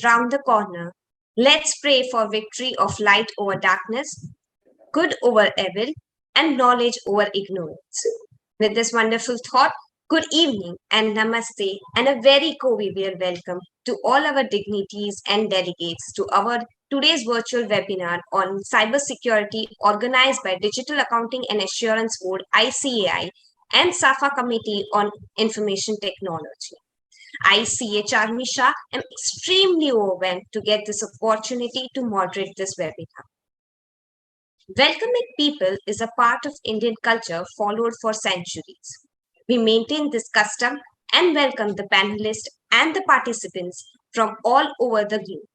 round the corner. Let's pray for victory of light over darkness, good over evil, and knowledge over ignorance. With this wonderful thought, good evening and namaste, and a very cordial welcome to all our dignitaries and delegates to our today's virtual webinar on cybersecurity organized by Digital Accounting and Assurance Board (ICAI) and Safa Committee on Information Technology. I, CA Charmi Shah, am extremely overwhelmed to get this opportunity to moderate this webinar. Welcoming people is a part of Indian culture followed for centuries. We maintain this custom and welcome the panelists and the participants from all over the globe.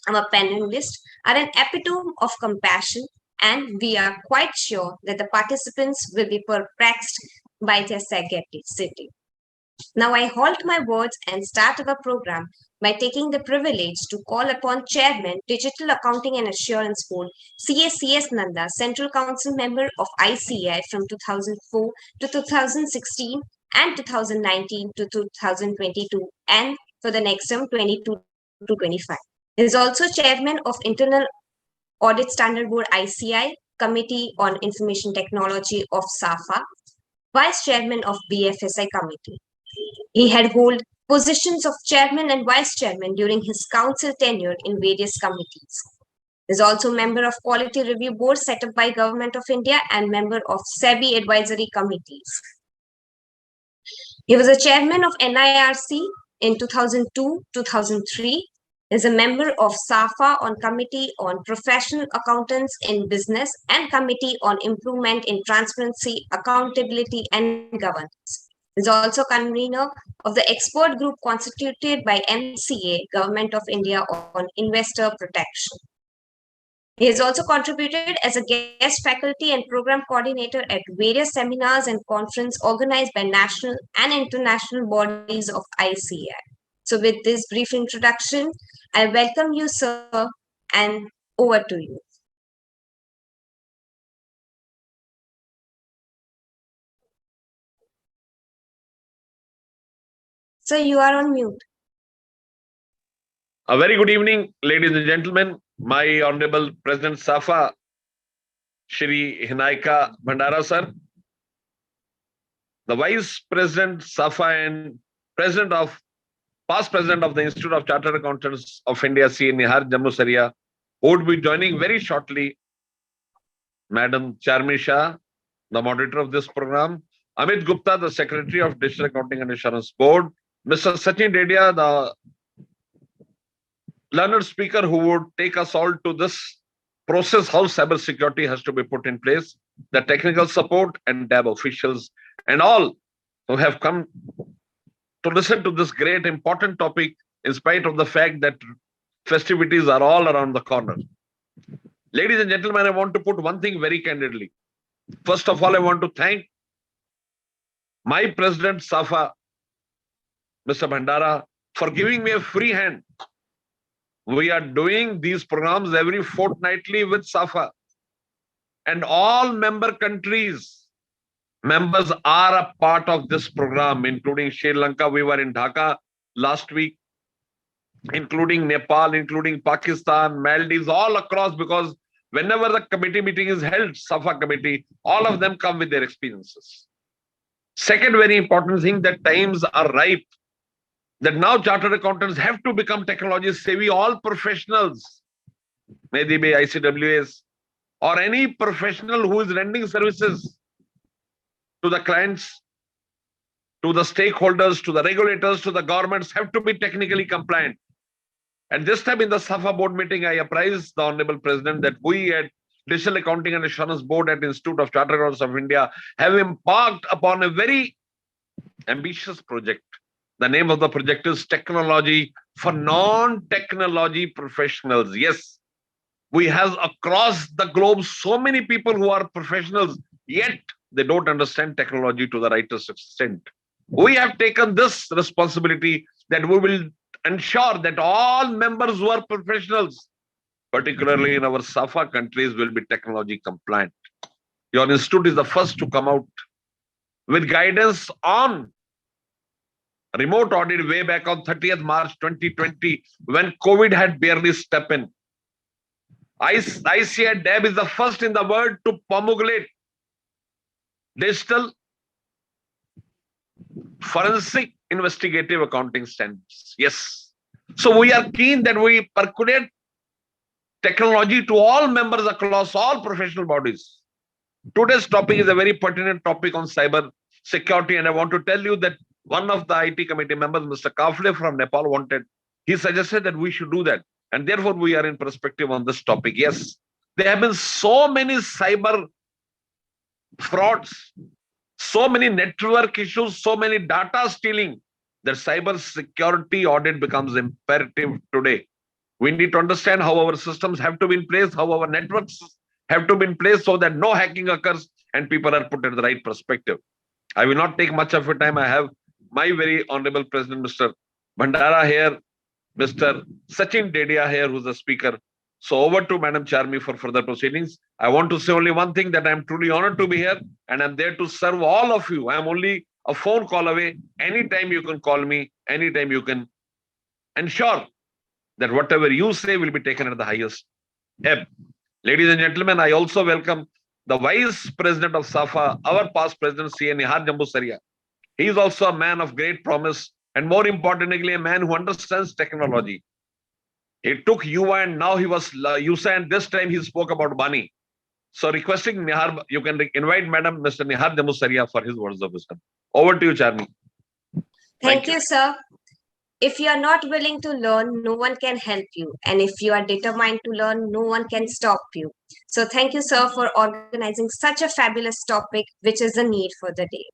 Our panelists are an epitome of compassion, and we are quite sure that the participants will be perplexed by their sagacity. Now I halt my words and start our program by taking the privilege to call upon Chairman, Digital Accounting and Assurance Board, CACS Nanda, Central Council member of ICAI from 2004 to 2016 and 2019 to 2022, and for the next term 22 to 25. He is also Chairman of Internal Audit Standard Board ICAI, Committee on Information Technology of Safa, Vice Chairman of BFSI Committee. He had held positions of chairman and vice chairman during his council tenure in various committees. He is also member of Quality Review Board set up by Government of India and member of SEBI advisory committees. He was a chairman of NIRC in 2002-2003. Is a member of Safa on Committee on Professional Accountants in Business and Committee on Improvement in Transparency, Accountability and Governance. Is also convener of the expert group constituted by MCA, Government of India on Investor Protection. He has also contributed as a guest faculty and program coordinator at various seminars and conferences organized by national and international bodies of ICAI. So with this brief introduction, I welcome you, sir, and over to you. Sir, you are on mute. A very good evening, ladies and gentlemen. My Honorable President Safa, Shri Hinaika Bhandara, sir. The Vice President Safa and Past President of the Institute of Chartered Accountants of India, C. Nihar Jammu who would be joining very shortly. Madam Charmi Shah, the moderator of this program. Amit Gupta, the Secretary of Digital Accounting and Assurance Board. Mr. Sachin Dedia, the learned speaker who would take us all to this process, how cybersecurity has to be put in place, the technical support and DAB officials, and all who have come to listen to this great important topic in spite of the fact that festivities are all around the corner. Ladies and gentlemen, I want to put one thing very candidly. First of all, I want to thank my President Safa, Mr. Bhandara, for giving me a free hand. We are doing these programs every fortnightly with Safa. And all member countries, members are a part of this program, including Sri Lanka. We were in Dhaka last week, including Nepal, including Pakistan, Maldives, all across, because whenever the committee meeting is held, Safa committee, all of them come with their experiences. Second very important thing, that times are ripe, that now chartered accountants have to become technology savvy. All professionals, may they be ICWS or any professional who is rendering services to the clients, to the stakeholders, to the regulators, to the governments, have to be technically compliant. And this time in the Safa board meeting, I apprised the Honorable President that we at Digital Accounting and Assurance Board at Institute of Chartered Accountants of India have embarked upon a very ambitious project. The name of the project is Technology for Non-Technology Professionals. Yes, we have across the globe so many people who are professionals, yet they don't understand technology to the rightest extent. We have taken this responsibility that we will ensure that all members who are professionals, particularly in our Safa countries, will be technology compliant. Your institute is the first to come out with guidance on remote audit way back on 30th March 2020 when COVID had barely stepped in. ICADAB is the first in the world to promulgate digital forensic investigative accounting standards. Yes. So we are keen that we percolate technology to all members across all professional bodies. Today's topic is a very pertinent topic on cyber security, and I want to tell you that one of the IT committee members, Mr. Kafle from Nepal, he suggested that we should do that. And therefore, we are in perspective on this topic. Yes, there have been so many cyber frauds, so many network issues, so many data stealing, that cyber security audit becomes imperative today. We need to understand how our systems have to be in place, how our networks have to be in place so that no hacking occurs and people are put in the right perspective. I will not take much of your time. I have my very honorable President, Mr. Bhandara here, Mr. Sachin Dedia here, who's the speaker. So over to Madam Charmi for further proceedings. I want to say only one thing, that I'm truly honored to be here and I'm there to serve all of you. I'm only a phone call away. Anytime you can call me, anytime you can ensure that whatever you say will be taken at the highest ebb. Ladies and gentlemen, I also welcome the Vice President of Safa, our past President, C.A. Nihar Jambusaria. He is also a man of great promise and more importantly, a man who understands technology. He took UA and now he was USA and this time he spoke about money. So requesting Nihar, you can invite Madam Mr. Nihar Jambusaria for his words of wisdom. Over to you, Charmi. Thank you, sir. If you are not willing to learn, no one can help you. And if you are determined to learn, no one can stop you. So thank you, sir, for organizing such a fabulous topic, which is a need for the day.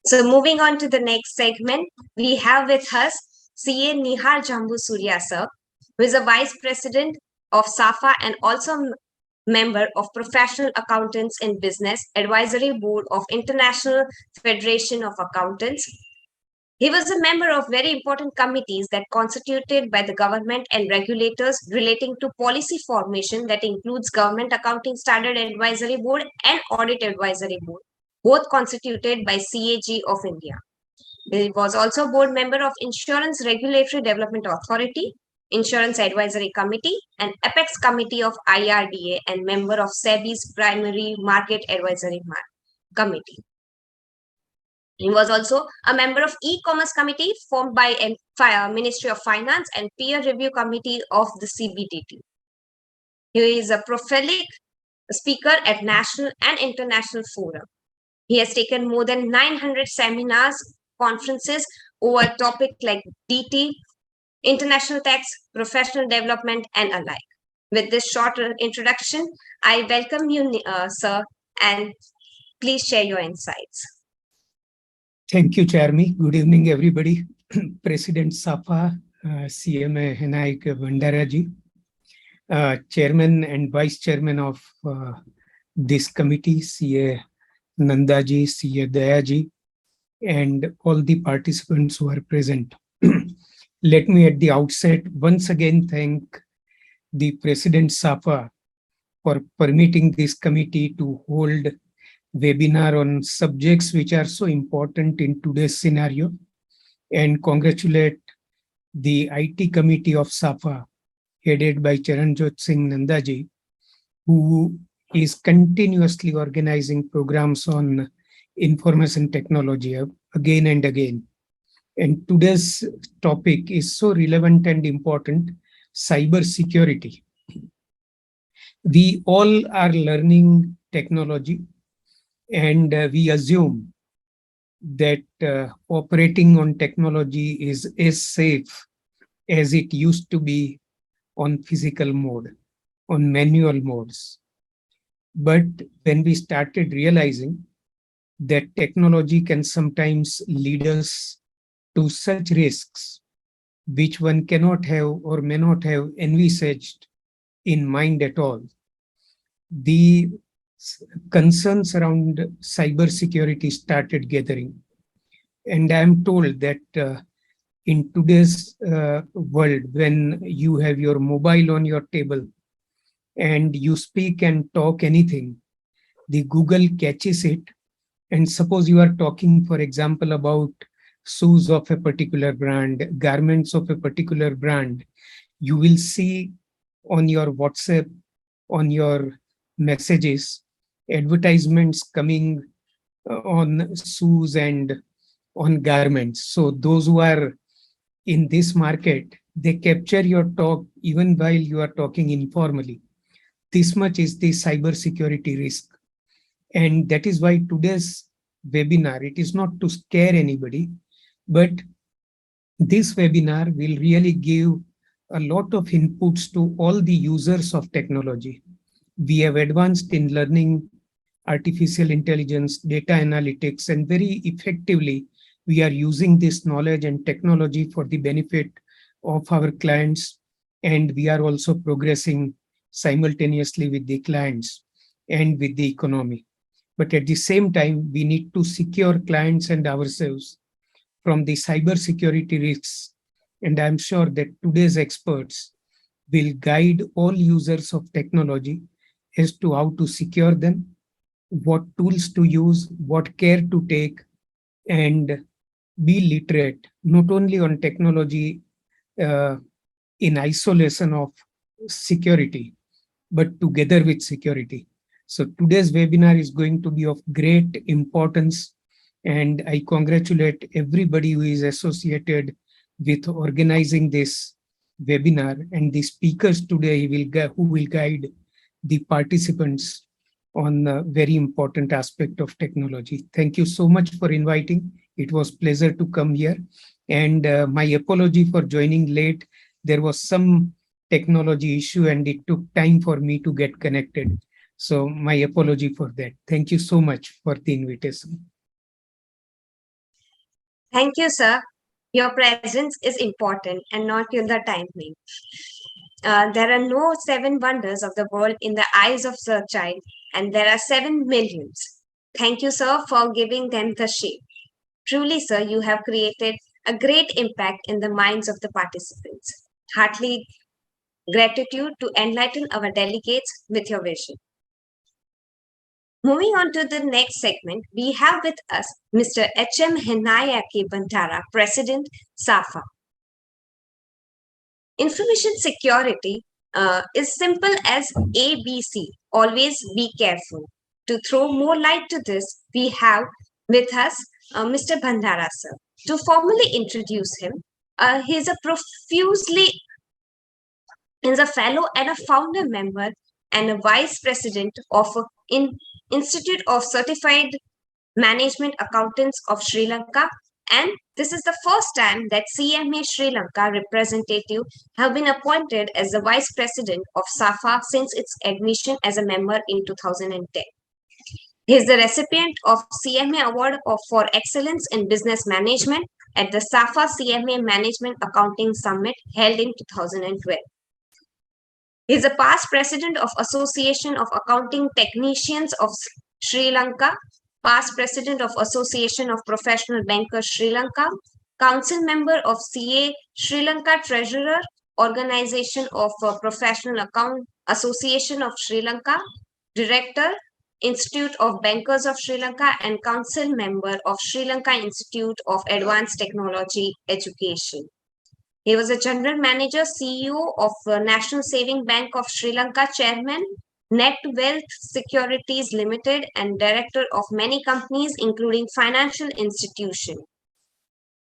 So moving on to the next segment, we have with us CA Nihar Jambu Surya, sir, who is a Vice President of Safa and also member of Professional Accountants in Business Advisory Board of International Federation of Accountants. He was a member of very important committees that constituted by the government and regulators relating to policy formation that includes Government Accounting Standard Advisory Board and Audit Advisory Board, both constituted by CAG of India. He was also board member of Insurance Regulatory Development Authority, Insurance Advisory Committee, and Apex Committee of IRDA, and member of SEBI's Primary Market Advisory Committee. He was also a member of E-Commerce Committee formed by Ministry of Finance and Peer Review Committee of the CBDT. He is a prolific speaker at national and international fora. He has taken more than 900 seminars, conferences over topics like DT, international tax, professional development, and alike. With this short introduction, I welcome you, sir, and please share your insights. Thank you, Charmi. Good evening, everybody. President Safa, CMA Henaik Bandaraji, Chairman and Vice Chairman of this committee, CA Nandaji, CA Dayaji, and all the participants who are present. Let me at the outset once again thank the President Safa for permitting this committee to hold webinar on subjects which are so important in today's scenario, and congratulate the IT committee of Safa headed by Charanjot Singh Nandaji, who is continuously organizing programs on information technology again and again. And today's topic is so relevant and important, cyber security. We all are learning technology, and we assume that operating on technology is as safe as it used to be on physical mode, on manual modes. But when we started realizing that technology can sometimes lead us to such risks which one cannot have or may not have envisaged in mind at all, the concerns around cybersecurity started gathering. And I am told that in today's world, when you have your mobile on your table and you speak and talk anything, the Google catches it. And suppose you are talking, for example, about shoes of a particular brand, garments of a particular brand, you will see on your WhatsApp, on your messages, advertisements coming on shoes and on garments. So those who are in this market, they capture your talk even while you are talking informally. This much is the cyber security risk. And that is why today's webinar, it is not to scare anybody, but this webinar will really give a lot of inputs to all the users of technology. We have advanced in learning artificial intelligence, data analytics, and very effectively, we are using this knowledge and technology for the benefit of our clients. And we are also progressing simultaneously with the clients and with the economy. But at the same time, we need to secure clients and ourselves from the cyber security risks. And I'm sure that today's experts will guide all users of technology as to how to secure them, what tools to use, what care to take, and be literate, not only on technology uh, in isolation of security, but together with security. So today's webinar is going to be of great importance, and I congratulate everybody who is associated with organizing this webinar and the speakers today who will guide the participants on a very important aspect of technology. Thank you so much for inviting. It was pleasure to come here. And my apology for joining late. There was some technology issue and it took time for me to get connected. So my apology for that. Thank you so much for the invitation. Thank you, sir. Your presence is important and not the timing. There are no 7 wonders of the world in the eyes of the child, and there are 7 millions. Thank you, sir, for giving them the shape. Truly, sir, you have created a great impact in the minds of the participants. Heartily gratitude to enlighten our delegates with your vision. Moving on to the next segment, we have with us Mr. H.M. Hinayaki Bantara, President, Safa. Information security is simple as ABC. Always be careful. To throw more light to this, we have with us Mr. Bhandara sir. To formally introduce him, he is a fellow and a founder member and a vice president of Institute of Certified Management Accountants of Sri Lanka. And this is the first time that CMA Sri Lanka representative have been appointed as the vice president of Safa since its admission as a member in 2010. He is the recipient of CMA Award for Excellence in Business Management at the Safa CMA Management Accounting Summit held in 2012. He is a past president of Association of Accounting Technicians of Sri Lanka, past president of Association of Professional Bankers Sri Lanka, council member of CA Sri Lanka Treasurer, Organization of Professional Account Association of Sri Lanka, director, Institute of Bankers of Sri Lanka, and council member of Sri Lanka Institute of Advanced Technology Education. He was a general manager, CEO of National Saving Bank of Sri Lanka, chairman, Net Wealth Securities Limited, and director of many companies, including financial institutions.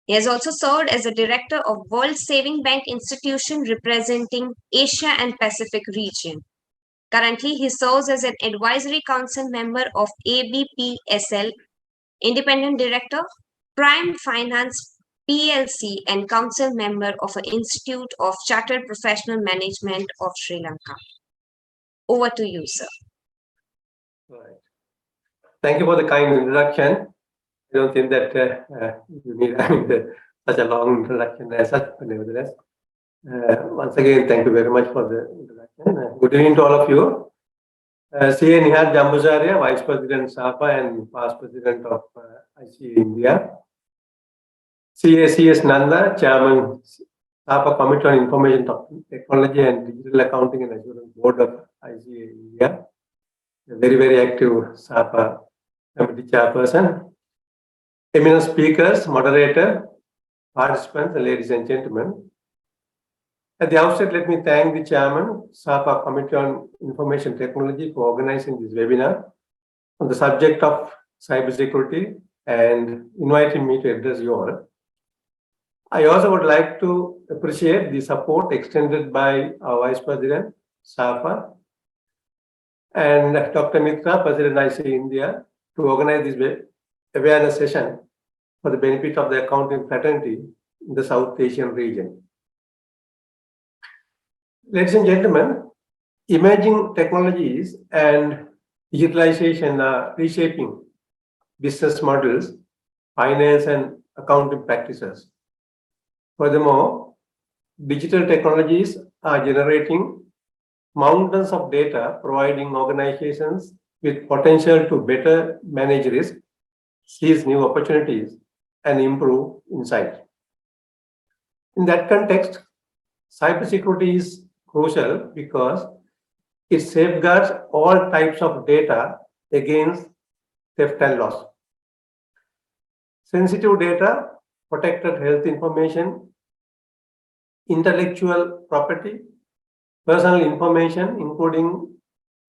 He has also served as a director of World Saving Bank Institution representing Asia and Pacific region. Currently, he serves as an advisory council member of ABPSL, independent director, Prime Finance PLC, and council member of an Institute of Chartered Professional Management of Sri Lanka. Over to you, sir. Right. Thank you for the kind introduction. I don't think that you need such a long introduction as such, but nevertheless. Once again, thank you very much for the introduction. Good evening to all of you. CA Nihar Jambusarya, Vice President Safa and past President of ICA India. CACS Nanda, Chairman Safa Committee on Information Technology and Digital Accounting and Assurance Board of ICA India. A very, very active Safa Committee Chairperson. eminent speakers, moderator, participants, and ladies and gentlemen. At the outset, let me thank the Chairman, Safa Committee on Information Technology for organizing this webinar on the subject of cybersecurity and inviting me to address you all. I also would like to appreciate the support extended by our Vice President, Safa, and Dr. Mitra, President IC India, to organize this awareness session for the benefit of the accounting fraternity in the South Asian region. Ladies and gentlemen, emerging technologies and digitalization are reshaping business models, finance, and accounting practices. Furthermore, digital technologies are generating mountains of data, providing organizations with potential to better manage risk, seize new opportunities, and improve insight. In that context, cybersecurity is crucial because it safeguards all types of data against theft and loss. Sensitive data, protected health information, intellectual property, personal information, including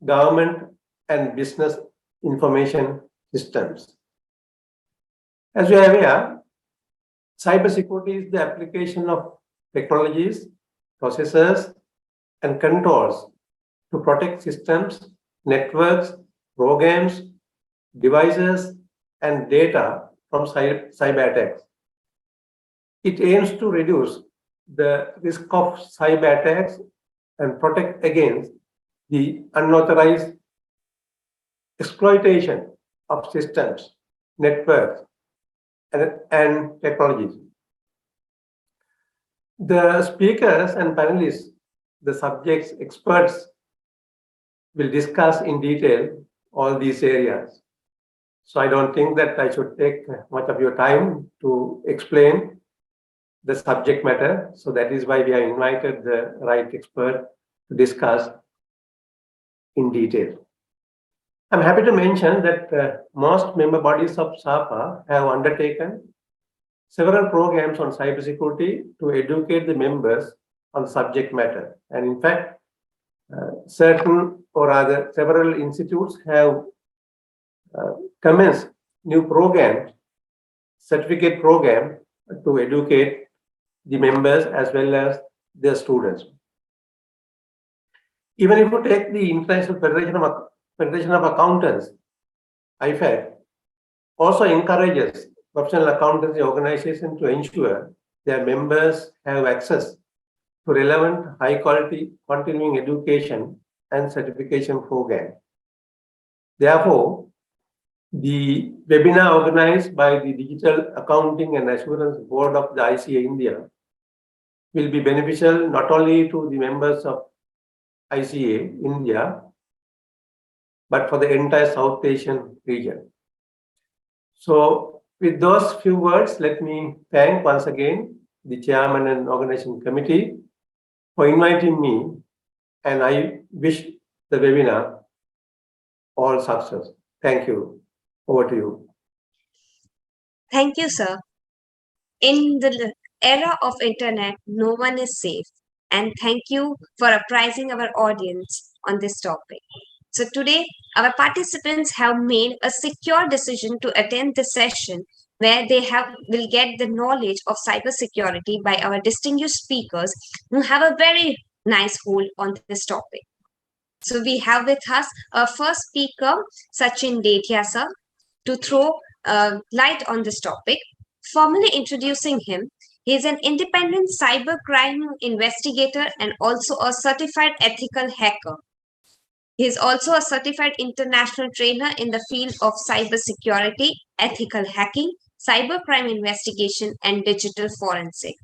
government and business information systems. As we are aware, cybersecurity is the application of technologies, processes, and controls to protect systems, networks, programs, devices, and data from cyber attacks. It aims to reduce the risk of cyber attacks and protect against the unauthorized exploitation of systems, networks, and technologies. The speakers and panelists, the subjects experts, will discuss in detail all these areas. So I don't think that I should take much of your time to explain the subject matter. So that is why we have invited the right expert to discuss in detail. I'm happy to mention that most member bodies of SAFA have undertaken several programs on cybersecurity to educate the members on the subject matter. And in fact, several institutes have commenced new programs, certificate program to educate the members as well as their students. Even if you take the International Federation of Accountants, IFAC, also encourages professional accountancy organizations to ensure their members have access to relevant, high-quality continuing education and certification program. Therefore, the webinar organized by the Digital Accounting and Assurance Board of the ICA India will be beneficial not only to the members of ICA India, but for the entire South Asian region. So with those few words, let me thank once again the Chairman and Organization Committee for inviting me, and I wish the webinar all success. Thank you. Over to you. Thank you, sir. In the era of internet, no one is safe. And thank you for apprising our audience on this topic. So today, our participants have made a secure decision to attend the session where they will get the knowledge of cybersecurity by our distinguished speakers who have a very nice hold on this topic. So we have with us our first speaker, Sachin Detia sir, to throw light on this topic. Formally introducing him, he is an independent cybercrime investigator and also a certified ethical hacker. He is also a certified international trainer in the field of cybersecurity, ethical hacking, cybercrime investigation, and digital forensic.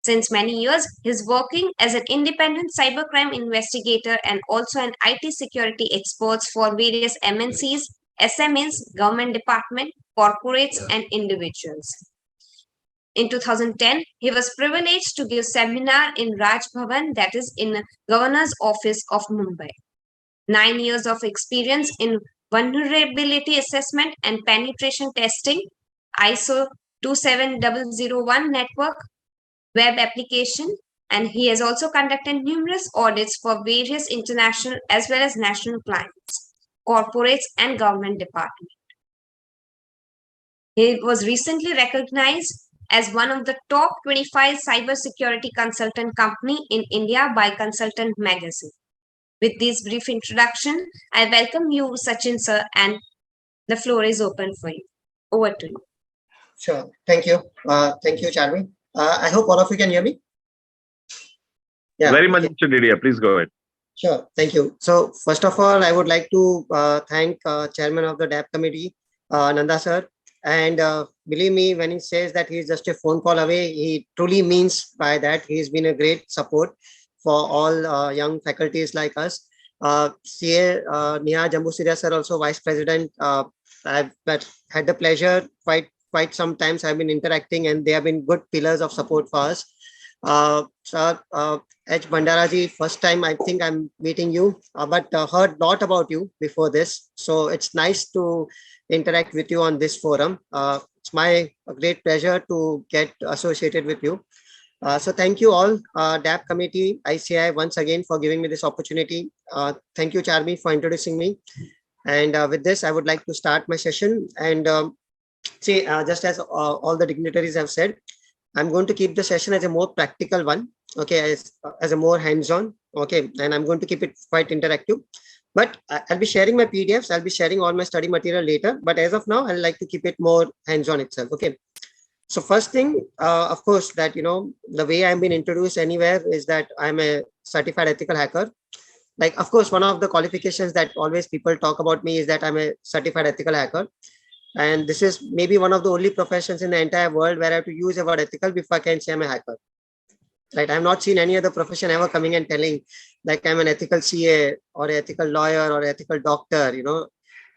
Since many years, he is working as an independent cybercrime investigator and also an IT security expert for various MNCs, SMEs, government department, corporates, and individuals. In 2010, he was privileged to give seminar in Raj Bhavan, that is in Governor's Office of Mumbai. 9 years of experience in vulnerability assessment and penetration testing, ISO 27001 network, web application, and he has also conducted numerous audits for various international as well as national clients, corporates, and government departments. He was recently recognized as one of the top 25 cybersecurity consultant company in India by Consultant Magazine. With this brief introduction, I welcome you, Sachin sir, and the floor is open for you. Over to you. Sure. Thank you. Thank you, Charmi. I hope all of you can hear me. Yeah. Very much, Okay. Mr. Didier. Please go ahead. Sure. Thank you. So first of all, I would like to thank Chairman of the DAP committee, Nanda sir. And believe me, when he says that he's just a phone call away, he truly means by that. He's been a great support for all young faculties like us. CA Neha Jambusiria sir, also Vice President. I've had the pleasure quite sometimes I've been interacting, and they have been good pillars of support for us. Sir, H. Bandaraji, first time I think I'm meeting you, but heard lot about you before this. So it's nice to interact with you on this forum. It's my great pleasure to get associated with you. So thank you all, DAP committee, ICI, once again for giving me this opportunity. Thank you, Charmi, for introducing me. And with this, I would like to start my session. And just as all the dignitaries have said, I'm going to keep the session as a more practical one, okay, as a more hands-on, okay, and I'm going to keep it quite interactive. But I'll be sharing my PDFs, I'll be sharing all my study material later, but as of now, I'd like to keep it more hands-on itself, okay. So first thing, of course, that, you know, the way I've been introduced anywhere is that I'm a certified ethical hacker. Like, of course, one of the qualifications that always people talk about me is that I'm a certified ethical hacker. And this is maybe one of the only professions in the entire world where I have to use the word ethical before I can say I'm a hacker. Right? I've not seen any other profession ever coming and telling like I'm an ethical CA or an ethical lawyer or ethical doctor, you know.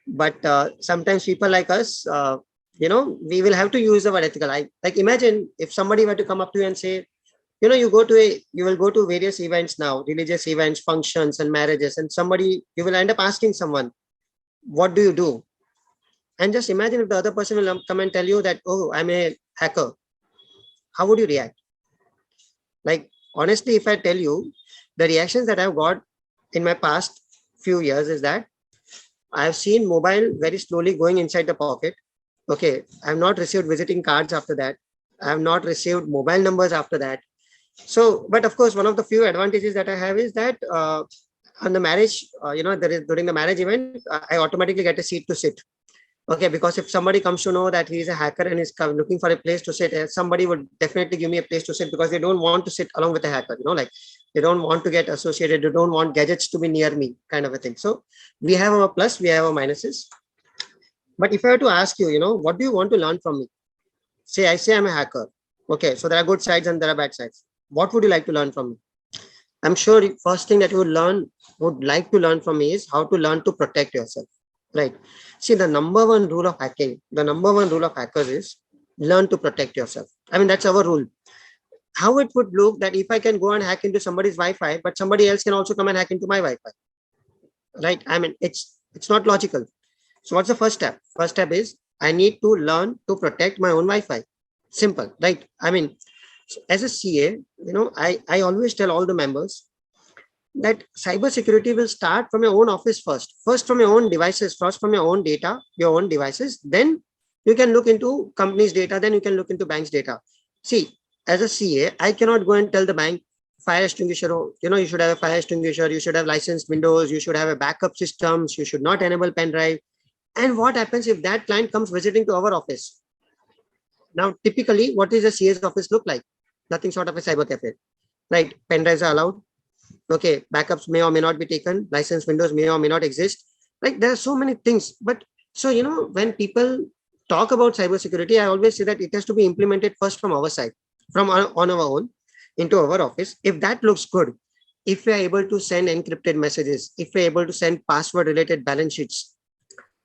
But sometimes people like us, you know, we will have to use the word ethical. Like imagine if somebody were to come up to you and say, you know, you will go to various events now, religious events, functions and marriages, and you will end up asking someone, what do you do? And just imagine if the other person will come and tell you that, oh, I'm a hacker. How would you react? Like, honestly, if I tell you the reactions that I've got in my past few years is that I've seen mobile very slowly going inside the pocket. Okay. I've not received visiting cards after that. I have not received mobile numbers after that. So, but of course, one of the few advantages that I have is that on the marriage, you know, during the marriage event, I automatically get a seat to sit. Okay, because if somebody comes to know that he is a hacker and is looking for a place to sit, somebody would definitely give me a place to sit because they don't want to sit along with a hacker, you know, like they don't want to get associated, they don't want gadgets to be near me, kind of a thing. So we have our plus, we have our minuses. But if I were to ask you, you know, what do you want to learn from me? I say I'm a hacker. Okay, so there are good sides and there are bad sides. What would you like to learn from me? I'm sure the first thing that you would like to learn from me is how to learn to protect yourself. Right. See, the number one rule of hacking, the number one rule of hackers is learn to protect yourself. I mean, that's our rule. How it would look that if I can go and hack into somebody's Wi-Fi, but somebody else can also come and hack into my Wi-Fi. Right. I mean, it's not logical. So what's the first step? First step is I need to learn to protect my own Wi-Fi. Simple, right? I mean, as a CA, you know, I always tell all the members that cybersecurity will start from your own office first from your own devices, first from your own data, your own devices. Then you can look into companies' data. Then you can look into banks' data. See, as a CA, I cannot go and tell the bank fire extinguisher, you know, you should have a fire extinguisher, you should have licensed windows, you should have a backup systems, you should not enable pen drive. And what happens if that client comes visiting to our office? Now, typically, what does a CA's office look like? Nothing short of a cyber cafe, right? Pen drives are allowed. Okay, backups may or may not be taken. License windows may or may not exist. Like there are so many things. But so, you know, when people talk about cybersecurity, I always say that it has to be implemented first from our side, from on our own into our office. If that looks good, if we are able to send encrypted messages, if we're able to send password related balance sheets,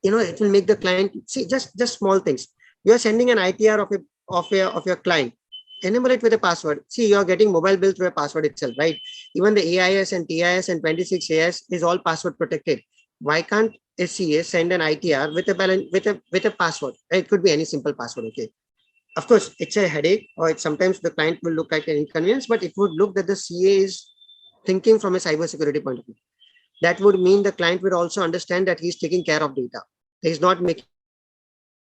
you know, it will make the client see just small things. You are sending an ITR of your client. Enable it with a password. See, you're getting mobile bill through a password itself, right? Even the AIS and TIS and 26AS is all password protected. Why can't a CA send an ITR with a balance with a password. It could be any simple password. Okay. Of course, it's a headache, or sometimes the client will look like an inconvenience, but it would look that the CA is thinking from a cybersecurity point of view. That would mean the client would also understand that he's taking care of data. He's not making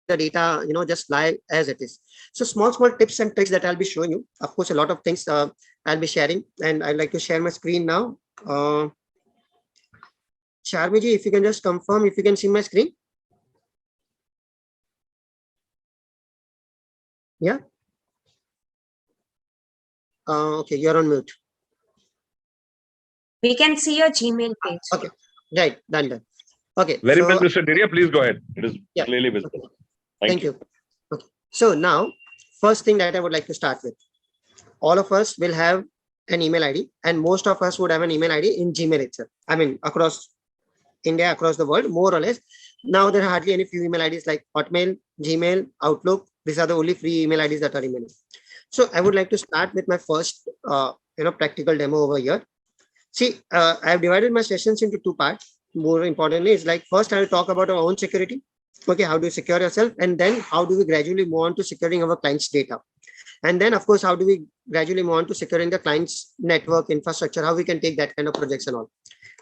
the data, just lie as it is. So small tips and tricks that I'll be showing you. Of course, a lot of things I'll be sharing, and I'd like to share my screen now. Sharmiji, if you can just confirm if you can see my screen. Yeah. Okay, you're on mute. We can see your Gmail page. Okay, right, done. Okay. Very well, Mr. Diria, please go ahead. It is clearly visible. Okay. Thank you. Okay. So now, first thing that I would like to start with, all of us will have an email ID, and most of us would have an email ID in Gmail itself. I mean, across India, across the world, more or less. Now there are hardly any few email IDs like Hotmail, Gmail, Outlook. These are the only free email IDs that are remaining. So I would like to start with my first, practical demo over here. See, I have divided my sessions into two parts. More importantly, it's like first I will talk about our own security. Okay, how do you secure yourself? And then how do we gradually move on to securing our client's data? And then, of course, how do we gradually move on to securing the client's network infrastructure? How we can take that kind of projects and all.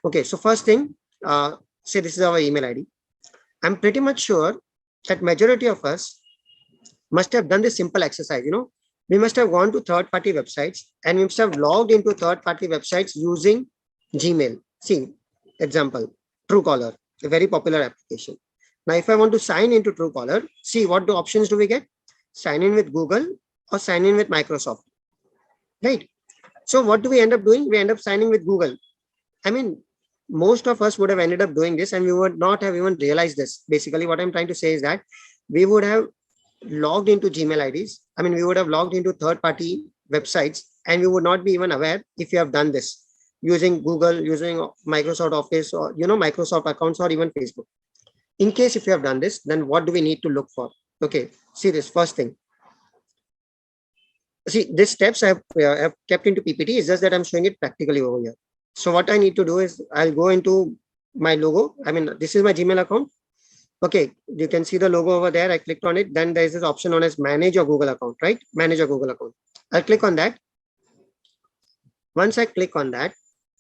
Okay, so first thing, say this is our email ID. I'm pretty much sure that majority of us must have done this simple exercise. We must have gone to third-party websites, and we must have logged into third-party websites using Gmail. See, example, Truecaller, a very popular application. Now, if I want to sign into Truecaller, see what the options do we get? Sign in with Google or sign in with Microsoft, right? So what do we end up doing? We end up signing with Google. I mean, most of us would have ended up doing this and we would not have even realized this. Basically, what I'm trying to say is that we would have logged into Gmail IDs. I mean, we would have logged into third-party websites and we would not be even aware if you have done this using Google, using Microsoft Office, or, Microsoft accounts, or even Facebook. In case if you have done this, then what do we need to look for? Okay, see this first thing. See, these steps I have kept into PPT. It's just that I'm showing it practically over here. So what I need to do is I'll go into my logo. I mean, this is my Gmail account. Okay, you can see the logo over there. I clicked on it. Then there is this option known as manage your Google account, right? Manage your Google account. I'll click on that. Once I click on that,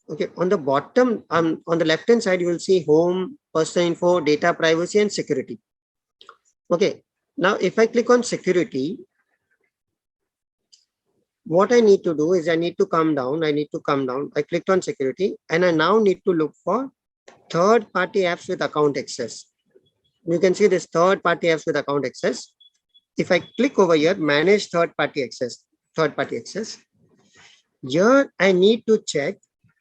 okay, on the bottom, on the left hand side, you will see home, personal info, data privacy, and security. Okay, now if I click on security, what I need to do is I need to come down. I clicked on security and I now need to look for third-party apps with account access. You can see this third-party apps with account access. If I click over here, manage third-party access, here I need to check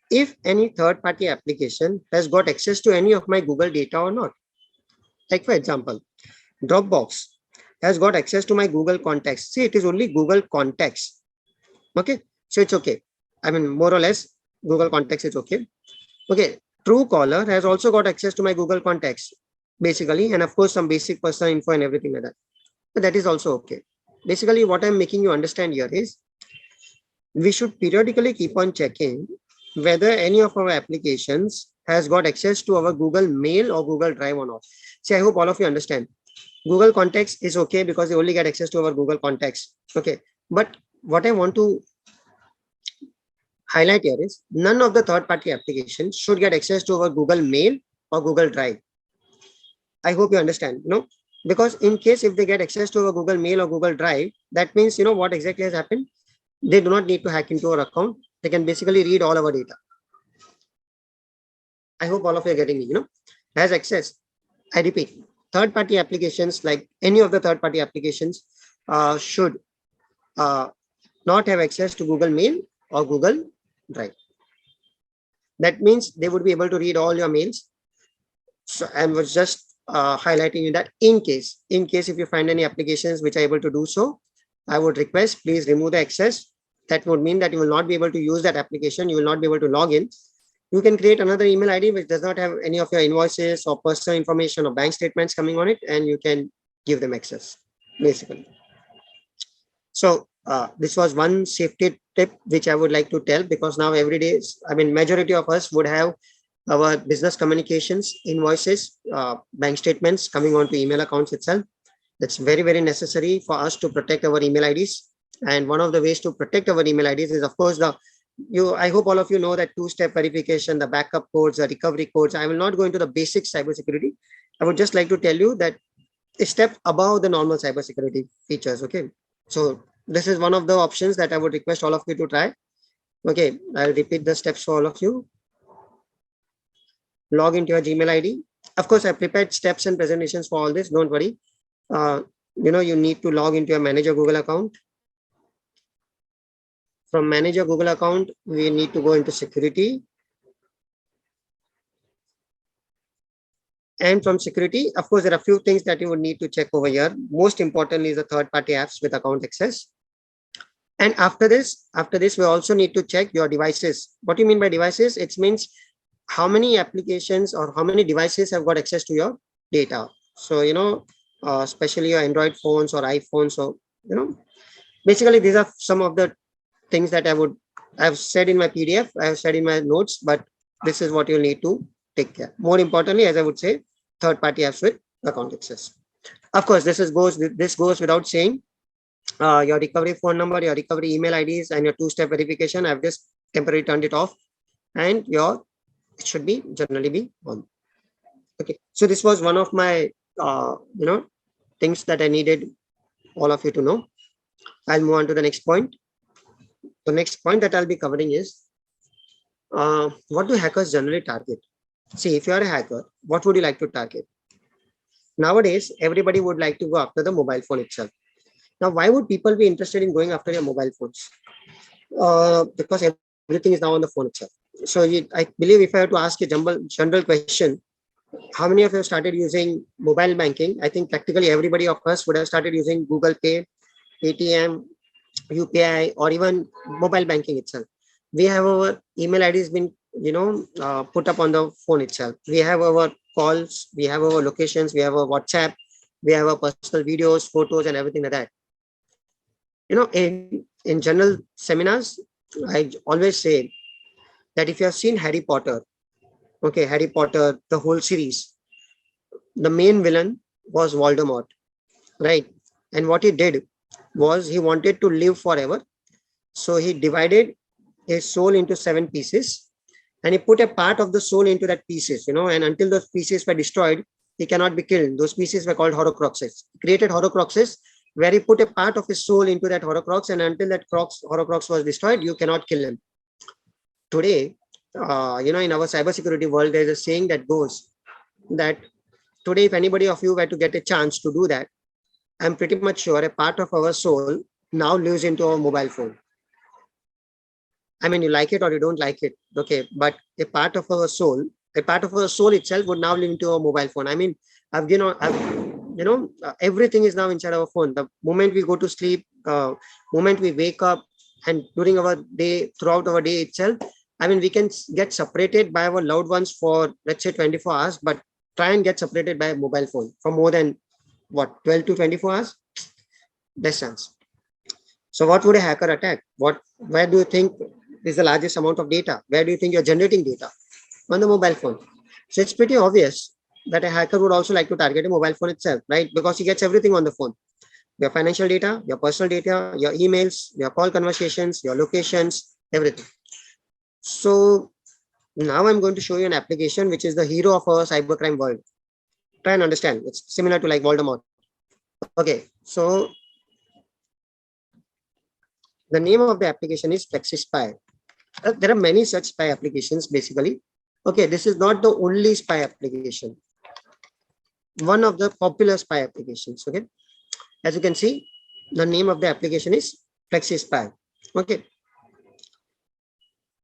if any third-party application has got access to any of my Google data or not. Like for example, Dropbox has got access to my Google contacts. See, it is only Google contacts. Okay, so it's okay. I mean, more or less, Google contacts is okay. Okay, Truecaller has also got access to my Google contacts, basically, and of course, some basic personal info and everything like that. But that is also okay. Basically, what I'm making you understand here is we should periodically keep on checking whether any of our applications has got access to our Google Mail or Google Drive or not. See, I hope all of you understand. Google Contacts is okay because they only get access to our Google Contacts. Okay, but what I want to highlight here is none of the third-party applications should get access to our Google Mail or Google Drive. I hope you understand, because in case if they get access to our Google Mail or Google Drive, that means, what exactly has happened? They do not need to hack into our account. They can basically read all our data. I hope all of you are getting me, has access. I repeat, third-party applications, like any of the third-party applications, should not have access to Google Mail or Google Drive. That means they would be able to read all your mails. So I was just highlighting you that in case if you find any applications which are able to do so, I would request please remove the access. That would mean that you will not be able to use that application. You will not be able to log in. You can create another email ID which does not have any of your invoices or personal information or bank statements coming on it, and you can give them access, basically. So this was one safety tip which I would like to tell, because now every day, I mean, majority of us would have our business communications, invoices, bank statements coming onto email accounts itself. That's very, very necessary for us to protect our email IDs. And one of the ways to protect our email IDs is, of course, I hope all of you know that two-step verification, the backup codes, the recovery codes. I will not go into the basic cybersecurity. I would just like to tell you that a step above the normal cybersecurity features. Okay. So this is one of the options that I would request all of you to try. Okay. I'll repeat the steps for all of you. Log into your Gmail ID. Of course, I prepared steps and presentations for all this. Don't worry. You need to log into your manager Google account. From manager Google account, we need to go into security. And from security, of course, there are a few things that you would need to check over here. Most importantly is the third-party apps with account access. And after this, we also need to check your devices. What do you mean by devices? It means how many applications or how many devices have got access to your data. So, especially your Android phones or iPhones. So, basically, these are some of the things that I've said in my PDF, I have said in my notes, but this is what you need to take care. More importantly, as I would say, third-party apps with account access. Of course, this goes without saying. Your recovery phone number, your recovery email IDs, and your two-step verification. I've just temporarily turned it off, and it should be generally be on. Okay, so this was one of my things that I needed all of you to know. I'll move on to the next point. The next point that I'll be covering is what do hackers generally target? See, if you are a hacker, what would you like to target? Nowadays, everybody would like to go after the mobile phone itself. Now, why would people be interested in going after your mobile phones? Because everything is now on the phone itself. So I believe if I have to ask a general question, how many of you have started using mobile banking? I think practically everybody of us would have started using Google Pay, ATM, UPI, or even mobile banking itself. We have our email IDs been, put up on the phone itself. We have our calls, we have our locations, we have our WhatsApp, we have our personal videos, photos, and everything like that. In general seminars, I always say that if you have seen Harry Potter, the whole series, the main villain was Voldemort, right? And what he did was he wanted to live forever. So he divided his soul into 7 pieces and he put a part of the soul into that pieces, and until those pieces were destroyed, he cannot be killed. Those pieces were called horcruxes. He created horcruxes where he put a part of his soul into that horcrux, and until that horcrux was destroyed, you cannot kill him. Today, in our cybersecurity world, there's a saying that goes that today, if anybody of you were to get a chance to do that, I'm pretty much sure a part of our soul now lives into our mobile phone. I mean, you like it or you don't like it, okay, but a part of our soul itself would now live into our mobile phone. I mean, everything is now inside our phone. The moment we go to sleep, moment we wake up, and during our day, throughout our day itself, I mean, we can get separated by our loved ones for, let's say, 24 hours, but try and get separated by a mobile phone for more than 12 to 24 hours? Less chance. So what would a hacker attack? Where do you think is the largest amount of data? Where do you think you're generating data? On the mobile phone. So it's pretty obvious that a hacker would also like to target a mobile phone itself, right? Because he gets everything on the phone. Your financial data, your personal data, your emails, your call conversations, your locations, everything. So now I'm going to show you an application which is the hero of our cybercrime world. Try and understand. It's similar to like Voldemort. Okay, so the name of the application is FlexiSpy. There are many such spy applications basically. Okay, this is not the only spy application. One of the popular spy applications. Okay, as you can see, the name of the application is FlexiSpy. Okay,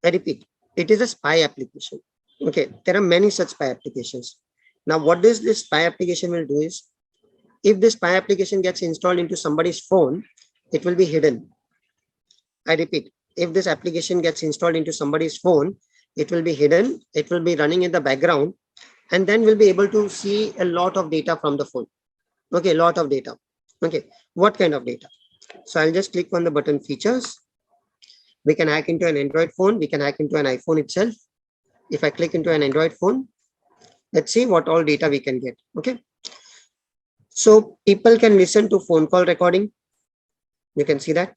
I repeat, it is a spy application. Okay, there are many such spy applications. Now, what this spy application will do is, if this spy application gets installed into somebody's phone, it will be hidden. I repeat, if this application gets installed into somebody's phone, it will be hidden. It will be running in the background, and then we'll be able to see a lot of data from the phone. Okay, a lot of data. Okay, what kind of data? So I'll just click on the button features. We can hack into an Android phone. We can hack into an iPhone itself. If I click into an Android phone, let's see what all data we can get. Okay. So people can listen to phone call recording. You can see that.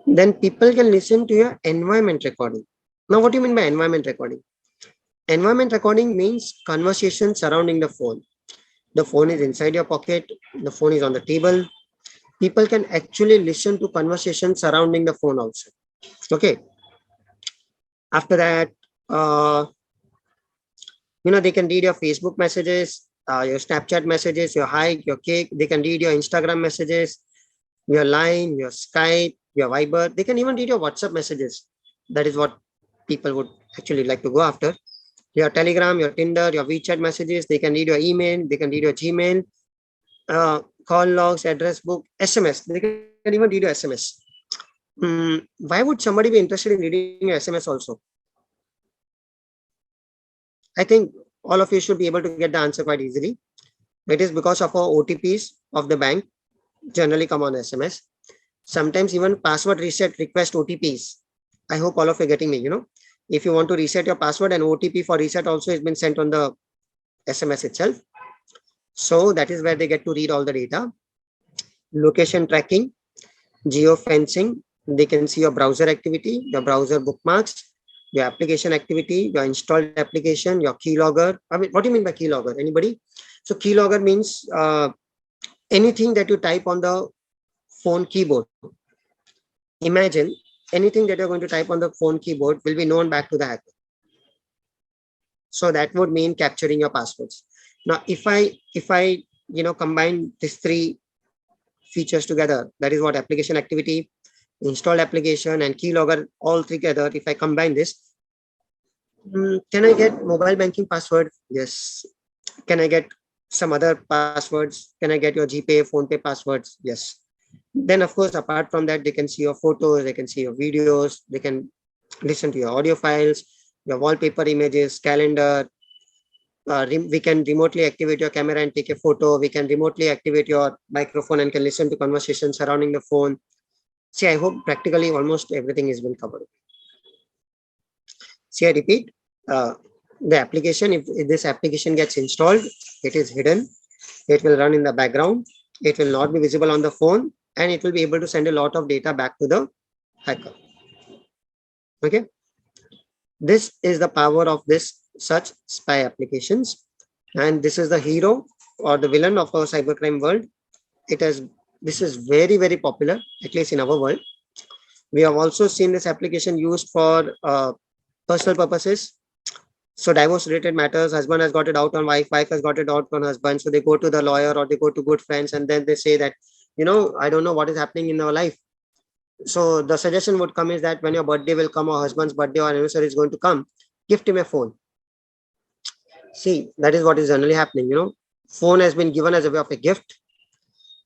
Then people can listen to your environment recording. Now, what do you mean by environment recording? Environment recording means conversation surrounding the phone. The phone is inside your pocket. The phone is on the table. People can actually listen to conversations surrounding the phone also. Okay. After that, they can read your Facebook messages, your Snapchat messages, your hike, your cake. They can read your Instagram messages, your Line, your Skype, your Viber. They can even read your WhatsApp messages. That is what people would actually like to go after. Your Telegram, your Tinder, your WeChat messages. They can read your email. They can read your Gmail, call logs, address book, SMS. They can even read your SMS. Why would somebody be interested in reading your SMS also? I think all of you should be able to get the answer quite easily. It is because of our OTPs of the bank generally come on SMS. Sometimes even password reset request OTPs. I hope all of you are getting me. If you want to reset your password, and OTP for reset also has been sent on the SMS itself. So that is where they get to read all the data. Location tracking, geofencing. They can see your browser activity, your browser bookmarks, your application activity, your installed application, your keylogger. I mean, what do you mean by keylogger? Anybody? So keylogger means anything that you type on the phone keyboard. Imagine anything that you're going to type on the phone keyboard will be known back to the hacker. So that would mean capturing your passwords. Now, if I combine these three features together, that is what application activity, installed application, and keylogger all together. If I combine this, can I get mobile banking password? Yes. Can I get some other passwords? Can I get your GPay, PhonePe passwords? Yes. Then, of course, apart from that, they can see your photos, they can see your videos, they can listen to your audio files, your wallpaper images, calendar. We can remotely activate your camera and take a photo. We can remotely activate your microphone and can listen to conversations surrounding the phone. See, I hope practically almost everything has been covered. See, I repeat, the application, if this application gets installed, it is hidden. It will run in the background. It will not be visible on the phone, and it will be able to send a lot of data back to the hacker. Okay. This is the power of this such spy applications. And this is the hero or the villain of our cybercrime world. This is very, very popular, at least in our world. We have also seen this application used for personal purposes. So divorce related matters, husband has got it out on wife, wife has got it out on husband. So they go to the lawyer or they go to good friends, and then they say that, I don't know what is happening in our life. So the suggestion would come is that when your birthday will come, or husband's birthday or anniversary is going to come, gift him a phone. See, that is what is generally happening. Phone has been given as a way of a gift.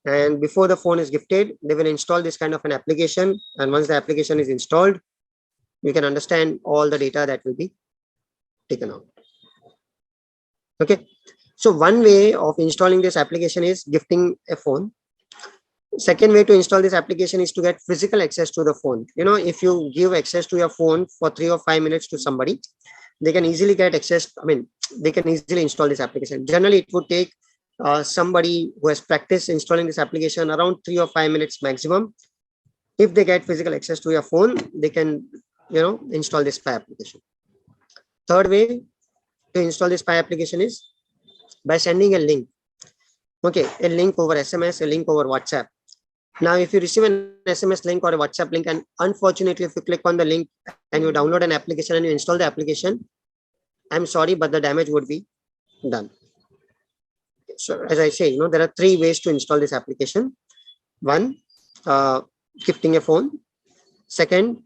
And before the phone is gifted, they will install this kind of an application. And once the application is installed, you can understand all the data that will be taken out. Okay. So one way of installing this application is gifting a phone. Second way to install this application is to get physical access to the phone. If you give access to your phone for 3 or 5 minutes to somebody, they can easily get access. I mean, they can easily install this application. Generally, it would take somebody who has practiced installing this application around 3 or 5 minutes maximum. If they get physical access to your phone, they can, install this spy application. Third way to install this spy application is by sending a link. Okay, a link over SMS, a link over WhatsApp. Now, if you receive an SMS link or a WhatsApp link, and unfortunately, if you click on the link and you download an application and you install the application, I'm sorry, but the damage would be done. So as I say, there are 3 ways to install this application. One, gifting a phone. Second,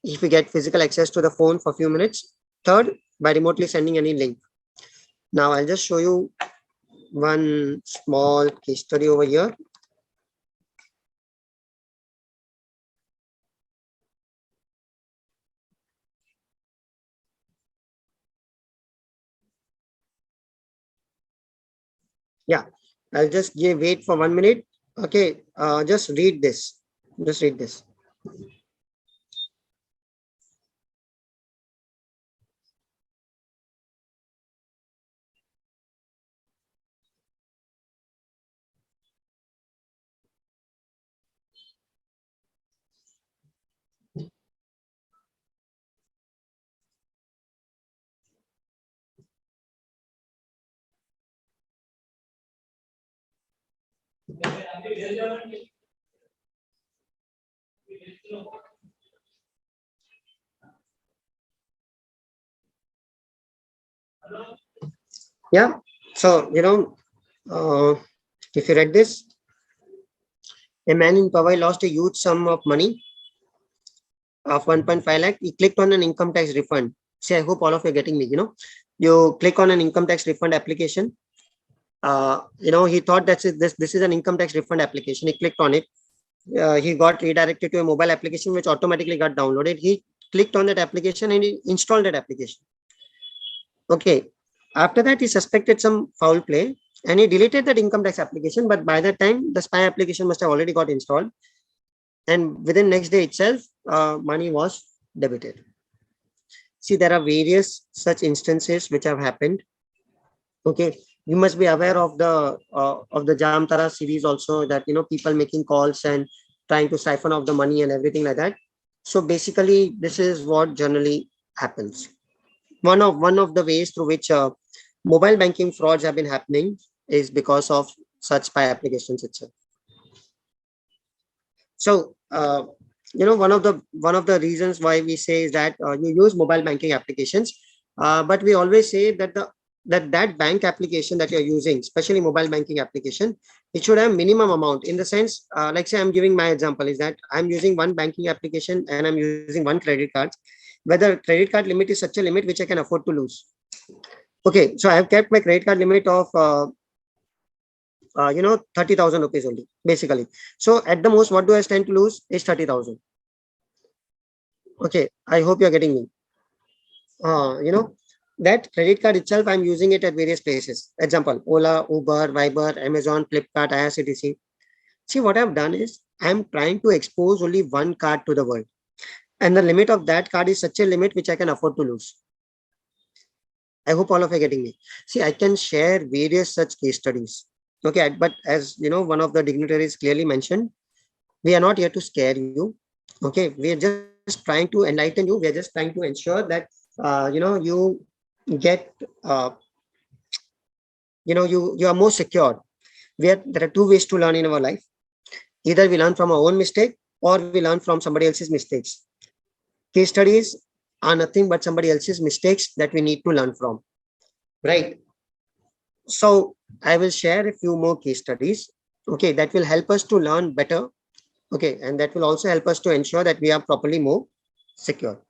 if you get physical access to the phone for a few minutes. Third, by remotely sending any link. Now, I'll just show you one small case study over here. Yeah, I'll just wait for 1 minute. Okay, just read this. Just read this. Yeah. So, if you read this, a man in Powai lost a huge sum of money of 1.5 lakh. He clicked on an income tax refund. See, I hope all of you are getting me. You click on an income tax refund application. He thought this is an income tax refund application. He clicked on it. He got redirected to a mobile application which automatically got downloaded. He clicked on that application and he installed that application. Okay. After that, he suspected some foul play and he deleted that income tax application. But by that time, the spy application must have already got installed. And within next day itself, money was debited. See, there are various such instances which have happened. Okay, you must be aware of the Jamtara series also, that people making calls and trying to siphon off the money and everything like that. So basically, this is what generally happens. One of the ways through which mobile banking frauds have been happening is because of such spy applications itself. So one of the reasons why we say is that you use mobile banking applications, but we always say that that bank application that you're using, especially mobile banking application, it should have minimum amount. In the sense, like say I'm giving my example is that I'm using one banking application and I'm using one credit card. Whether credit card limit is such a limit which I can afford to lose. Okay, so I have kept my credit card limit of 30,000 rupees only, basically. So at the most, what do I stand to lose is 30,000. Okay, I hope you're getting me. That credit card itself, I'm using it at various places. Example, Ola, Uber, Viber, Amazon, Flipkart, IRCTC. See, what I've done is I'm trying to expose only one card to the world. And the limit of that card is such a limit which I can afford to lose. I hope all of you are getting me. See, I can share various such case studies. Okay, but as one of the dignitaries clearly mentioned, we are not here to scare you. Okay, we are just trying to enlighten you. We are just trying to ensure that you get you are more secure. There are two ways to learn in our life. Either we learn from our own mistake or we learn from somebody else's mistakes. Case studies are nothing but somebody else's mistakes that we need to learn from, right? So I will share a few more case studies, okay, that will help us to learn better, okay, and that will also help us to ensure that we are properly more secure.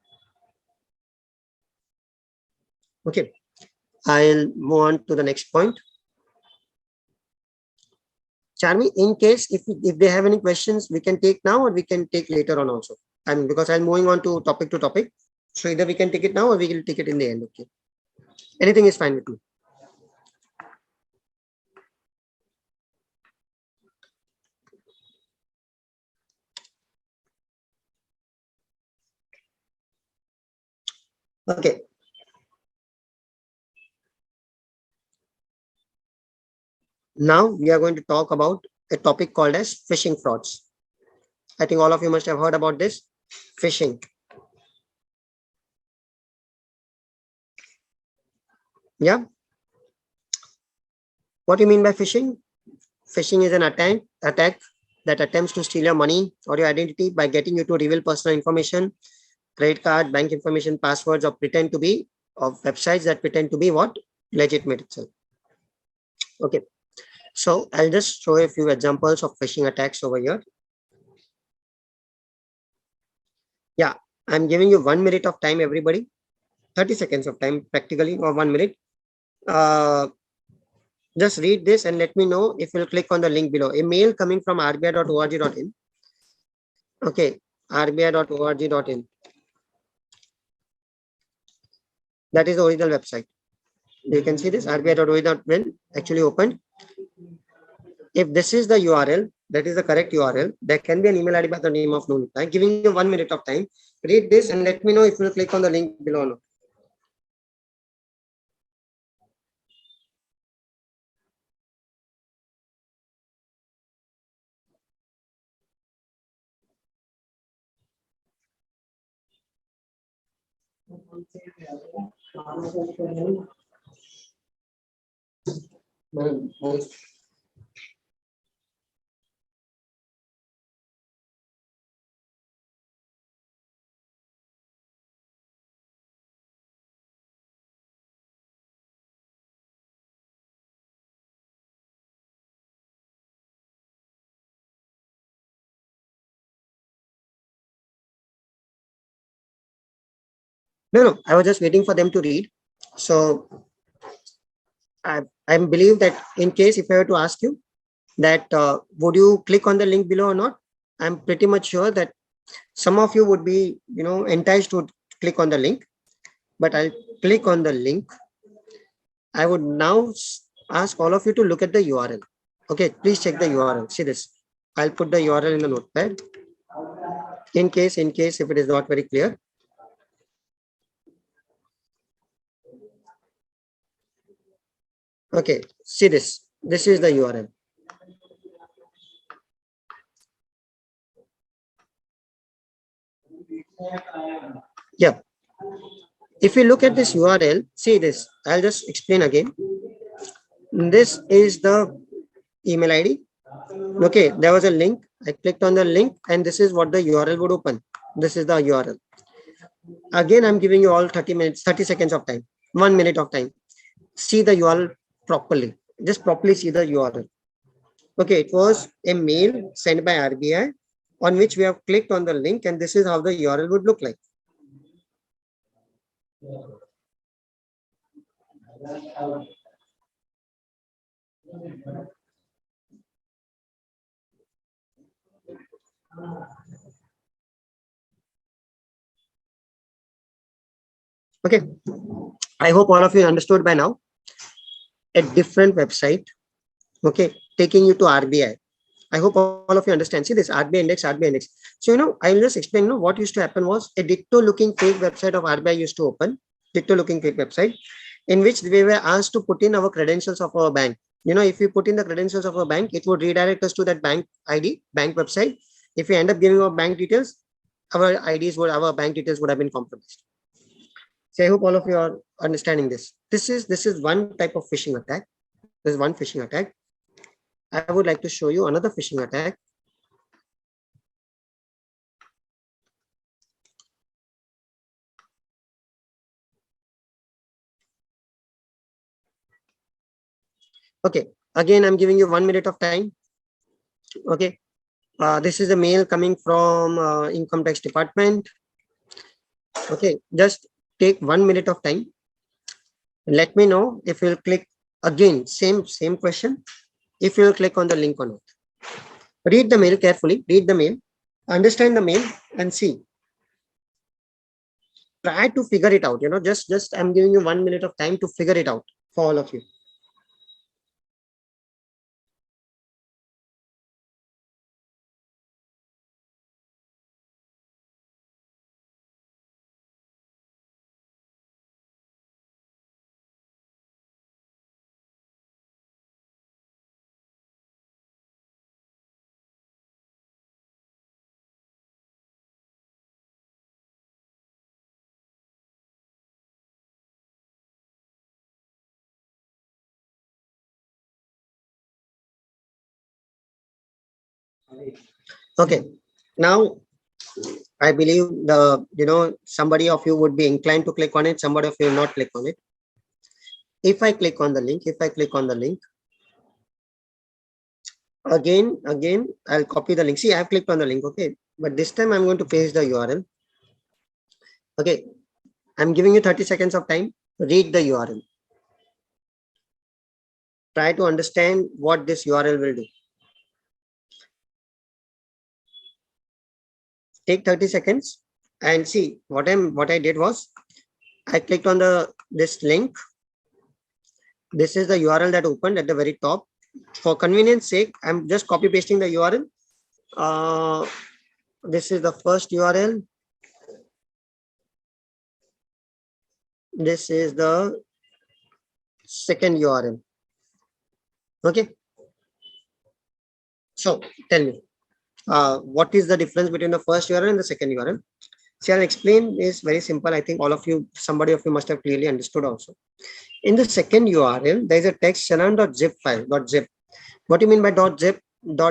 Okay, I'll move on to the next point. Charmi, in case if they have any questions, we can take now or we can take later on also. I mean, because I'm moving on to topic. So either we can take it now or we will take it in the end. Okay, anything is fine with me. Okay. Now we are going to talk about a topic called as phishing frauds. I think all of you must have heard about this, phishing. Yeah. What do you mean by phishing? Phishing is an attack that attempts to steal your money or your identity by getting you to reveal personal information, credit card, bank information, passwords, or pretend to be of websites that pretend to be what? Legitimate itself. Okay. So I'll just show a few examples of phishing attacks over here. Yeah, I'm giving you 1 minute of time, everybody. 30 seconds of time, practically, or 1 minute. Just read this and let me know if you'll click on the link below. A mail coming from rbi.org.in. Okay, rbi.org.in. That is the original website. You can see this rbi.org.in actually opened. If this is the URL, that is the correct URL, there can be an email ID by the name of Nonita. I'm giving you 1 minute of time. Read this and let me know if you'll click on the link below or not. No, I was just waiting for them to read. So I believe that in case if I were to ask you that would you click on the link below or not, I'm pretty much sure that some of you would be, enticed to click on the link, but I'll click on the link. I would now ask all of you to look at the URL. Okay, please check the URL. See this. I'll put the URL in the notepad. In case if it is not very clear. Okay, see this. This is the URL. Yeah. If you look at this URL, see this. I'll just explain again. This is the email ID. Okay, there was a link. I clicked on the link, and this is what the URL would open. This is the URL. Again, I'm giving you all 30 minutes, 30 seconds of time, 1 minute of time. See the URL properly. Just properly see the URL. Okay, it was a mail sent by RBI on which we have clicked on the link, and this is how the URL would look like. Okay, I hope all of you understood by now. A different website, okay, taking you to RBI. I hope all of you understand. See this RBI index, RBI index. So, I'll just explain, what used to happen was a ditto looking fake website of RBI used to open, ditto looking fake website, in which we were asked to put in our credentials of our bank. If we put in the credentials of our bank, it would redirect us to that bank ID, bank website. If we end up giving our bank details, our bank details would have been compromised. So I hope all of you are understanding this. This is one type of phishing attack. This is one phishing attack. I would like to show you another phishing attack. Okay, again, I'm giving you 1 minute of time. Okay, this is a mail coming from Income Tax Department. Okay, just take 1 minute of time. Let me know if you'll click again, same question, if you'll click on the link or not. Read the mail carefully, read the mail, understand the mail, and see. Try to figure it out, just I'm giving you 1 minute of time to figure it out for all of you. Okay, now I believe somebody of you would be inclined to click on it, somebody of you will not click on it. If I click on the link, again, I'll copy the link. See, I've clicked on the link, okay, but this time I'm going to paste the URL. Okay, I'm giving you 30 seconds of time. Read the URL. Try to understand what this URL will do. Take 30 seconds and see what I did was I clicked on this link. This is the URL that opened at the very top. For convenience sake, I'm just copy pasting the URL. This is the first URL. This is the second URL. Okay. So tell me, what is the difference between the first URL and the second URL? See, I'll explain is very simple. I think somebody of you must have clearly understood also. In the second URL, there is a text challan.zip file, .zip. What do you mean by .zip?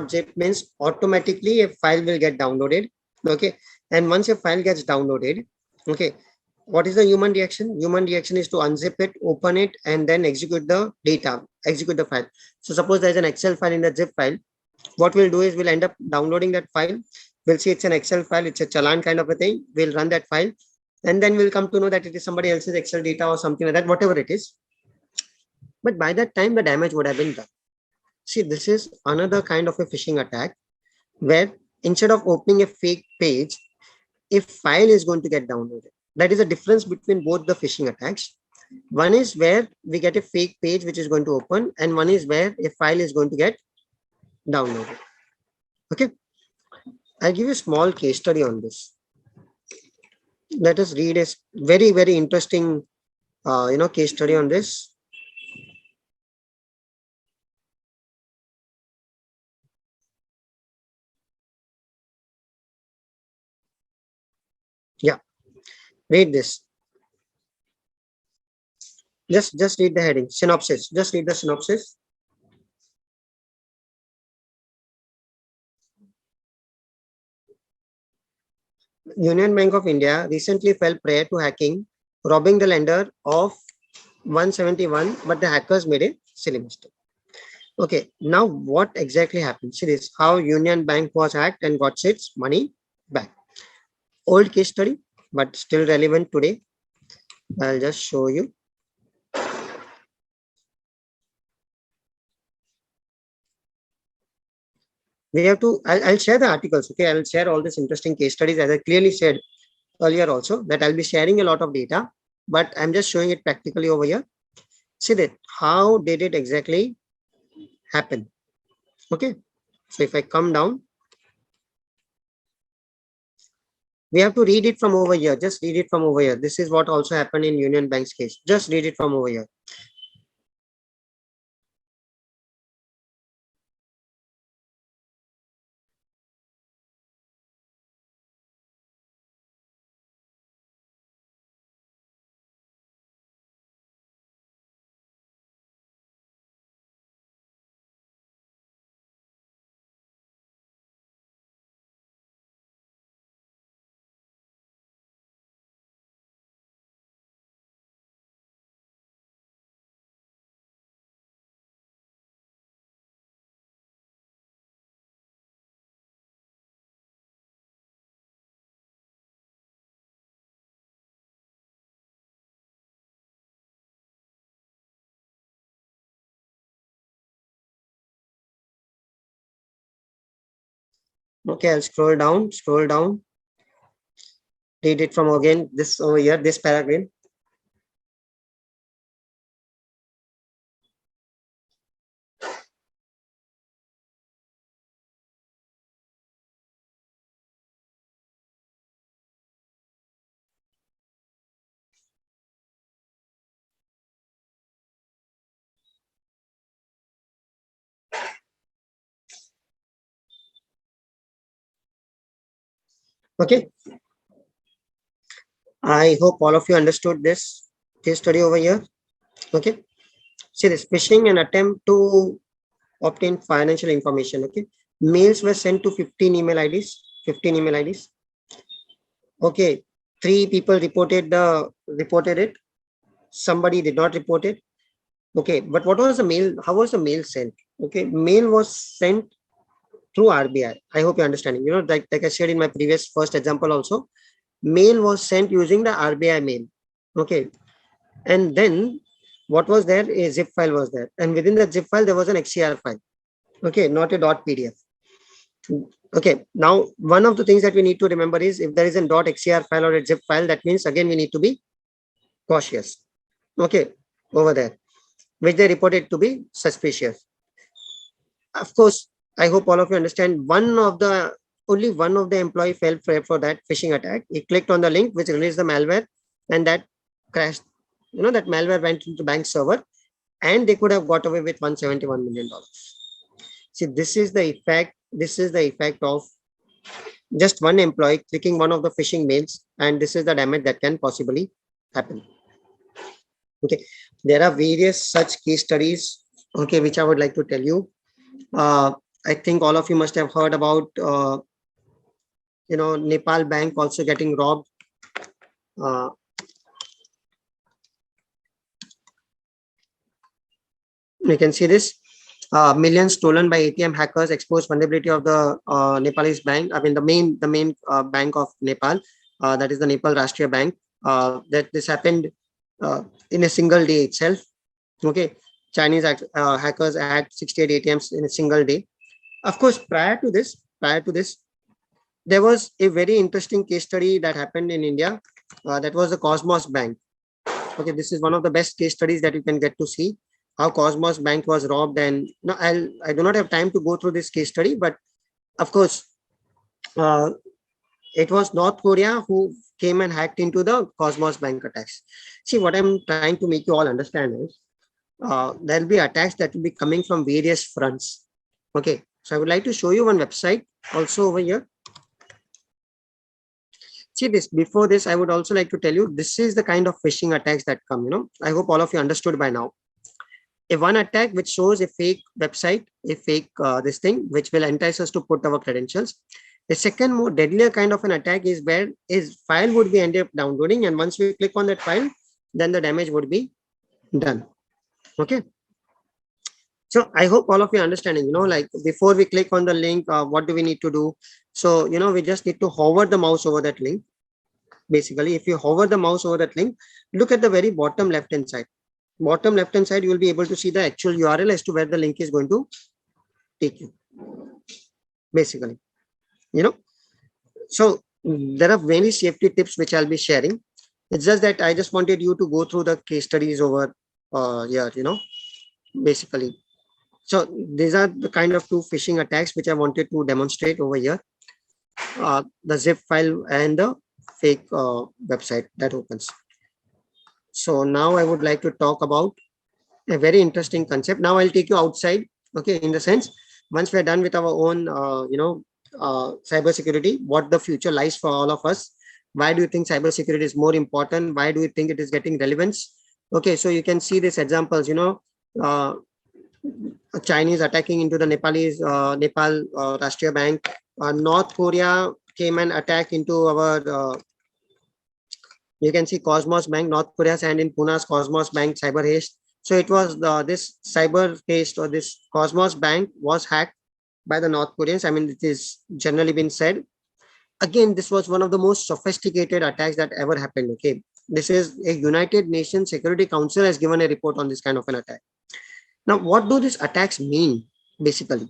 .zip means automatically a file will get downloaded. Okay. And once a file gets downloaded, okay, what is the human reaction? Human reaction is to unzip it, open it, and then execute the data, execute the file. So suppose there's an Excel file in the zip file. What we'll do is we'll end up downloading that file. We'll see it's an Excel file, it's a challan kind of a thing. We'll run that file. and then we'll come to know that it is somebody else's Excel data or something like that, whatever it is. But by that time, the damage would have been done. See, this is another kind of a phishing attack where instead of opening a fake page, a file is going to get downloaded. That is the difference between both the phishing attacks. One is where we get a fake page which is going to open, and one is where a file is going to get downloaded. Okay, I'll give you a small case study on this. Let us read a very, very interesting case study on this. Yeah, read this. Just read the heading, synopsis. Just read the synopsis. Union Bank of India recently fell prey to hacking, robbing the lender of 171, but the hackers made a silly mistake. Okay, now what exactly happened? See this, how Union Bank was hacked and got its money back. Old case study, but still relevant today. I'll just show you. We have to, I'll share the articles. Okay, I'll share all these interesting case studies, as I clearly said earlier also, that I'll be sharing a lot of data, but I'm just showing it practically over here. See that, how did it exactly happen? Okay, so if I come down, we have to read it from over here. Just read it from over here. This is what also happened in Union Bank's case. Just read it from over here. Okay, I'll scroll down, read it from again, this over here, this paragraph. Okay, I hope all of you understood this case study over here. Okay, see this, phishing and attempt to obtain financial information. Okay, mails were sent to 15 email IDs. 15 email IDs. Okay, 3 people reported it. Somebody did not report it. Okay, but what was the mail? How was the mail sent? Okay, mail was sent through RBI. I hope you're understanding. You know, like I said in my previous first example also, mail was sent using the RBI mail. Okay, and then what was there? A zip file was there, and within that zip file there was an XCR file. Okay, not a .pdf. Okay, now one of the things that we need to remember is, if there is a .xcr file or a zip file, that means again we need to be cautious. Okay, over there, which they reported to be suspicious. Of course, I hope all of you understand, only one of the employee fell prey for that phishing attack. He clicked on the link which released the malware, and that crashed. You know, that malware went into the bank server, and they could have got away with $171 million. See, this is the effect. This is the effect of just one employee clicking one of the phishing mails, and this is the damage that can possibly happen. Okay, there are various such case studies, okay, which I would like to tell you. I think all of you must have heard about Nepal Bank also getting robbed. You can see this, millions stolen by ATM hackers expose vulnerability of the Nepalese bank. I mean, the main bank of Nepal, that is the Nepal Rashtriya Bank. that this happened in a single day itself. Okay, Chinese hackers hacked 68 ATMs in a single day. Of course, prior to this, there was a very interesting case study that happened in India. That was the Cosmos Bank. Okay, this is one of the best case studies that you can get to see how Cosmos Bank was robbed. And no, I do not have time to go through this case study, but of course, uh, it was North Korea who came and hacked into the Cosmos Bank attacks. See, what I'm trying to make you all understand is there'll be attacks that will be coming from various fronts. Okay, so I would like to show you one website also over here. See this. Before this, I would also like to tell you this is the kind of phishing attacks that come. I hope all of you understood by now. A one attack which shows a fake website, a fake this thing which will entice us to put our credentials. The second more deadlier kind of an attack is where his file would be ended up downloading, and once we click on that file, then the damage would be done. Okay. So I hope all of you understanding, like before we click on the link, what do we need to do? So, we just need to hover the mouse over that link. Basically, if you hover the mouse over that link, look at the very bottom left-hand side. Bottom left-hand side, you will be able to see the actual URL as to where the link is going to take you. Basically, so there are many safety tips which I'll be sharing. It's just that I just wanted you to go through the case studies over here, basically. So these are the kind of two phishing attacks which I wanted to demonstrate over here. The zip file and the fake website that opens. So now I would like to talk about a very interesting concept. Now I'll take you outside. Okay, in the sense, once we're done with our own, cybersecurity, what the future lies for all of us. Why do you think cybersecurity is more important? Why do you think it is getting relevance? Okay, so you can see these examples. Chinese attacking into the Nepal Rashtriya Bank. North Korea came and attacked into our. You can see Cosmos Bank, North Korea's hand in Pune's Cosmos Bank cyber haste. So it was this cyber haste, or this Cosmos Bank was hacked by the North Koreans. I mean, it is generally been said. Again, this was one of the most sophisticated attacks that ever happened. Okay, this is a United Nations Security Council has given a report on this kind of an attack. Now, what do these attacks mean? Basically,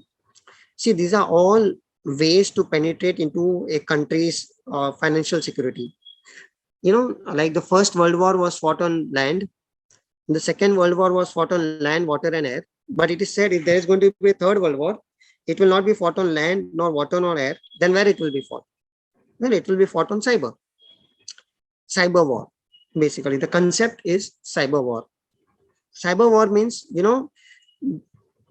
see, these are all ways to penetrate into a country's financial security. Like the First World War was fought on land. The Second World War was fought on land, water, and air. But it is said if there is going to be a Third World War, it will not be fought on land, nor water, nor air. Then where it will be fought? Well, it will be fought on cyber. Cyber war. Basically, the concept is cyber war. Cyber war means,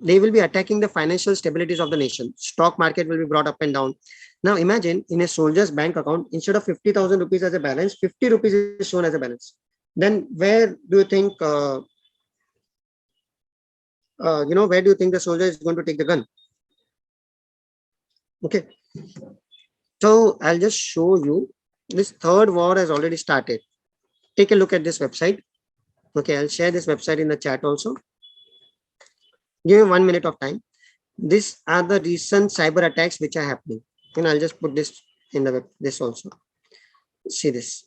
they will be attacking the financial stabilities of the nation. Stock market will be brought up and down. Now imagine in a soldier's bank account, instead of 50,000 rupees as a balance, 50 rupees is shown as a balance. Then where do you think, where do you think the soldier is going to take the gun? Okay. So I'll just show you this third war has already started. Take a look at this website. Okay, I'll share this website in the chat also. Give me 1 minute of time. These are the recent cyber attacks which are happening. And I'll just put this in the web, this also. See this.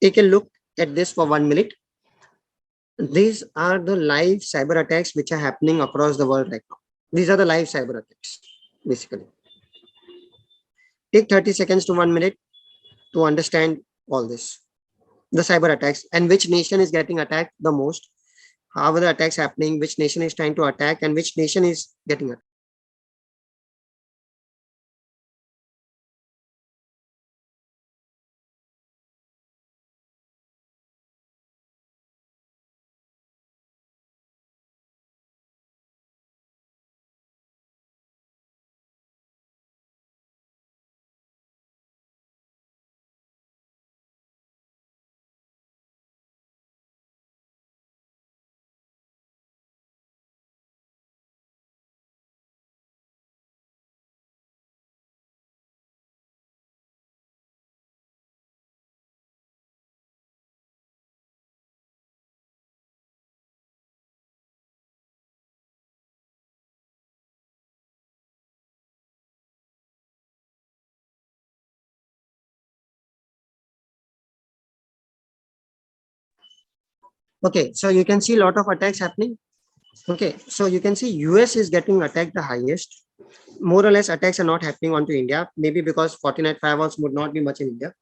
Take a look at this for 1 minute. These are the live cyber attacks which are happening across the world right now. These are the live cyber attacks, basically. Take 30 seconds to 1 minute to understand all this. The cyber attacks and which nation is getting attacked the most. How are the attacks happening? Which nation is trying to attack and which nation is getting attacked? Okay, so you can see a lot of attacks happening. Okay, so you can see US is getting attacked the highest. More or less attacks are not happening onto India, maybe because Fortinet firewalls would not be much in India.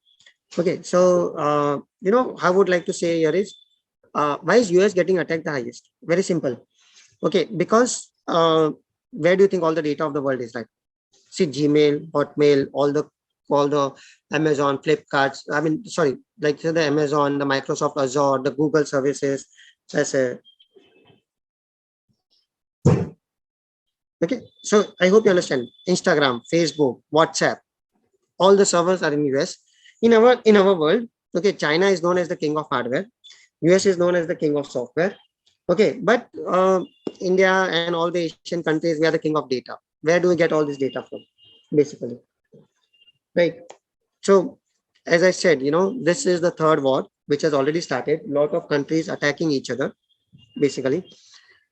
Okay, so I would like to say here is why is US getting attacked the highest? Very simple. Okay, because where do you think all the data of the world is, right? See, Gmail, Hotmail, all the Amazon, Flipkart. I mean, sorry, like the Amazon, the Microsoft Azure, the Google services. As a okay, so I hope you understand. Instagram, Facebook, WhatsApp, all the servers are in US. In our world, okay, China is known as the king of hardware. US is known as the king of software. Okay, but India and all the Asian countries, we are the king of data. Where do we get all this data from? Basically, right? So, as I said, this is the third war which has already started. Lot of countries attacking each other, basically,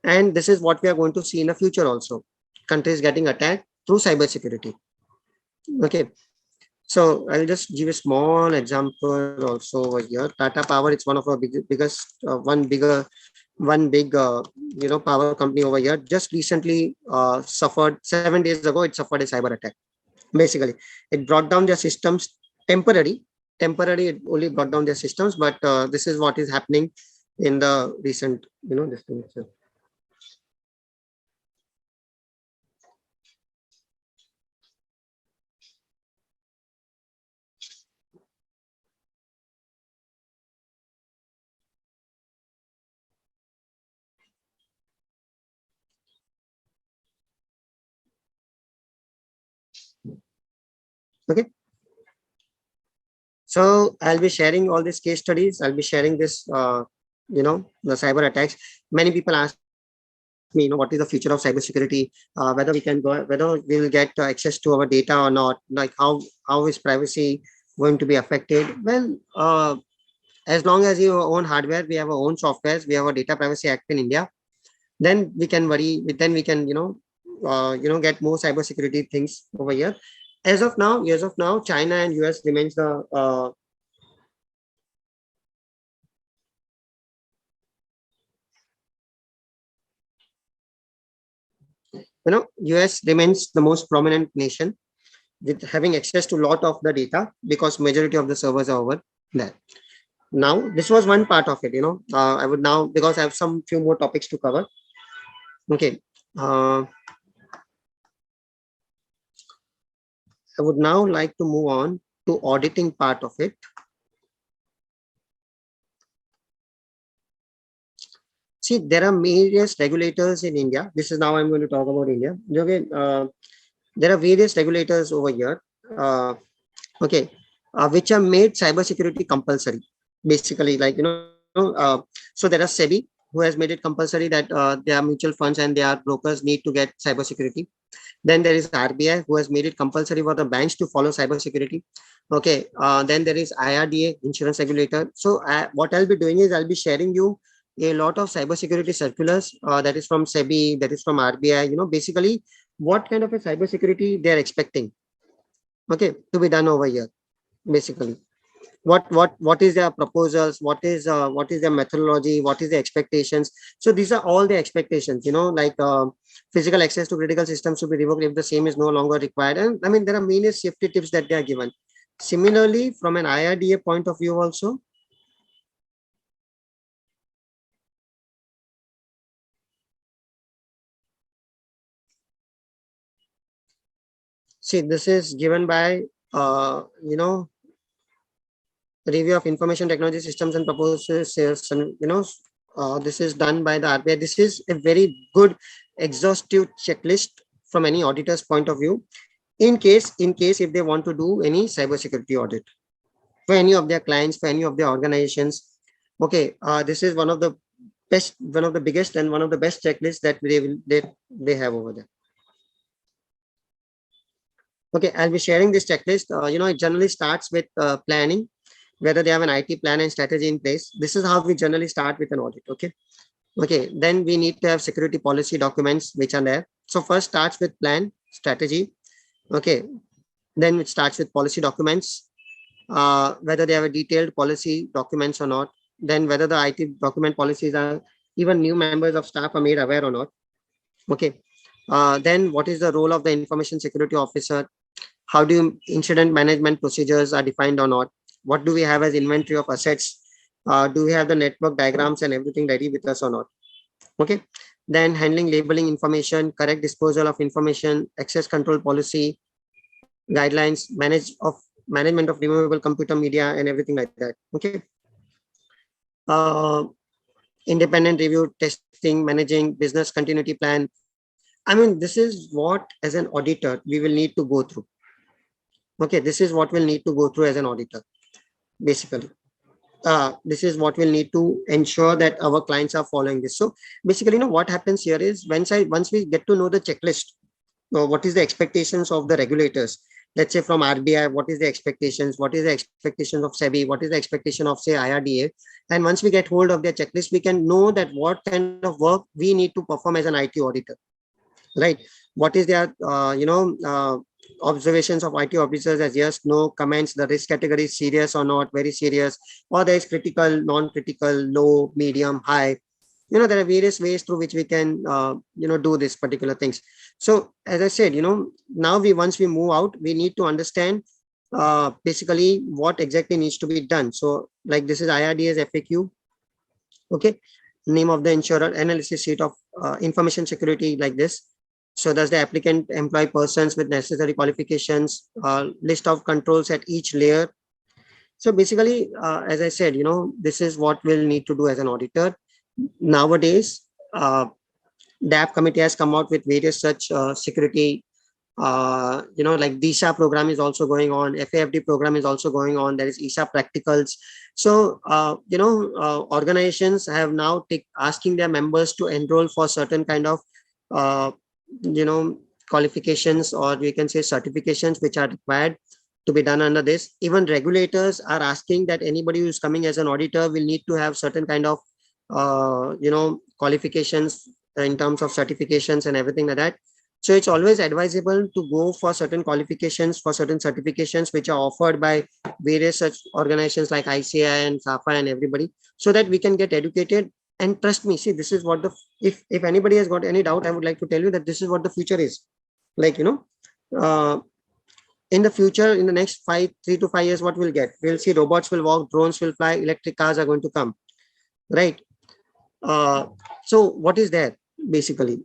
and this is what we are going to see in the future also. Countries getting attacked through cybersecurity. Okay, so I'll just give a small example also over here. Tata Power, it's one of our biggest, one big, power company over here. Just recently suffered 7 days ago. It suffered a cyber attack. Basically, it brought down their systems temporary. Temporary, it only brought down their systems, but this is what is happening in the recent, this thing. Okay. So I'll be sharing all these case studies. I'll be sharing this, the cyber attacks. Many people ask me, what is the future of cybersecurity? Whether we can go, whether we will get access to our data or not. Like how is privacy going to be affected? Well, as long as you own hardware, we have our own softwares. We have a Data Privacy Act in India. Then we can worry. Then we can, get more cybersecurity things over here. As of now, China and US remains the US remains the most prominent nation with having access to a lot of the data because majority of the servers are over there. Now, this was one part of it. I would now, because I have some few more topics to cover. Okay. I would now like to move on to auditing part of it. See, there are various regulators in India. This is now I'm going to talk about India. Okay, there are various regulators over here. Okay, which are made cybersecurity compulsory. Basically, like so there are SEBI who has made it compulsory that their mutual funds and their brokers need to get cybersecurity. Then there is RBI who has made it compulsory for the banks to follow cybersecurity. Okay, then there is IRDA, insurance regulator. So what I'll be doing is I'll be sharing you a lot of cybersecurity circulars that is from SEBI, that is from RBI. Basically what kind of a cybersecurity they are expecting. Okay, to be done over here. Basically, what is their proposals? What is their methodology? What is the expectations? So these are all the expectations. Like physical access to critical systems to be revoked if the same is no longer required. And I mean there are many safety tips that they are given. Similarly, from an IRDA point of view also, see, this is given by review of information technology systems and proposals. This is done by the RBI. This is a very good exhaustive checklist from any auditor's point of view. In case if they want to do any cybersecurity audit for any of their clients, for any of their organizations. Okay, this is one of the biggest and one of the best checklists that they have over there. Okay, I'll be sharing this checklist. It generally starts with planning, whether they have an IT plan and strategy in place. This is how we generally start with an audit. Okay, then we need to have security policy documents which are there. So first starts with plan, strategy. Okay, then it starts with policy documents, whether they have a detailed policy documents or not. then whether the IT document policies are even new members of staff are made aware or not. Okay. Then what is the role of the information security officer? How do incident management procedures are defined or not? What do we have as inventory of assets? Do we have the network diagrams and everything ready with us or not? Okay. Then handling labeling information, correct disposal of information, access control policy, guidelines, management of removable computer media and everything like that. Okay. Uh, Independent review, testing, managing, business continuity plan. I mean, this is what as an auditor we will need to go through. Okay, this is what we'll need to go through as an auditor, basically. This is what we'll need to ensure that our clients are following this. So basically, what happens here is once we get to know the checklist, what is the expectations of the regulators? Let's say from RBI, what is the expectations? What is the expectations of SEBI? What is the expectation of say IRDA? And once we get hold of their checklist, we can know that what kind of work we need to perform as an IT auditor, right? What is their observations of IT officers as yes, no, comments, the risk category is serious or not, very serious, or there is critical, non-critical, low, medium, high. There are various ways through which we can do this particular things. So as I said, now once we move out, we need to understand basically what exactly needs to be done. So like this is IRDA's FAQ. Okay, name of the insurer, analysis sheet of information security like this. So does the applicant employ persons with necessary qualifications, list of controls at each layer. So basically, as I said, this is what we'll need to do as an auditor. Nowadays, DAP committee has come out with various such security, like DISA program is also going on, FAFD program is also going on, there is ISA practicals. So, organizations have now asking their members to enroll for certain kind of, qualifications, or we can say certifications which are required to be done under this. Even regulators are asking that anybody who's coming as an auditor will need to have certain kind of qualifications in terms of certifications and everything like that. So it's always advisable to go for certain qualifications, for certain certifications which are offered by various such organizations like ICI and Safa and everybody, so that we can get educated. And trust me, see, this is what if anybody has got any doubt, I would like to tell you that this is what the future is. Like, in the future, in the next 3 to 5 years, what we'll get? We'll see robots will walk, drones will fly, electric cars are going to come, right? So what is there basically?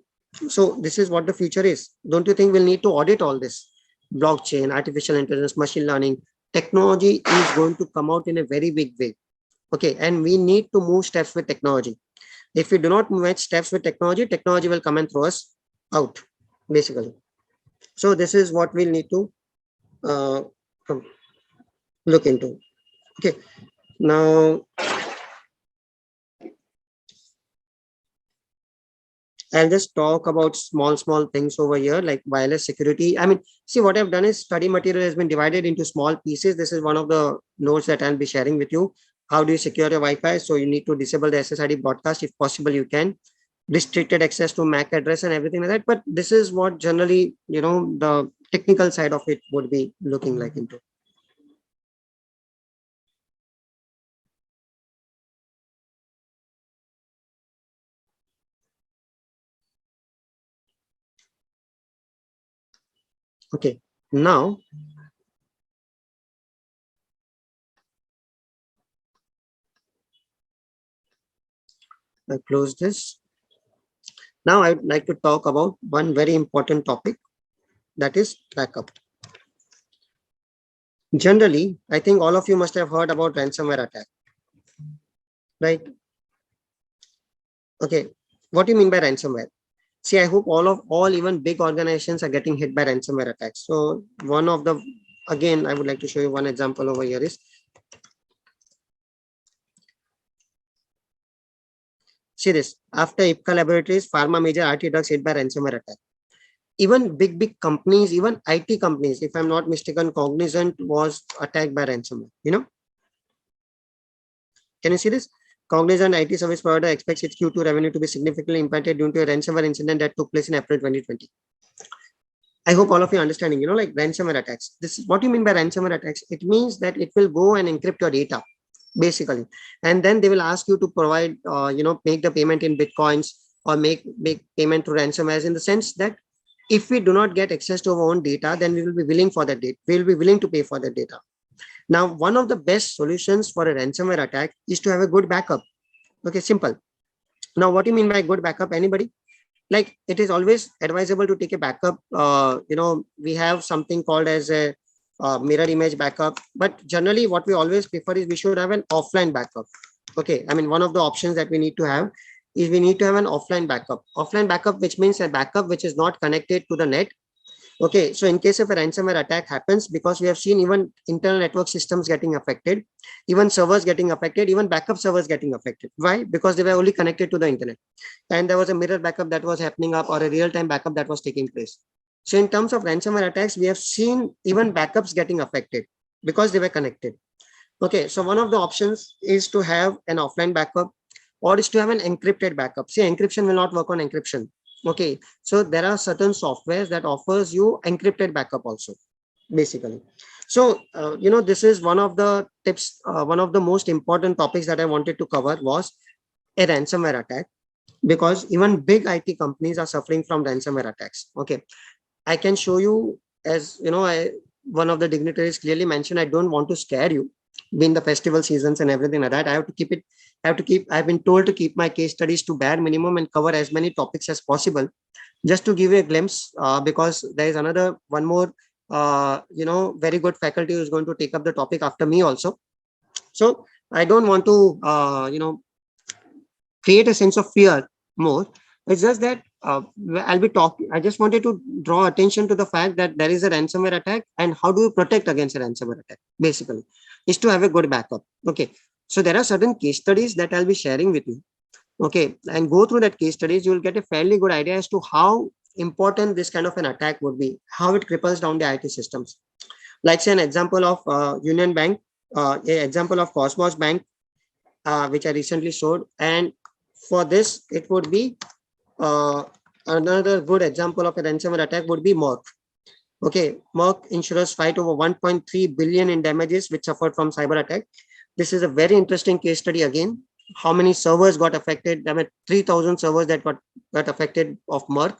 So this is what the future is. Don't you think we'll need to audit all this? Blockchain, artificial intelligence, machine learning, technology is going to come out in a very big way. Okay, and we need to move steps with technology. If we do not move steps with technology, technology will come and throw us out, basically. So this is what we'll need to look into. Okay, now I'll just talk about small things over here, like wireless security. I mean, see, what I've done is study material has been divided into small pieces. This is one of the notes that I'll be sharing with you. How do you secure your Wi-Fi? So you need to disable the SSID broadcast. If possible, you can. Restricted access to MAC address and everything like that. But this is what generally, the technical side of it would be looking like into. Okay, now I close this. Now I'd like to talk about one very important topic, that is backup. Generally, I think all of you must have heard about ransomware attack, right? Okay, what do you mean by ransomware? See, I hope all even big organizations are getting hit by ransomware attacks. So one of the, again, I would like to show you one example over here is, see this, after Ipca Laboratories, pharma major RT drugs hit by ransomware attack. Even big companies, even IT companies, if I'm not mistaken, Cognizant was attacked by ransomware, Can you see this? Cognizant IT service provider expects its Q2 revenue to be significantly impacted due to a ransomware incident that took place in April 2020. I hope all of you are understanding, like ransomware attacks. This is what you mean by ransomware attacks. It means that it will go and encrypt your data. basically. And then they will ask you to provide, make the payment in Bitcoins or make payment through ransomware, in the sense that if we do not get access to our own data, then we will be willing for that data. We will be willing to pay for that data. Now, one of the best solutions for a ransomware attack is to have a good backup. Okay, simple. Now, what do you mean by good backup? Anybody? Like, it is always advisable to take a backup. We have something called as a mirror image backup, but generally what we always prefer is we should have an offline backup. Okay, I mean, one of the options that we need to have is we need to have an offline backup, which means a backup which is not connected to the net. Okay, so in case of a ransomware attack happens, because we have seen even internal network systems getting affected, even servers getting affected, even backup servers getting affected. Why? Because they were only connected to the internet, and there was a mirror backup that was happening up, or a real-time backup that was taking place. So in terms of ransomware attacks, we have seen even backups getting affected because they were connected. Okay, so one of the options is to have an offline backup, or is to have an encrypted backup. See, encryption will not work on encryption. Okay, so there are certain softwares that offers you encrypted backup also, basically. So, this is one of the tips, one of the most important topics that I wanted to cover was a ransomware attack, because even big IT companies are suffering from ransomware attacks. Okay, I can show you, as one of the dignitaries clearly mentioned, I don't want to scare you, being the festival seasons and everything like that. I have to keep it, I've been told to keep my case studies to bare minimum and cover as many topics as possible, just to give you a glimpse, because there is one more, very good faculty who is going to take up the topic after me also. So I don't want to, create a sense of fear more. It's just that I'll be talking. I just wanted to draw attention to the fact that there is a ransomware attack, and how do you protect against a ransomware attack? Basically, is to have a good backup. Okay, so there are certain case studies that I'll be sharing with you. Okay, and go through that case studies, you will get a fairly good idea as to how important this kind of an attack would be, how it cripples down the IT systems. Like, say, an example of Union Bank, an example of Cosmos Bank, which I recently showed, and for this, it would be another good example of a ransomware attack would be Merck. Okay, Merck insurers fight over 1.3 billion in damages which suffered from cyber attack. This is a very interesting case study again. How many servers got affected? I mean, 3,000 servers that got affected of Merck.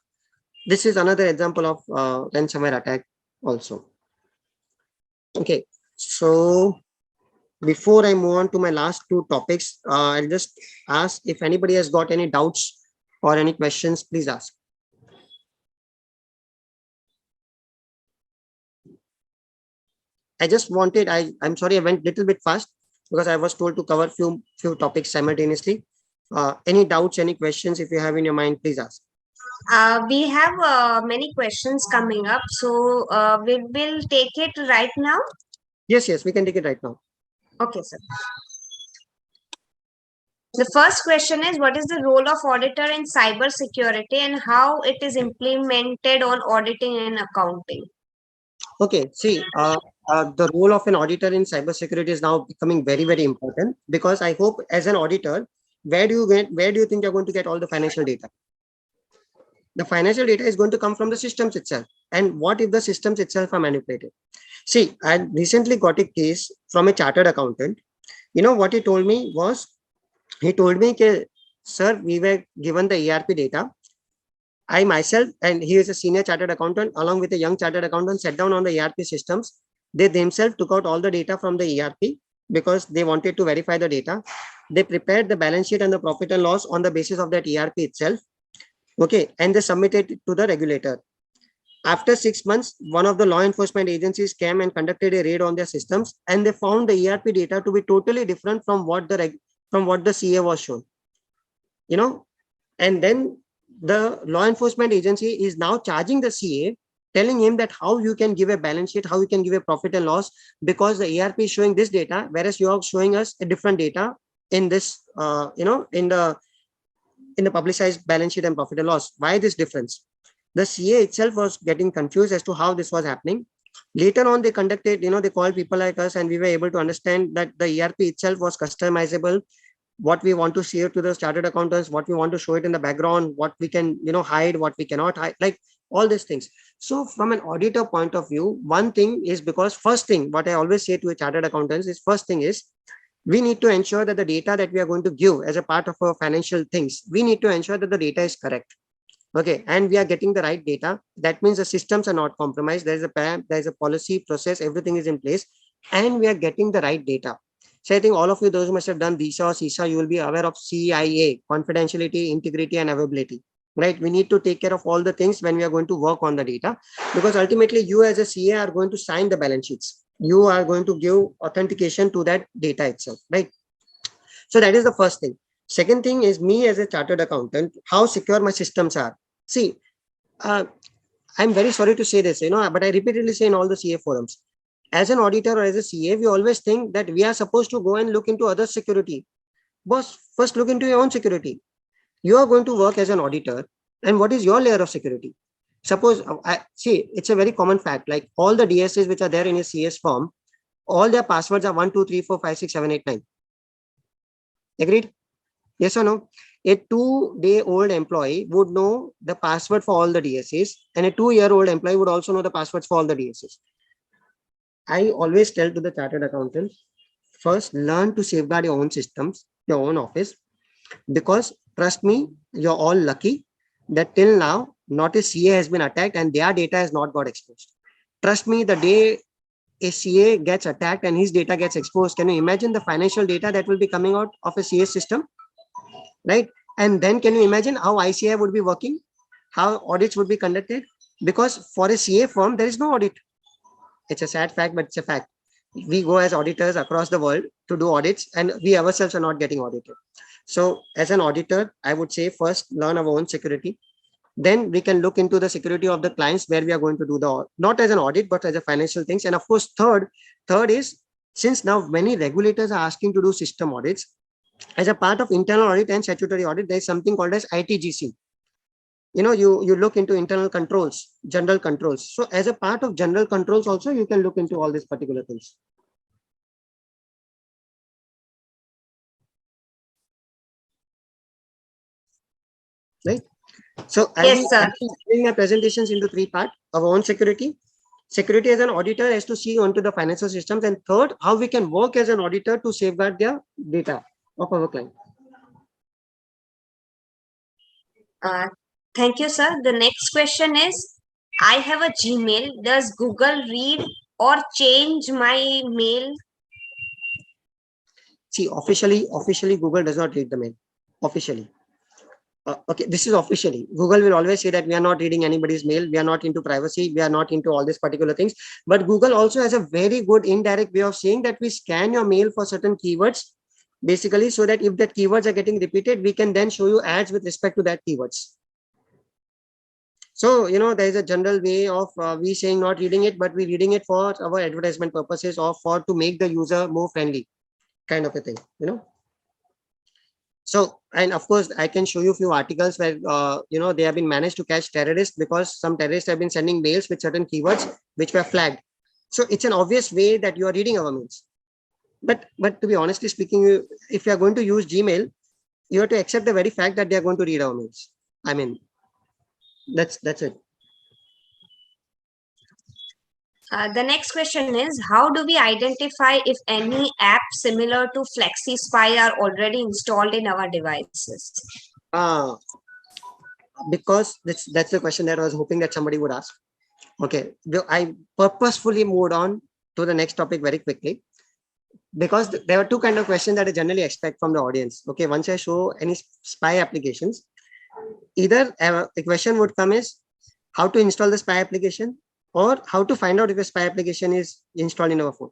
This is another example of ransomware attack also. Okay, so before I move on to my last two topics, I'll just ask if anybody has got any doubts or any questions, please ask. I just wanted, I'm sorry, I went a little bit fast because I was told to cover few topics simultaneously. Any doubts, any questions, if you have in your mind, please ask. We have many questions coming up, so we will take it right now. Yes, we can take it right now. Okay, sir. The first question is, what is the role of auditor in cyber security and how it is implemented on auditing and accounting? Okay, see, the role of an auditor in cybersecurity is now becoming very, very important, because I hope as an auditor, where do you think you're going to get all the financial data? The financial data is going to come from the systems itself. And what if the systems itself are manipulated? See, I recently got a case from a chartered accountant. You know what he told me was, he told me, sir, we were given the ERP data. I myself, and he is a senior chartered accountant, along with a young chartered accountant, sat down on the ERP systems. They themselves took out all the data from the ERP because they wanted to verify the data. They prepared the balance sheet and the profit and loss on the basis of that ERP itself. Okay, and they submitted it to the regulator. After 6 months, one of the law enforcement agencies came and conducted a raid on their systems, and they found the ERP data to be totally different from what the CA was shown. And then the law enforcement agency is now charging the CA, telling him that how you can give a balance sheet, how you can give a profit and loss, because the ERP is showing this data, whereas you are showing us a different data in this, in the publicized balance sheet and profit and loss. Why this difference? The CA itself was getting confused as to how this was happening. Later on, they conducted, they called people like us, and we were able to understand that the ERP itself was customizable. What we want to share to the chartered accountants, what we want to show it in the background, what we can, hide, what we cannot hide, like all these things. So from an auditor point of view, one thing is, because first thing, what I always say to a chartered accountants is, first thing is, We need to ensure that the data that we are going to give as a part of our financial things, we need to ensure that the data is correct. Okay, and we are getting the right data. That means the systems are not compromised. There is a PAM, there is a policy process, everything is in place, and we are getting the right data. So I think all of you, those who must have done DISA or CISA, you will be aware of CIA, confidentiality, integrity, and availability. Right? We need to take care of all the things when we are going to work on the data, because ultimately you as a CA are going to sign the balance sheets. You are going to give authentication to that data itself, right? So that is the first thing. Second thing is me as a chartered accountant, how secure my systems are. See, I'm very sorry to say this, but I repeatedly say in all the CA forums, as an auditor or as a CA, we always think that we are supposed to go and look into other security. Boss, first look into your own security. You are going to work as an auditor, and what is your layer of security? Suppose, see, it's a very common fact, like all the DSAs which are there in a CS form, all their passwords are 1, 2, 3, 4, 5, 6, 7, 8, 9. Agreed? Yes or no? A 2-day-old employee would know the password for all the DSAs, and a 2-year-old employee would also know the passwords for all the DSAs. I always tell to the chartered accountant, first learn to safeguard your own systems, your own office, because trust me, you're all lucky that till now, not a CA has been attacked and their data has not got exposed. Trust me, the day a CA gets attacked and his data gets exposed, can you imagine the financial data that will be coming out of a CA system? Right? And then can you imagine how ICI would be working, how audits would be conducted? Because for a CA firm, there is no audit. It's a sad fact, but it's a fact. We go as auditors across the world to do audits, and we ourselves are not getting audited. So as an auditor, I would say first learn our own security. Then we can look into the security of the clients where we are going to do the, not as an audit, but as a financial things. And of course, third is, since now many regulators are asking to do system audits, as a part of internal audit and statutory audit, there is something called as ITGC. You look into internal controls, general controls. So as a part of general controls also, you can look into all these particular things. Right? So Yes, sir. I'll be doing my presentations into 3 parts: our own security. Security as an auditor has to see onto the financial systems, and third, how we can work as an auditor to safeguard their data of our client. Thank you, sir. The next question is, I have a Gmail. Does Google read or change my mail? See, officially, Google does not read the mail. Officially. Okay, this is officially. Google will always say that we are not reading anybody's mail. We are not into privacy. We are not into all these particular things. But Google also has a very good indirect way of saying that we scan your mail for certain keywords, basically, so that if that keywords are getting repeated, we can then show you ads with respect to that keywords. So, there is a general way of we saying not reading it, but we reading it for our advertisement purposes or for to make the user more friendly, kind of a thing, So, and of course, I can show you a few articles where, they have been managed to catch terrorists because some terrorists have been sending mails with certain keywords which were flagged. So it's an obvious way that you are reading our mails. But to be honestly speaking, if you are going to use Gmail, you have to accept the very fact that they are going to read our mails. I mean, that's it. The next question is, how do we identify if any app similar to Flexi Spy are already installed in our devices? Because that's the question that I was hoping that somebody would ask. Okay, I purposefully moved on to the next topic very quickly, because there are 2 kind of questions that I generally expect from the audience. Okay, once I show any spy applications, either a question would come is how to install the spy application, or how to find out if a spy application is installed in our phone.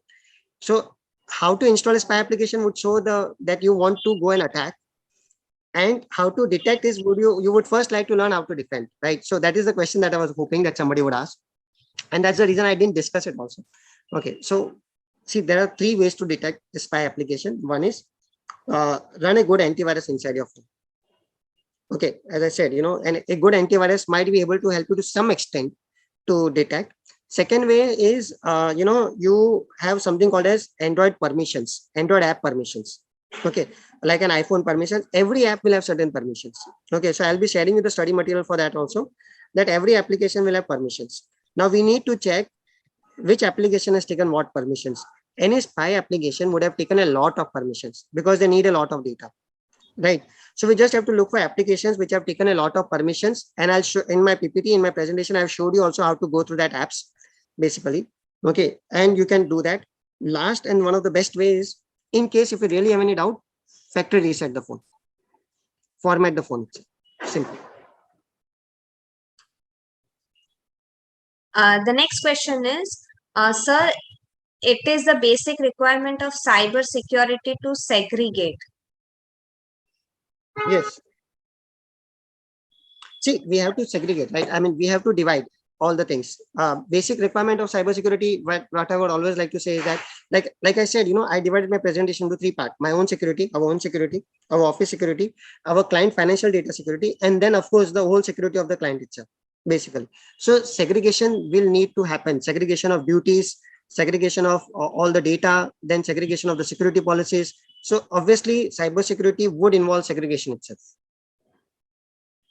So how to install a spy application would show that you want to go and attack, and how to detect is you would first like to learn how to defend, right? So that is the question that I was hoping that somebody would ask, and that's the reason I didn't discuss it also. Okay, so see, there are 3 ways to detect the spy application. One is run a good antivirus inside your phone. Okay, as I said, and a good antivirus might be able to help you to some extent to detect. Second way is, you have something called as Android app permissions. Okay, like an iPhone permissions, every app will have certain permissions. Okay, so I'll be sharing you the study material for that also, that every application will have permissions. Now we need to check which application has taken what permissions. any spy application would have taken a lot of permissions because they need a lot of data, right? So we just have to look for applications which have taken a lot of permissions, and I'll show in my PPT, in my presentation, I've showed you also how to go through that apps, basically. Okay, and you can do that. Last and one of the best ways, in case if you really have any doubt, factory reset the phone, format the phone. Simple. The next question is, sir, it is the basic requirement of cyber security to segregate. Yes. See, we have to segregate, right? I mean, we have to divide all the things. Basic requirement of cybersecurity, what I would always like to say is that, like I said, I divided my presentation into 3 parts: my own security, our own security, our office security, our client financial data security, and then of course the whole security of the client itself, basically. So segregation will need to happen. Segregation of duties, segregation of all the data, then segregation of the security policies. So obviously, cybersecurity would involve segregation itself.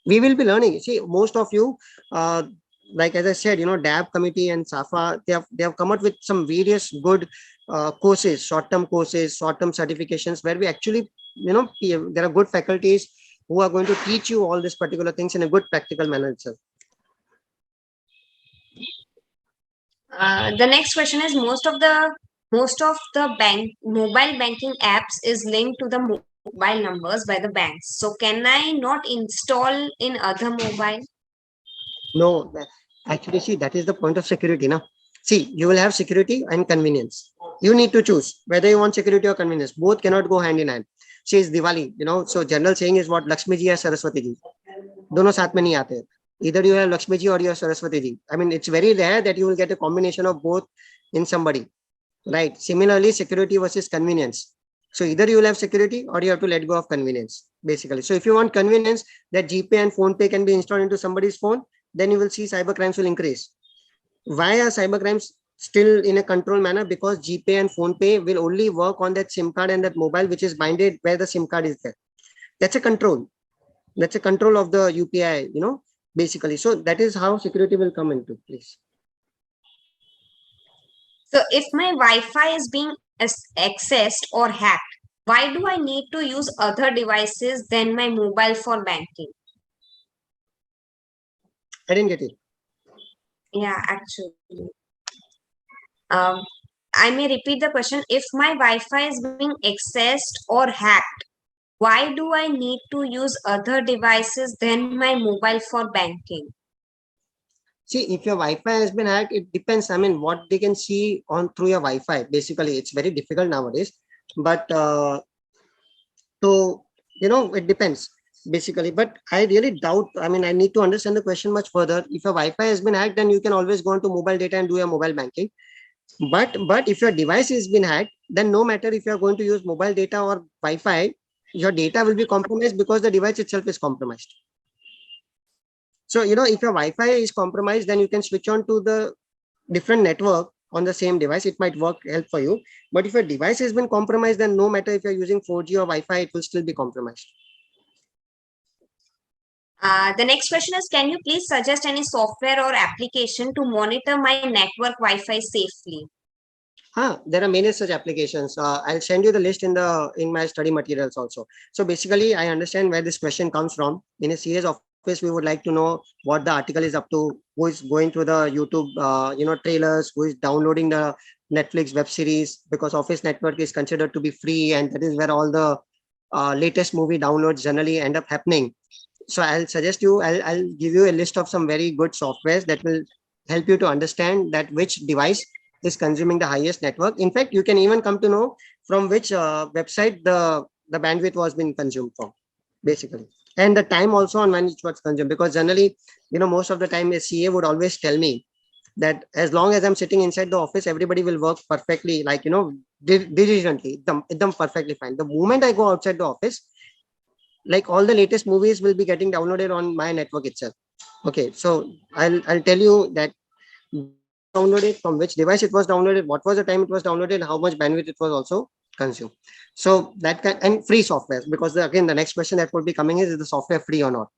We will be learning. See, most of you, like as I said, DAB committee and Safa, they have come up with some various good courses, short-term courses, short-term certifications, where we actually, there are good faculties who are going to teach you all these particular things in a good practical manner itself. The next question is, most of the mobile banking apps is linked to the mobile numbers by the banks. So can I not install in other mobile? No, actually, see, that is the point of security. Now, see, you will have security and convenience. You need to choose whether you want security or convenience. Both cannot go hand in hand. See, it's Diwali, so general saying is what? Lakshmi ji or Saraswati ji. Dono saath mein nahi aate. Either you have Lakshmi ji or you have Saraswati ji. I mean, it's very rare that you will get a combination of both in somebody, right? Similarly, security versus convenience. So either you will have security or you have to let go of convenience, basically. So if you want convenience that GPay and PhonePe can be installed into somebody's phone, then you will see cyber crimes will increase. Why are cyber crimes still in a controlled manner? Because GPay and PhonePe will only work on that SIM card and that mobile which is binded where the SIM card is there. That's a control. That's a control of the UPI, basically. So that is how security will come into place. So if my Wi-Fi is being accessed or hacked, why do I need to use other devices than my mobile for banking? I didn't get it. Yeah, actually. I may repeat the question. If my Wi-Fi is being accessed or hacked, why do I need to use other devices than my mobile for banking? See, if your Wi-Fi has been hacked, it depends. I mean, what they can see on through your Wi-Fi. Basically, it's very difficult nowadays. But it depends basically. But I really doubt. I mean, I need to understand the question much further. If your Wi-Fi has been hacked, then you can always go into mobile data and do your mobile banking. But if your device has been hacked, then no matter if you are going to use mobile data or Wi-Fi, your data will be compromised because the device itself is compromised. So, if your Wi-Fi is compromised, then you can switch on to the different network on the same device. It might help for you. But if your device has been compromised, then no matter if you're using 4G or Wi-Fi, it will still be compromised. The next question is, can you please suggest any software or application to monitor my network Wi-Fi safely? There are many such applications. I'll send you the list in my study materials also. So basically, I understand where this question comes from. In a CS office, we would like to know what the article is up to, who is going through the YouTube, trailers, who is downloading the Netflix web series, because Office Network is considered to be free, and that is where all the latest movie downloads generally end up happening. So I'll suggest you, I'll give you a list of some very good softwares that will help you to understand that which device is consuming the highest network. In fact, you can even come to know from which website the bandwidth was being consumed from, basically. And the time also on when it was consumed, because generally, most of the time a CA would always tell me that as long as I'm sitting inside the office, everybody will work perfectly, like, diligently, them perfectly fine. The moment I go outside the office, like all the latest movies will be getting downloaded on my network itself. Okay, so I'll tell you that downloaded, from which device it was downloaded, what was the time it was downloaded, how much bandwidth it was also consumed. So that and free software, because again the next question that would be coming is the software free or not?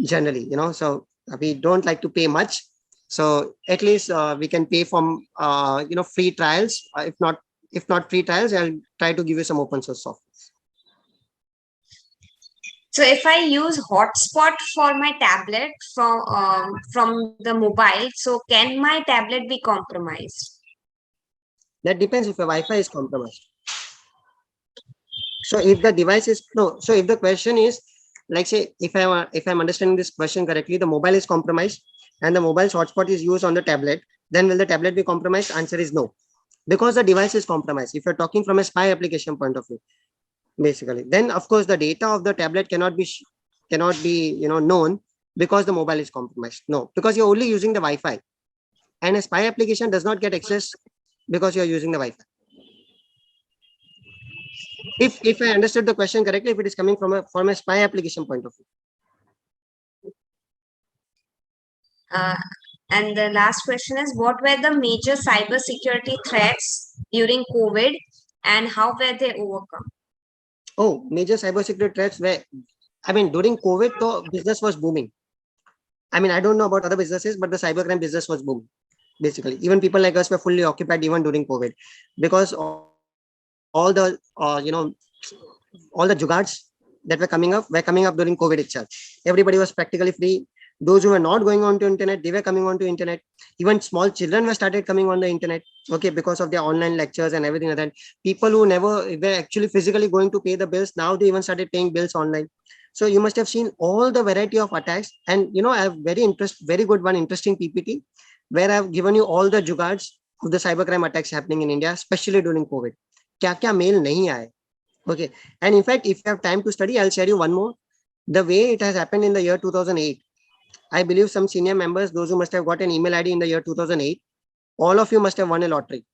Generally, so we don't like to pay much. So at least we can pay from free trials, if not if not free trials, I'll try to give you some open source software. So if I use hotspot for my tablet from the mobile, so can my tablet be compromised? That depends if your Wi-Fi is compromised. So if the device is no, so if the question is, like say, if I'm understanding this question correctly, the mobile is compromised and the mobile's hotspot is used on the tablet, then will the tablet be compromised? Answer is no, because the device is compromised. If you're talking from a spy application point of view, basically, then of course the data of the tablet cannot be known because the mobile is compromised. No, because you're only using the Wi-Fi, and a spy application does not get access because you're using the Wi-Fi. If I understood the question correctly, if it is coming from a spy application point of view. And the last question is, what were the major cyber security threats during COVID and how were they overcome? Oh, major cybersecurity threats were, I mean, during COVID, the business was booming. I mean, I don't know about other businesses, but the cybercrime business was booming. Basically, even people like us were fully occupied even during COVID, because all the all the jugards that were coming up during COVID itself. Everybody was practically free. Those who were not going on to internet, they were coming on to internet. Even small children were started coming on the internet, okay, because of their online lectures and everything like that. People who never were actually physically going to pay the bills, now they even started paying bills online. So you must have seen all the variety of attacks. And I have very interesting PPT where I've given you all the jugards of the cybercrime attacks happening in India, especially during COVID. Kya mail nahi aaye. Okay. And in fact, if you have time to study, I'll share you one more. The way it has happened in the year 2008. I believe some senior members, those who must have got an email ID in the year 2008, all of you must have won a lottery.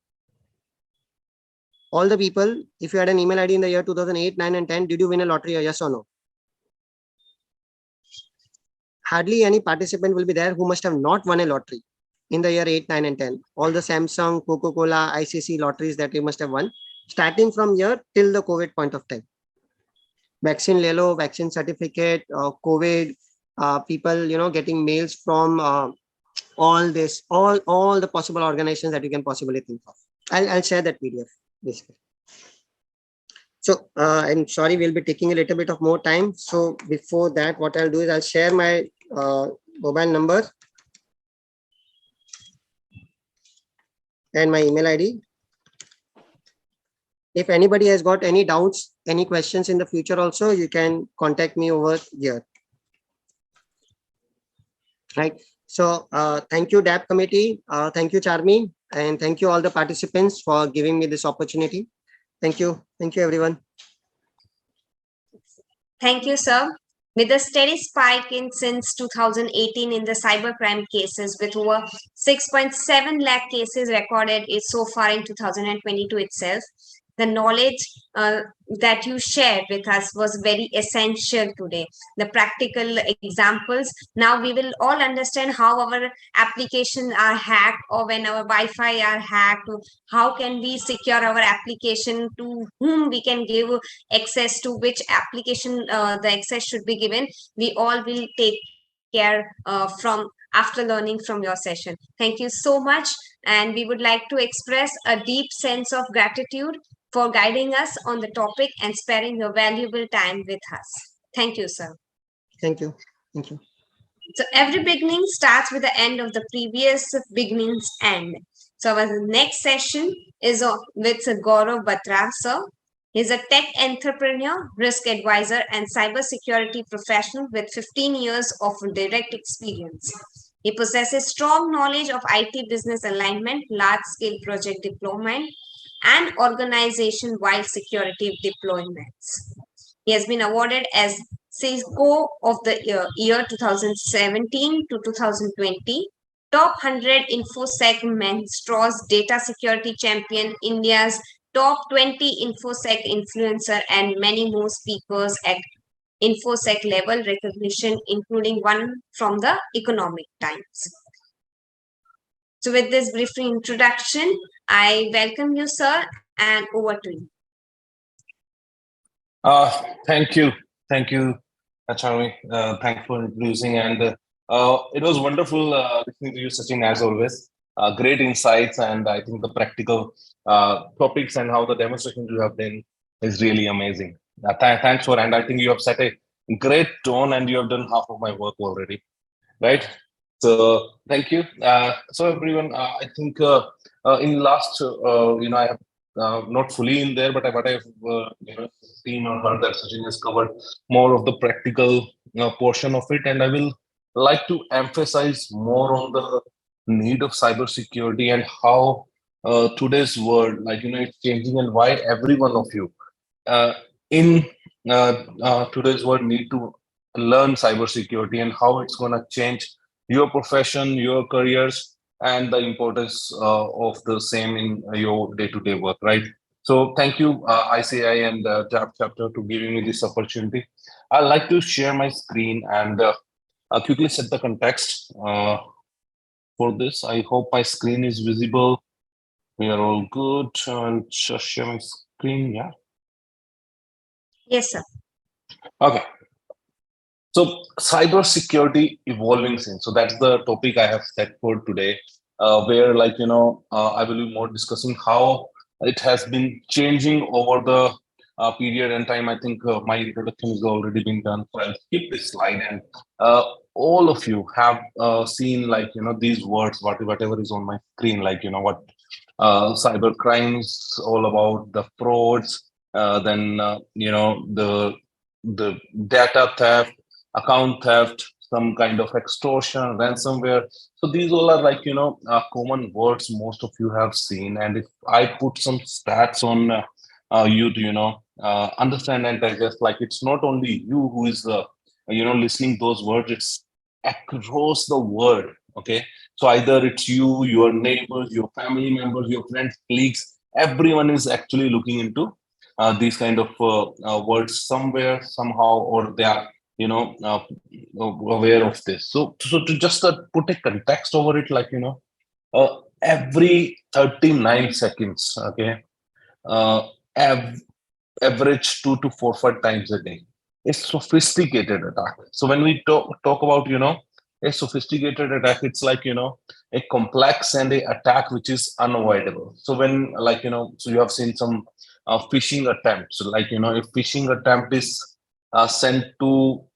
All the people, if you had an email ID in the year 2008, 9 and 10, did you win a lottery, or yes or no? Hardly any participant will be there who must have not won a lottery in the year 8, 9 and 10. All the Samsung, Coca-Cola, ICC lotteries that you must have won, starting from here till the COVID point of time. Vaccine lelo, vaccine certificate, COVID, people, getting mails from all the possible organizations that you can possibly think of. I'll share that PDF basically. So I'm sorry, we'll be taking a little bit of more time. So before that, what I'll do is I'll share my mobile number and my email ID. If anybody has got any doubts, any questions in the future also, you can contact me over here. Right. So thank you, DAP committee. Thank you, Charmi. And thank you all the participants for giving me this opportunity. Thank you. Thank you, everyone. Thank you, sir. With a steady spike since 2018 in the cybercrime cases, with over 6.7 lakh cases recorded so far in 2022 itself, the knowledge that you shared with us was very essential today. The practical examples. Now we will all understand how our applications are hacked, or when our Wi-Fi are hacked, how can we secure our application, to whom we can give access, to which application the access should be given. We all will take care from after learning from your session. Thank you so much. And we would like to express a deep sense of gratitude for guiding us on the topic and sparing your valuable time with us. Thank you, sir. Thank you. Thank you. So every beginning starts with the end of the previous beginning's end. So our next session is with Gaurav Batra, sir. He's a tech entrepreneur, risk advisor, and cybersecurity professional with 15 years of direct experience. He possesses strong knowledge of IT business alignment, large-scale project deployment, and organization-wide security deployments. He has been awarded as Cisco of the year 2017 to 2020, top 100 InfoSec Menstros Data Security Champion, India's top 20 InfoSec influencer, and many more speakers at InfoSec level recognition, including one from the Economic Times. So with this brief introduction, I welcome you, sir, and over to you. Thank you, Charmi. Thanks for introducing, and it was wonderful listening to you, Sachin, as always. great insights, and I think the practical topics and how the demonstrations you have done is really amazing. Thanks for, and I think you have set a great tone, and you have done half of my work already, right? So thank you. So everyone, I think in last, I have not fully in there, but what I've seen or heard that Sachin has covered more of the practical portion of it, and I will like to emphasize more on the need of cybersecurity and how today's world, it's changing, and why every one of you uh, in today's world need to learn cybersecurity and how it's going to change your profession, your careers, and the importance of the same in your day-to-day work, right? So thank you, ICI and TAP chapter, to giving me this opportunity. I'd like to share my screen and I'll quickly set the context for this. I hope my screen is visible. We are all good. And just share my screen. Yeah. Yes, sir. Okay. So cybersecurity evolving since. So that's the topic I have set for today, where I will be more discussing how it has been changing over the period and time. I think my introduction has already been done, so I'll skip this slide. And all of you have seen these words, whatever is on my screen, what cyber crimes all about, the frauds, then the data theft, account theft, some kind of extortion, ransomware. So these all are common words most of you have seen. And if I put some stats on you to understand and digest, like it's not only you who is listening those words, it's across the world. Okay, so either it's you, your neighbors, your family members, your friends, colleagues, everyone is actually looking into these kind of words somewhere, somehow, or they are aware of this. So to just put a context over it, every 39 seconds, okay, uh, av- average 2 to 4 5 times a day, a sophisticated attack. So when we talk about a sophisticated attack, it's a complex and a attack which is unavoidable. So when so you have seen some phishing attempts, if phishing attempt is sent to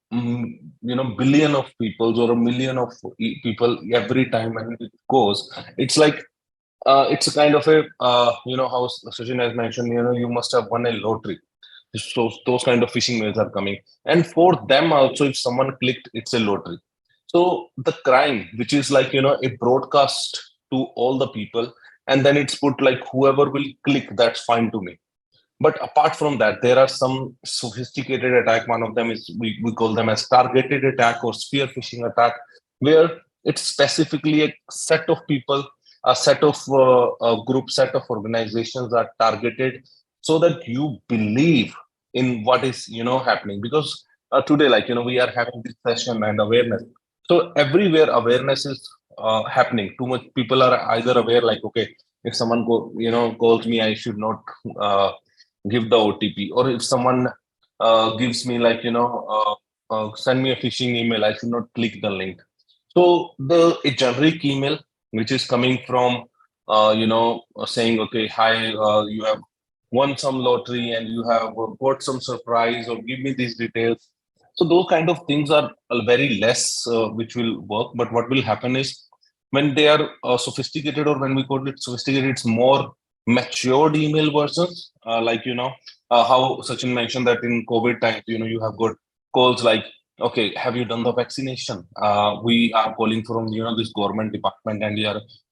billion of people or a million of people every time when it goes, it's it's a kind of a how Sachin has mentioned, you must have won a lottery. So those kind of phishing mails are coming, and for them also, if someone clicked, it's a lottery. So the crime, which is a broadcast to all the people, and then it's put like whoever will click, that's fine to me. But apart from that, there are some sophisticated attack. One of them is we call them as targeted attack or spear phishing attack, where it's specifically a set of people, a set of a group, set of organizations are targeted so that you believe in what is happening. Because today, we are having this session and awareness. So everywhere awareness is happening. Too much people are either aware, like, okay, if someone calls me, I should not. Give the OTP, or if someone gives me send me a phishing email, I should not click the link. So a generic email which is coming from saying, okay, hi, you have won some lottery and you have got some surprise, or give me these details. So those kind of things are very less which will work. But what will happen is, when they are sophisticated, or when we call it sophisticated, it's more matured email versions, how Sachin mentioned that in COVID times, you have got calls like, okay, have you done the vaccination? We are calling from this government department, and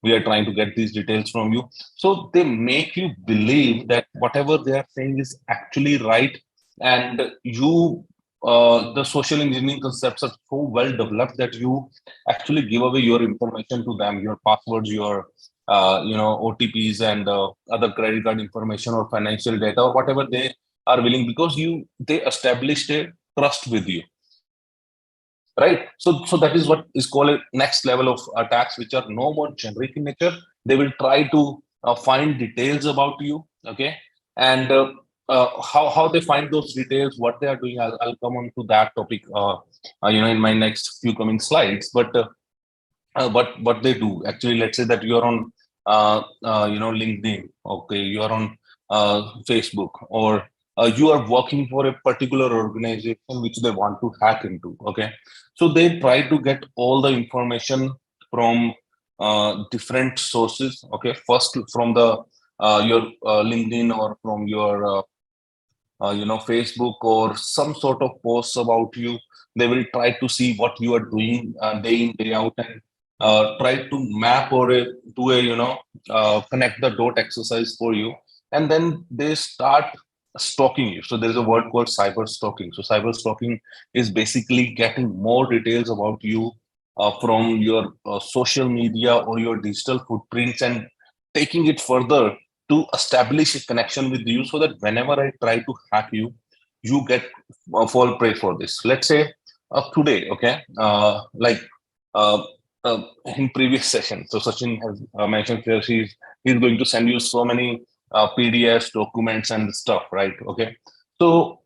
we are trying to get these details from you. So they make you believe that whatever they are saying is actually right, and the social engineering concepts are so well developed that you actually give away your information to them, your passwords, your OTPs, and other credit card information or financial data or whatever they are willing, because they established a trust with you, right? So that is what is called a next level of attacks, which are no more generic in nature. They will try to find details about you, okay, and how they find those details, what they are doing. I'll come on to that topic in my next few coming slides. But what they do actually, let's say that you are on LinkedIn, okay, you are on Facebook, or you are working for a particular organization which they want to hack into, okay. So they try to get all the information from different sources, okay. First from the your LinkedIn, or from your Facebook, or some sort of posts about you. They will try to see what you are doing day in, day out, and try to map or do a connect the dot exercise for you. And then they start stalking you. So there's a word called cyber stalking. So cyber stalking is basically getting more details about you from your social media or your digital footprints, and taking it further to establish a connection with you, so that whenever I try to hack you, you get fall prey for this. Let's say today, okay, uh, in previous session, so Sachin has mentioned here, he's going to send you so many PDFs, documents, and stuff, right? Okay, so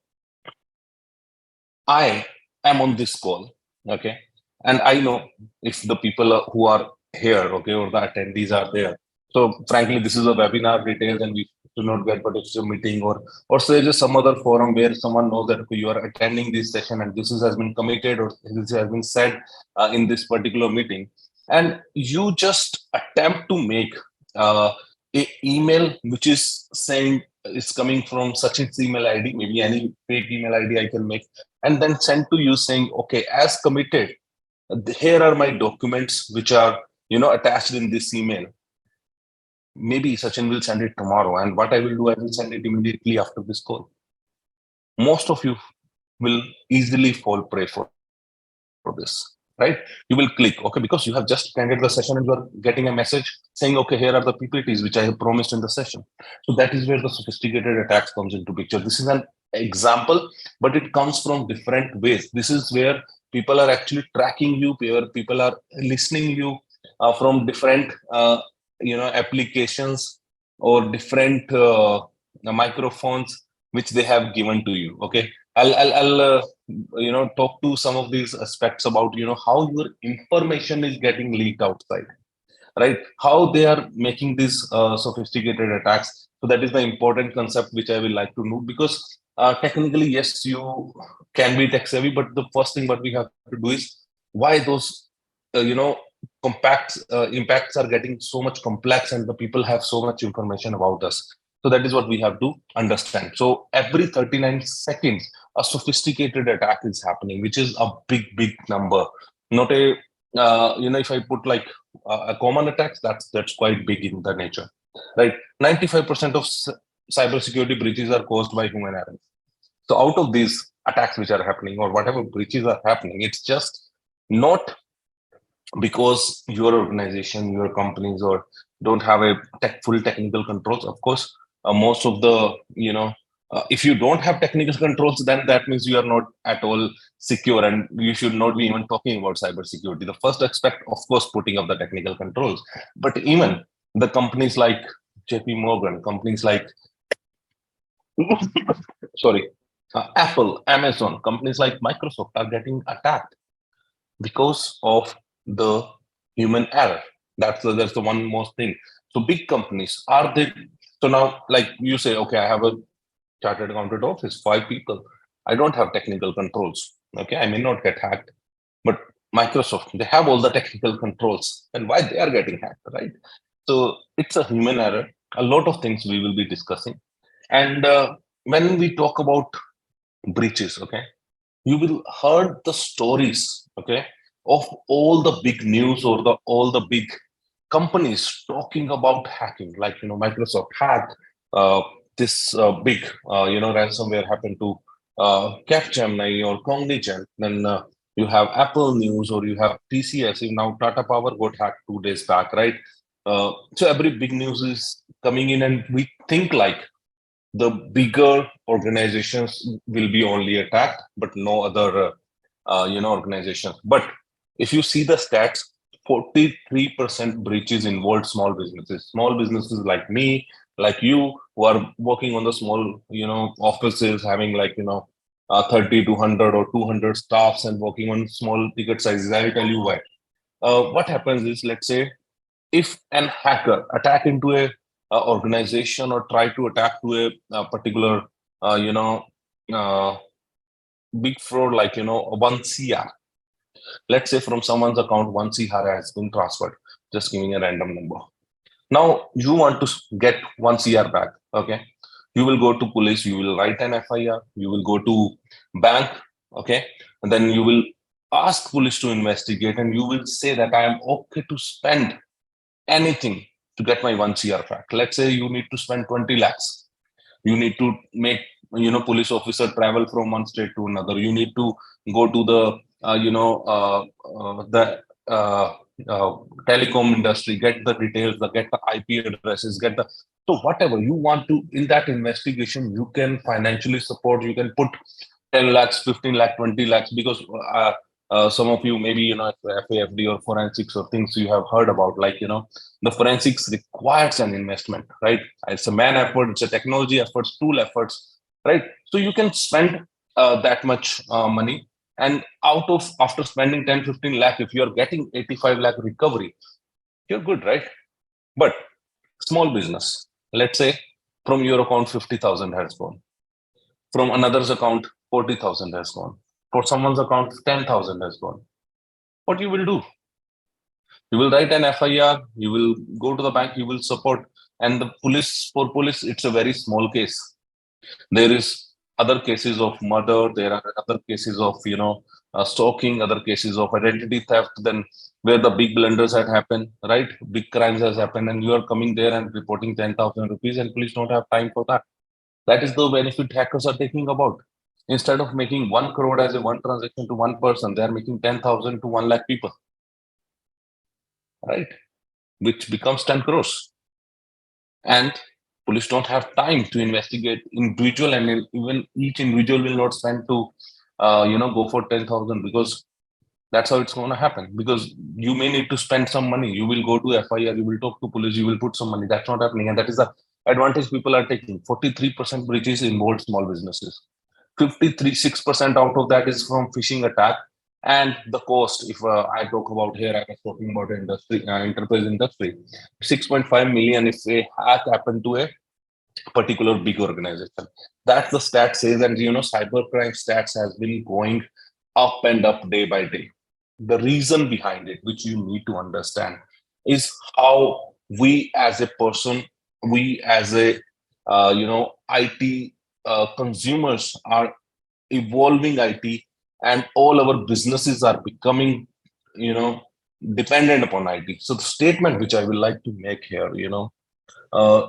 I am on this call, okay, and I know if the people who are here, okay, or the attendees are there. So frankly, this is a webinar details, and we do not get, but it's a meeting, or say just some other forum where someone knows that, okay, you are attending this session, and has been committed, or this has been said in this particular meeting, and you just attempt to make a email which is saying it's coming from Sachin's email ID, maybe any fake email ID I can make, and then send to you saying, okay, as committed, here are my documents which are attached in this email. Maybe Sachin will send it tomorrow, and what I will do, I will send it immediately after this call. Most of you will easily fall prey for this, right? You will click, okay, because you have just attended the session and you are getting a message saying, okay, here are the PPTs which I have promised in the session. So that is where the sophisticated attacks comes into picture. This is an example, but it comes from different ways. This is where people are actually tracking you, where people are listening you from different applications, or different microphones which they have given to you. Okay, I'll talk to some of these aspects about how your information is getting leaked outside, right? How they are making these sophisticated attacks. So that is the important concept which I will like to know, because technically, yes, you can be tech savvy, but the first thing what we have to do is why those impacts are getting so much complex, and the people have so much information about us. So that is what we have to understand. So every 39 seconds, a sophisticated attack is happening, which is a big number. Not a if I put like a common attacks, that's quite big in the nature, right? 95% of cybersecurity breaches are caused by human errors. So out of these attacks which are happening, or whatever breaches are happening, it's just not because your organization, your companies, or don't have a full technical controls. Of course, most of the if you don't have technical controls, then that means you are not at all secure, and you should not be even talking about cybersecurity. The first aspect, of course, putting up the technical controls, but even the companies like JP Morgan, companies like sorry, Apple, Amazon, companies like Microsoft are getting attacked because of the human error. That's the one most thing. So big companies are they? So now, like you say, okay, I have a chartered accountant office, 5 people. I don't have technical controls. Okay, I may not get hacked, but Microsoft, they have all the technical controls, and why they are getting hacked, right? So it's a human error. A lot of things we will be discussing, and when we talk about breaches, okay, you will heard the stories, okay, of all the big news, or all the big companies talking about hacking, like Microsoft hacked this big ransomware happened to Capgemini or Cognizant. Then you have Apple News, or you have TCS. Now Tata Power got hacked 2 days back, right? So every big news is coming in, and we think like the bigger organizations will be only attacked, but no other organizations. But if you see the stats, 43% breaches involved small businesses. Small businesses like me, like you, who are working on the small offices, having like 30 to 100 or 200 staffs, and working on small ticket sizes. I will tell you why. what happens is, let's say, if an hacker attack into a organization or try to attack to a particular, you know, uh, big fraud, like, 1 CR, let's say from someone's account, 1 CR has been transferred, just giving a random number. Now you want to get 1 CR back. Okay. You will go to police, you will write an FIR, you will go to bank. Okay. And then you will ask police to investigate, and you will say that I am okay to spend anything to get my 1 CR back. Let's say you need to spend 20 lakhs. You need to make, police officer travel from one state to another. You need to go to the, the uh, uh, telecom industry, get the details, get the IP addresses, get the, so whatever you want to in that investigation, you can financially support. You can put 10 lakhs, 15 lakh, 20 lakhs, because some of you maybe, FAFD or forensics or things you have heard about, like, the forensics requires an investment, right? It's a man effort, it's a technology efforts, tool efforts, right? So you can spend that much money, and after spending 10, 15 lakh, if you're getting 85 lakh recovery, you're good, right? But small business, let's say from your account 50,000 has gone, from another's account 40,000 has gone, for someone's account 10,000 has gone. What you will do? You will write an FIR, you will go to the bank, you will support, and the police, for police, it's a very small case. There is other cases of murder, there are other cases of, stalking, other cases of identity theft, then where the big blunders had happened, right? Big crimes has happened, and you are coming there and reporting 10,000 rupees, and police don't have time for that. That is the benefit hackers are taking about. Instead of making 1 crore as a one transaction to one person, they are making 10,000 to 1 lakh people, right? Which becomes 10 crores. And police don't have time to investigate individual, and even each individual will not spend to, go for 10,000, because that's how it's going to happen. Because you may need to spend some money. You will go to FIR, you will talk to police, you will put some money. That's not happening. And that is the advantage people are taking. 43% breaches involve small businesses. 6% out of that is from phishing attack. And the cost, if I talk about here, I was talking about industry, enterprise industry, 6.5 million if a hack happened to a particular big organization. That's the stat says, and cybercrime stats has been going up and up day by day. The reason behind it, which you need to understand, is how we as a person, we as a IT consumers are evolving IT, and all our businesses are becoming, dependent upon IT. So the statement which I would like to make here, uh,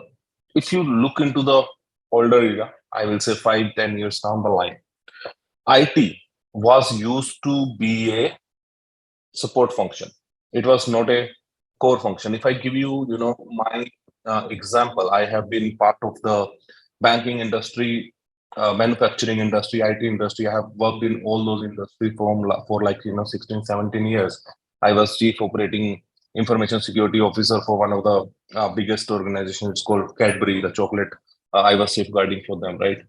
if you look into the older era, I will say 5, 10 years down the line, IT was used to be a support function. It was not a core function. If I give you, my example, I have been part of the banking industry, manufacturing industry, IT industry. I have worked in all those industries for like 16, 17 years. I was chief operating information security officer for one of the biggest organizations. It's called Cadbury, the chocolate. I was safeguarding for them, right?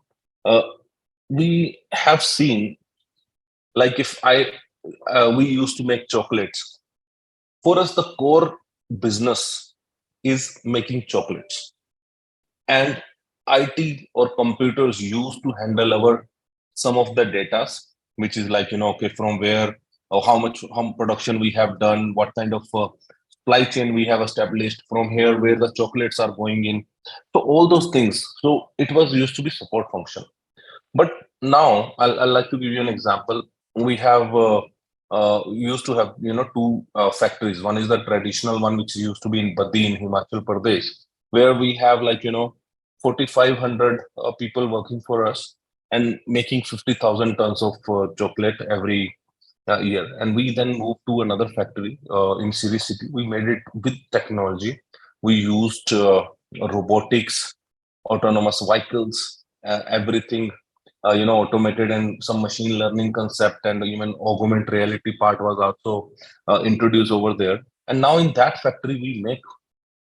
Uh, we have seen, like, if I we used to make chocolates. For us, the core business is making chocolates, and IT or computers used to handle our some of the data, which is like, okay, from where or how much production we have done, what kind of supply chain we have established, from here where the chocolates are going in. So all those things. So it was used to be support function. But now I'll like to give you an example. We have used to have two factories. One is the traditional one, which used to be in Badi in Himachal Pradesh, where we have like 4,500 people working for us and making 50,000 tons of chocolate every year. And we then moved to another factory in Siri City. We made it with technology. We used robotics, autonomous vehicles, everything automated, and some machine learning concept, and even augmented reality part was also introduced over there. And now in that factory, we make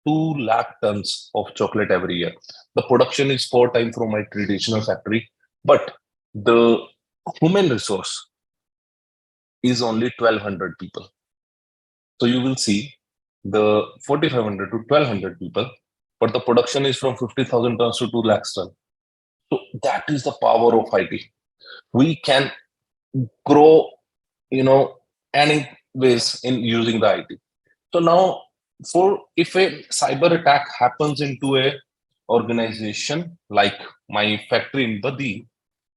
2 lakh tons of chocolate every year. The production is 4 times from my traditional factory, but the human resource is only 1,200 people. So you will see the 4,500 to 1,200 people, but the production is from 50,000 tons to 2 lakhs tons. So that is the power of IT. We can grow, any ways in using the IT. So now, for if a cyber attack happens into a organization like my factory in Badi,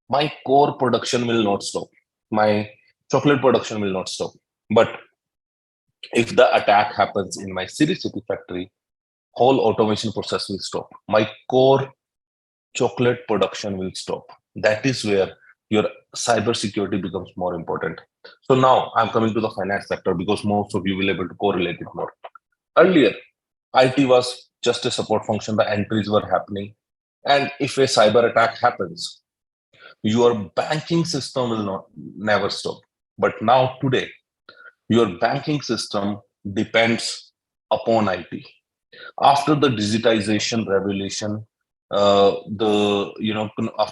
my core production will not stop. My chocolate production will not stop. But if the attack happens in my city factory, whole automation process will stop. My core chocolate production will stop. That is where your cyber security becomes more important. So now I'm coming to the finance sector because most of you will able to correlate it more. Earlier, IT was just a support function. The entries were happening, and if a cyber attack happens, your banking system will not never stop. But now today, your banking system depends upon IT. After the digitization revolution, after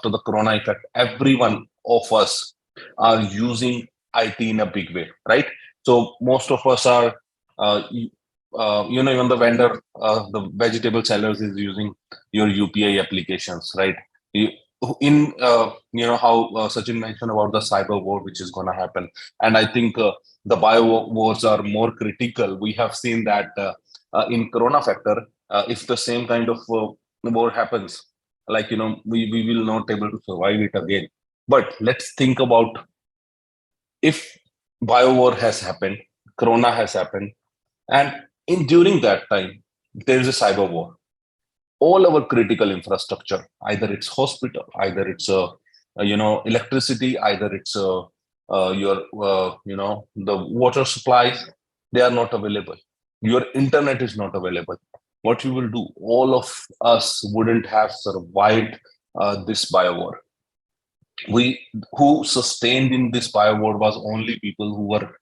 the corona effect, everyone of us are using IT in a big way, right? So most of us are, even the vendor, the vegetable sellers is using your UPI applications, right? You, in how Sachin mentioned about the cyber war which is going to happen, and I think the bio wars are more critical. We have seen that in corona factor, if the same kind of war happens, like we will not able to survive it again. But let's think about, if bio war has happened, corona has happened, and in during that time there is a cyber war. All our critical infrastructure, either it's hospital, either it's electricity, either it's your the water supplies, they are not available. Your internet is not available. What you will do? All of us wouldn't have survived this bio war. We who sustained in this bio war was only people who were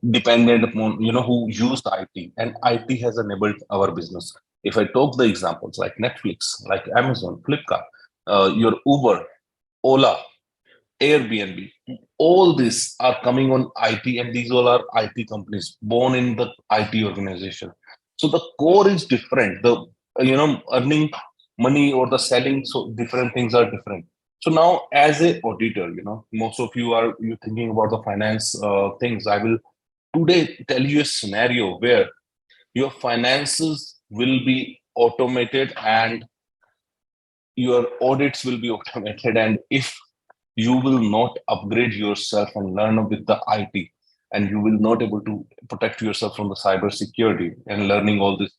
dependent upon, who used IT, and IT has enabled our business. If I talk the examples like Netflix, like Amazon, Flipkart, your Uber, Ola, Airbnb, all these are coming on IT, and these all are IT companies born in the IT organization. So the core is different. The earning money or the selling, so different things are different. So now, as a auditor, most of you are you thinking about the finance things. I will today tell you a scenario where your finances will be automated and your audits will be automated. And if you will not upgrade yourself and learn with the IT, and you will not able to protect yourself from the cyber security and learning all these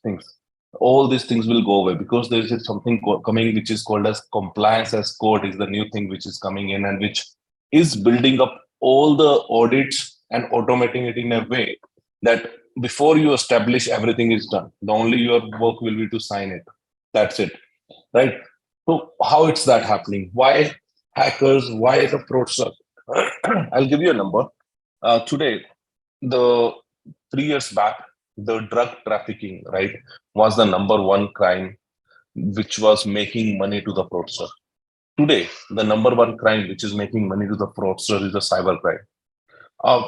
things will go away, because there is something coming which is called as compliance as code is the new thing which is coming in, and which is building up all the audits and automating it in a way that before you establish, everything is done. The only your work will be to sign it. That's it, right? So how it's that happening? Why hackers? Why the fraudsters? I'll give you a number. Today, the 3 years back, the drug trafficking, right, was the number one crime which was making money to the fraudster. Today, the number one crime which is making money to the fraudster is the cyber crime. Uh,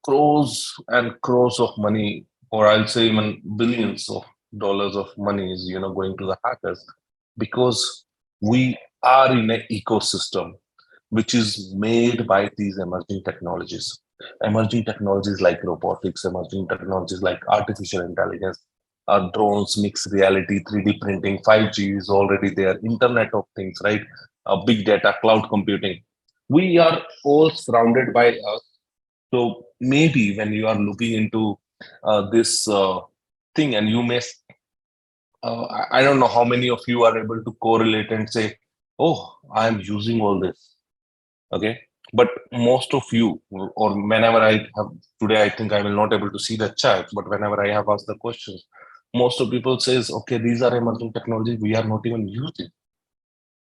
Crores and crores of money, or I'll say even billions of dollars of money is going to the hackers, because we are in an ecosystem which is made by these emerging technologies. Emerging technologies like robotics, emerging technologies like artificial intelligence, drones, mixed reality, 3D printing, 5G is already there, Internet of Things, right? Big data, cloud computing. We are all surrounded by us. So maybe when you are looking into this thing, and you may, I don't know how many of you are able to correlate and say, "Oh, I am using all this." Okay, but most of you, or whenever I have today, I think I will not able to see the chat. But whenever I have asked the questions, most of people says, "Okay, these are emerging technologies we are not even using."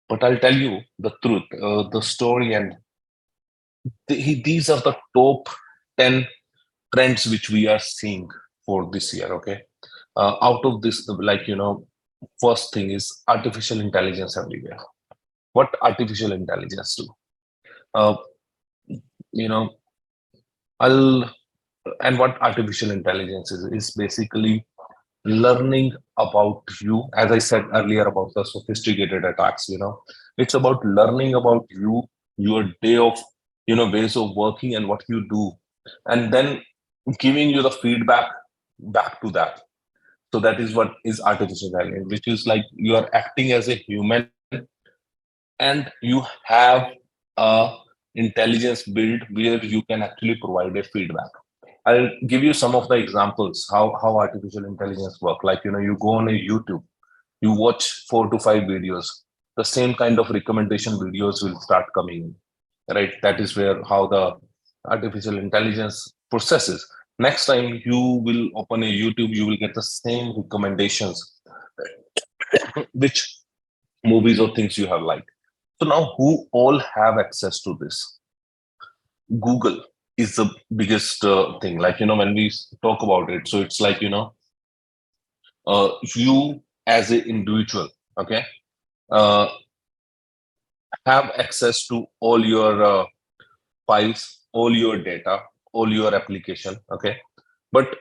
But I'll tell you the truth, the story, and these are the top 10 trends which we are seeing for this year. Okay, out of this, first thing is artificial intelligence everywhere. What artificial intelligence do? uh, you know I'll and what artificial intelligence is basically learning about you. As I said earlier about the sophisticated attacks, it's about learning about you, your day of, ways of working and what you do, and then giving you the feedback back to that. So that is what is artificial intelligence, which is like you are acting as a human and you have a intelligence built where you can actually provide a feedback. I'll give you some of the examples how artificial intelligence work. Like, you go on a YouTube, you watch 4 to 5 videos, the same kind of recommendation videos will start coming in, right? That is where how the artificial intelligence processes. Next time you will open a YouTube, you will get the same recommendations, which movies or things you have liked. So now who all have access to this? Google is the biggest thing. Like, when we talk about it, so it's like, you as an individual, okay, uh, have access to all your files, all your data, all your application, okay. But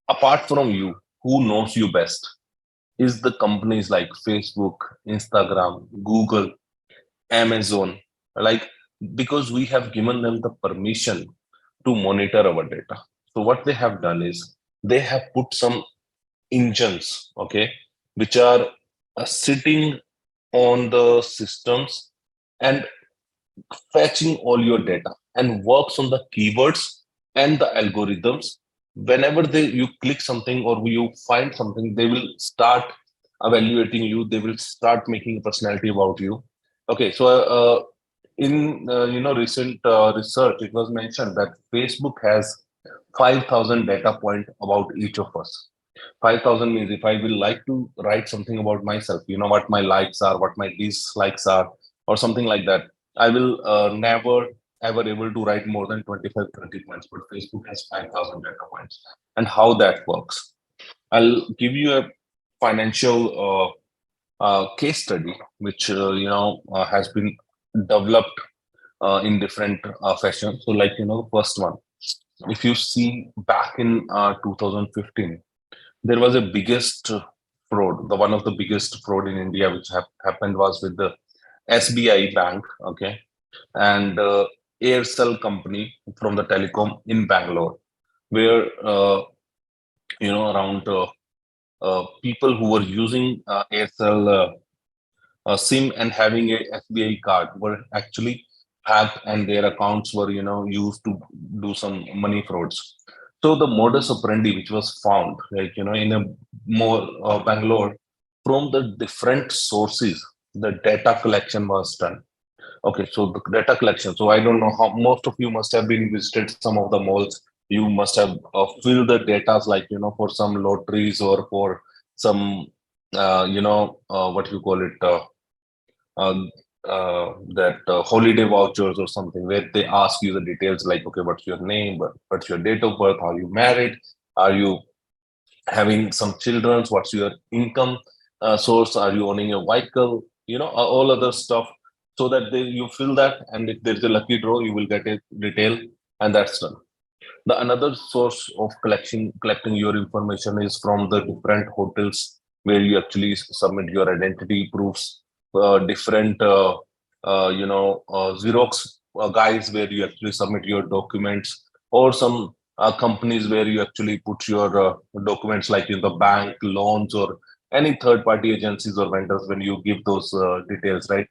apart from you, who knows you best is the companies like Facebook, Instagram, Google, Amazon, like, because we have given them the permission to monitor our data. So what they have done is they have put some engines, okay, which are sitting on the systems and fetching all your data and works on the keywords and the algorithms. Whenever you click something or you find something, they will start evaluating you. They will start making a personality about you. Okay, so in recent research, it was mentioned that Facebook has 5,000 data point about each of us. 5,000 means if I will like to write something about myself, what my likes are, what my dislikes are, or something like that, I will never ever able to write more than 25, 30 points, but Facebook has 5,000 data points. And how that works, I'll give you a financial case study, which has been developed in different fashion. So, like, first one, if you see back in 2015, there was a biggest fraud. The one of the biggest fraud in India which happened was with the SBI Bank, okay, and Aircel company from the telecom in Bangalore, where around people who were using Aircel SIM and having a SBI card were actually hacked, and their accounts were used to do some money frauds. So the modus operandi which was found, like, in a more Bangalore, from the different sources, the data collection was done. Okay, so the data collection. So I don't know how most of you must have been visited some of the malls. You must have filled the data, like, for some lotteries or for some what you call it, uh, that holiday vouchers or something, where they ask you the details like, okay, what's your name, what's your date of birth, are you married, are you having some children, what's your income source, are you owning a vehicle, all other stuff, so that you fill that, and if there's a lucky draw, you will get a detail, and that's done. The another source of collecting your information is from the different hotels where you actually submit your identity proofs, different Xerox guys where you actually submit your documents, or some companies where you actually put your documents, like in the bank loans or any third party agencies or vendors, when you give those details, right?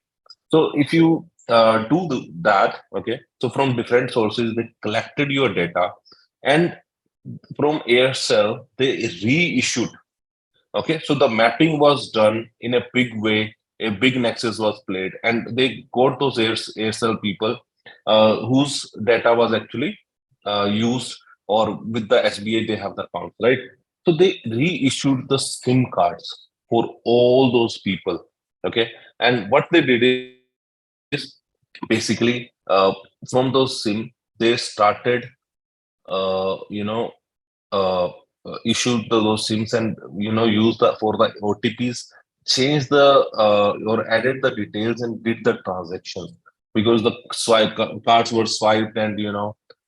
So if you that, okay, so from different sources, they collected your data, and from Aircel, they reissued. Okay, so the mapping was done in a big way, a big nexus was played, and they got those Aircel people whose data was actually used, or with the SBA, they have the account, right? So they reissued the SIM cards for all those people. Okay, and what they did is basically from those SIM, they started uh, you know uh, issued those SIMs, and use the for the OTPs, change the or added the details and did the transaction, because the cards were swiped, and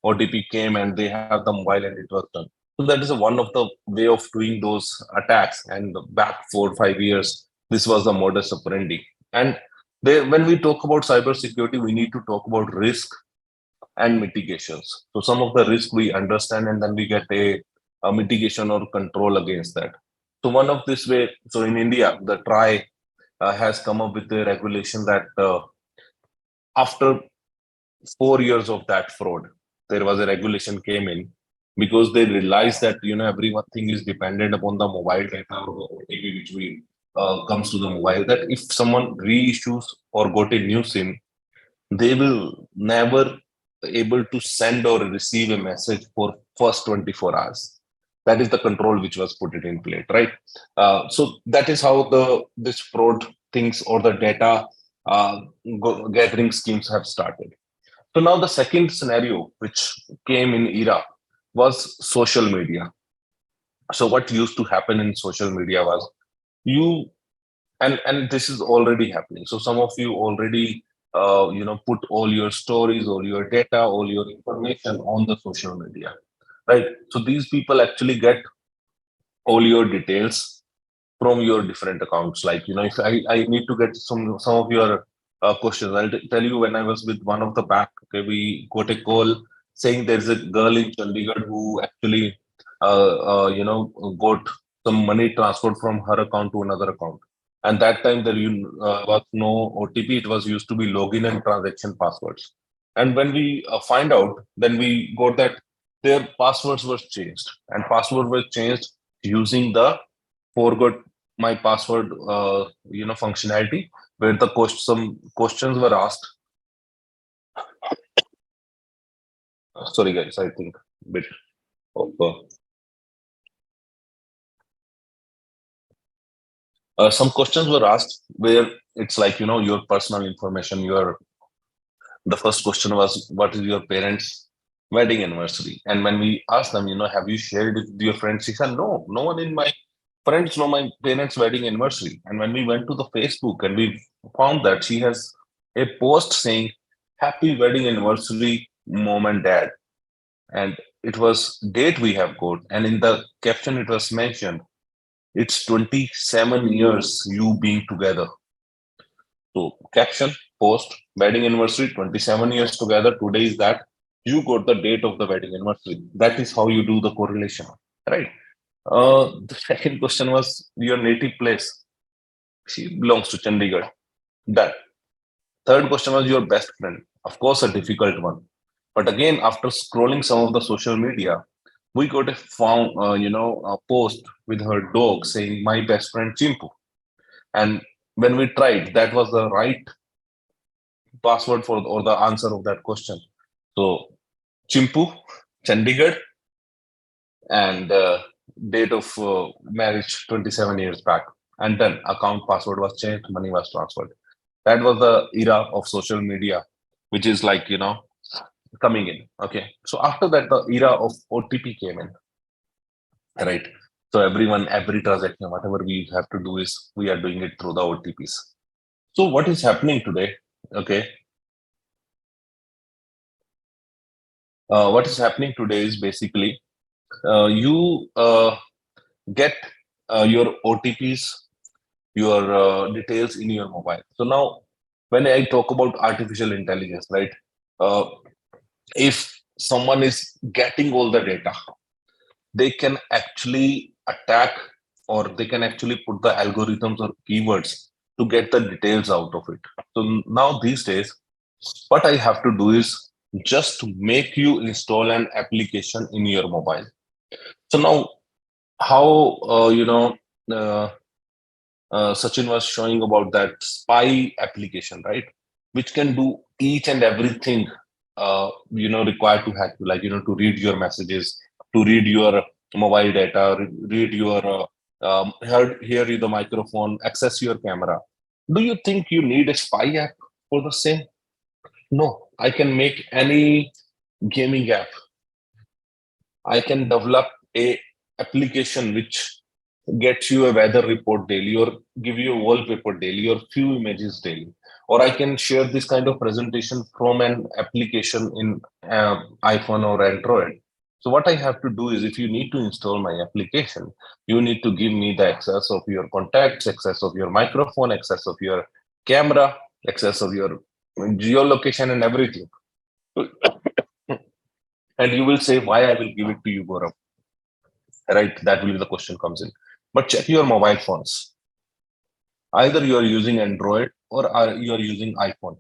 OTP came and they have the mobile and it was done. So that is one of the way of doing those attacks. And back 4 or 5 years, this was the modus operandi. And when we talk about cybersecurity, we need to talk about risk and mitigations. So some of the risk we understand, and then we get a mitigation or control against that. So one of this way, so in India, the TRI has come up with a regulation that after 4 years of that fraud, there was a regulation came in because they realized that everything is dependent upon the mobile data or the OTP which we comes to the mobile. That if someone reissues or got a new SIM, they will never able to send or receive a message for first 24 hours. That is the control which was put it in place, right? So that is how this fraud things or the data gathering schemes have started. So now the second scenario which came in era was social media. So what used to happen in social media was you and this is already happening. So some of you already put all your stories, all your data, all your information on the social media, right? So these people actually get all your details from your different accounts. Like if I need to get some of your questions, I'll tell you when I was with one of the bank. Okay, we got a call saying there's a girl in Chandigarh who actually got some money transferred from her account to another account. And that time there was no OTP. It was used to be login and transaction passwords. And when we find out, then we got that their passwords were changed, and password was changed using the forgot my password functionality, where some questions were asked. Sorry guys, I think bit of some questions were asked where it's like your personal information. The first question was, what is your parents wedding anniversary? And when we asked them, have you shared it with your friends, she said no one in my friends know my parents wedding anniversary. And when we went to the Facebook and we found that she has a post saying happy wedding anniversary mom and dad, and it was date we have got, and in the caption it was mentioned it's 27 years you being together. So caption, post, wedding anniversary, 27 years together. Today is that you got the date of the wedding anniversary. That is how you do the correlation, right? The second question was your native place. She belongs to Chandigarh. That. Third question was your best friend. Of course, a difficult one. But again, after scrolling some of the social media, we got a post with her dog saying my best friend Chimpu. And when we tried, that was the right password for or the answer of that question. So Chimpu, Chandigarh, and date of marriage 27 years back. And then account password was changed, money was transferred. That was the era of social media, which is like, coming in. Okay. So after that, the era of OTP came in, right? So every transaction, whatever we have to do is we are doing it through the OTPs. So what is happening today? Okay. What is happening today is basically you get your OTPs, your details in your mobile. So now, when I talk about artificial intelligence, right? If someone is getting all the data, they can actually attack or they can actually put the algorithms or keywords to get the details out of it. So now these days, what I have to do is just to make you install an application in your mobile. So now, how Sachin was showing about that spy application, right? Which can do each and everything required to hack you, like to read your messages, to read your mobile data, read your hear you the microphone, access your camera. Do you think you need a spy app for the same? No, I can make any gaming app. I can develop a application which get you a weather report daily, or give you a wallpaper daily, or few images daily. Or I can share this kind of presentation from an application in iPhone or Android. So what I have to do is, if you need to install my application, you need to give me the access of your contacts, access of your microphone, access of your camera, access of your geolocation and everything. And you will say, why I will give it to you, Gaurav? Right? That will be the question comes in. But check your mobile phones. Either you are using Android or you are using iPhone.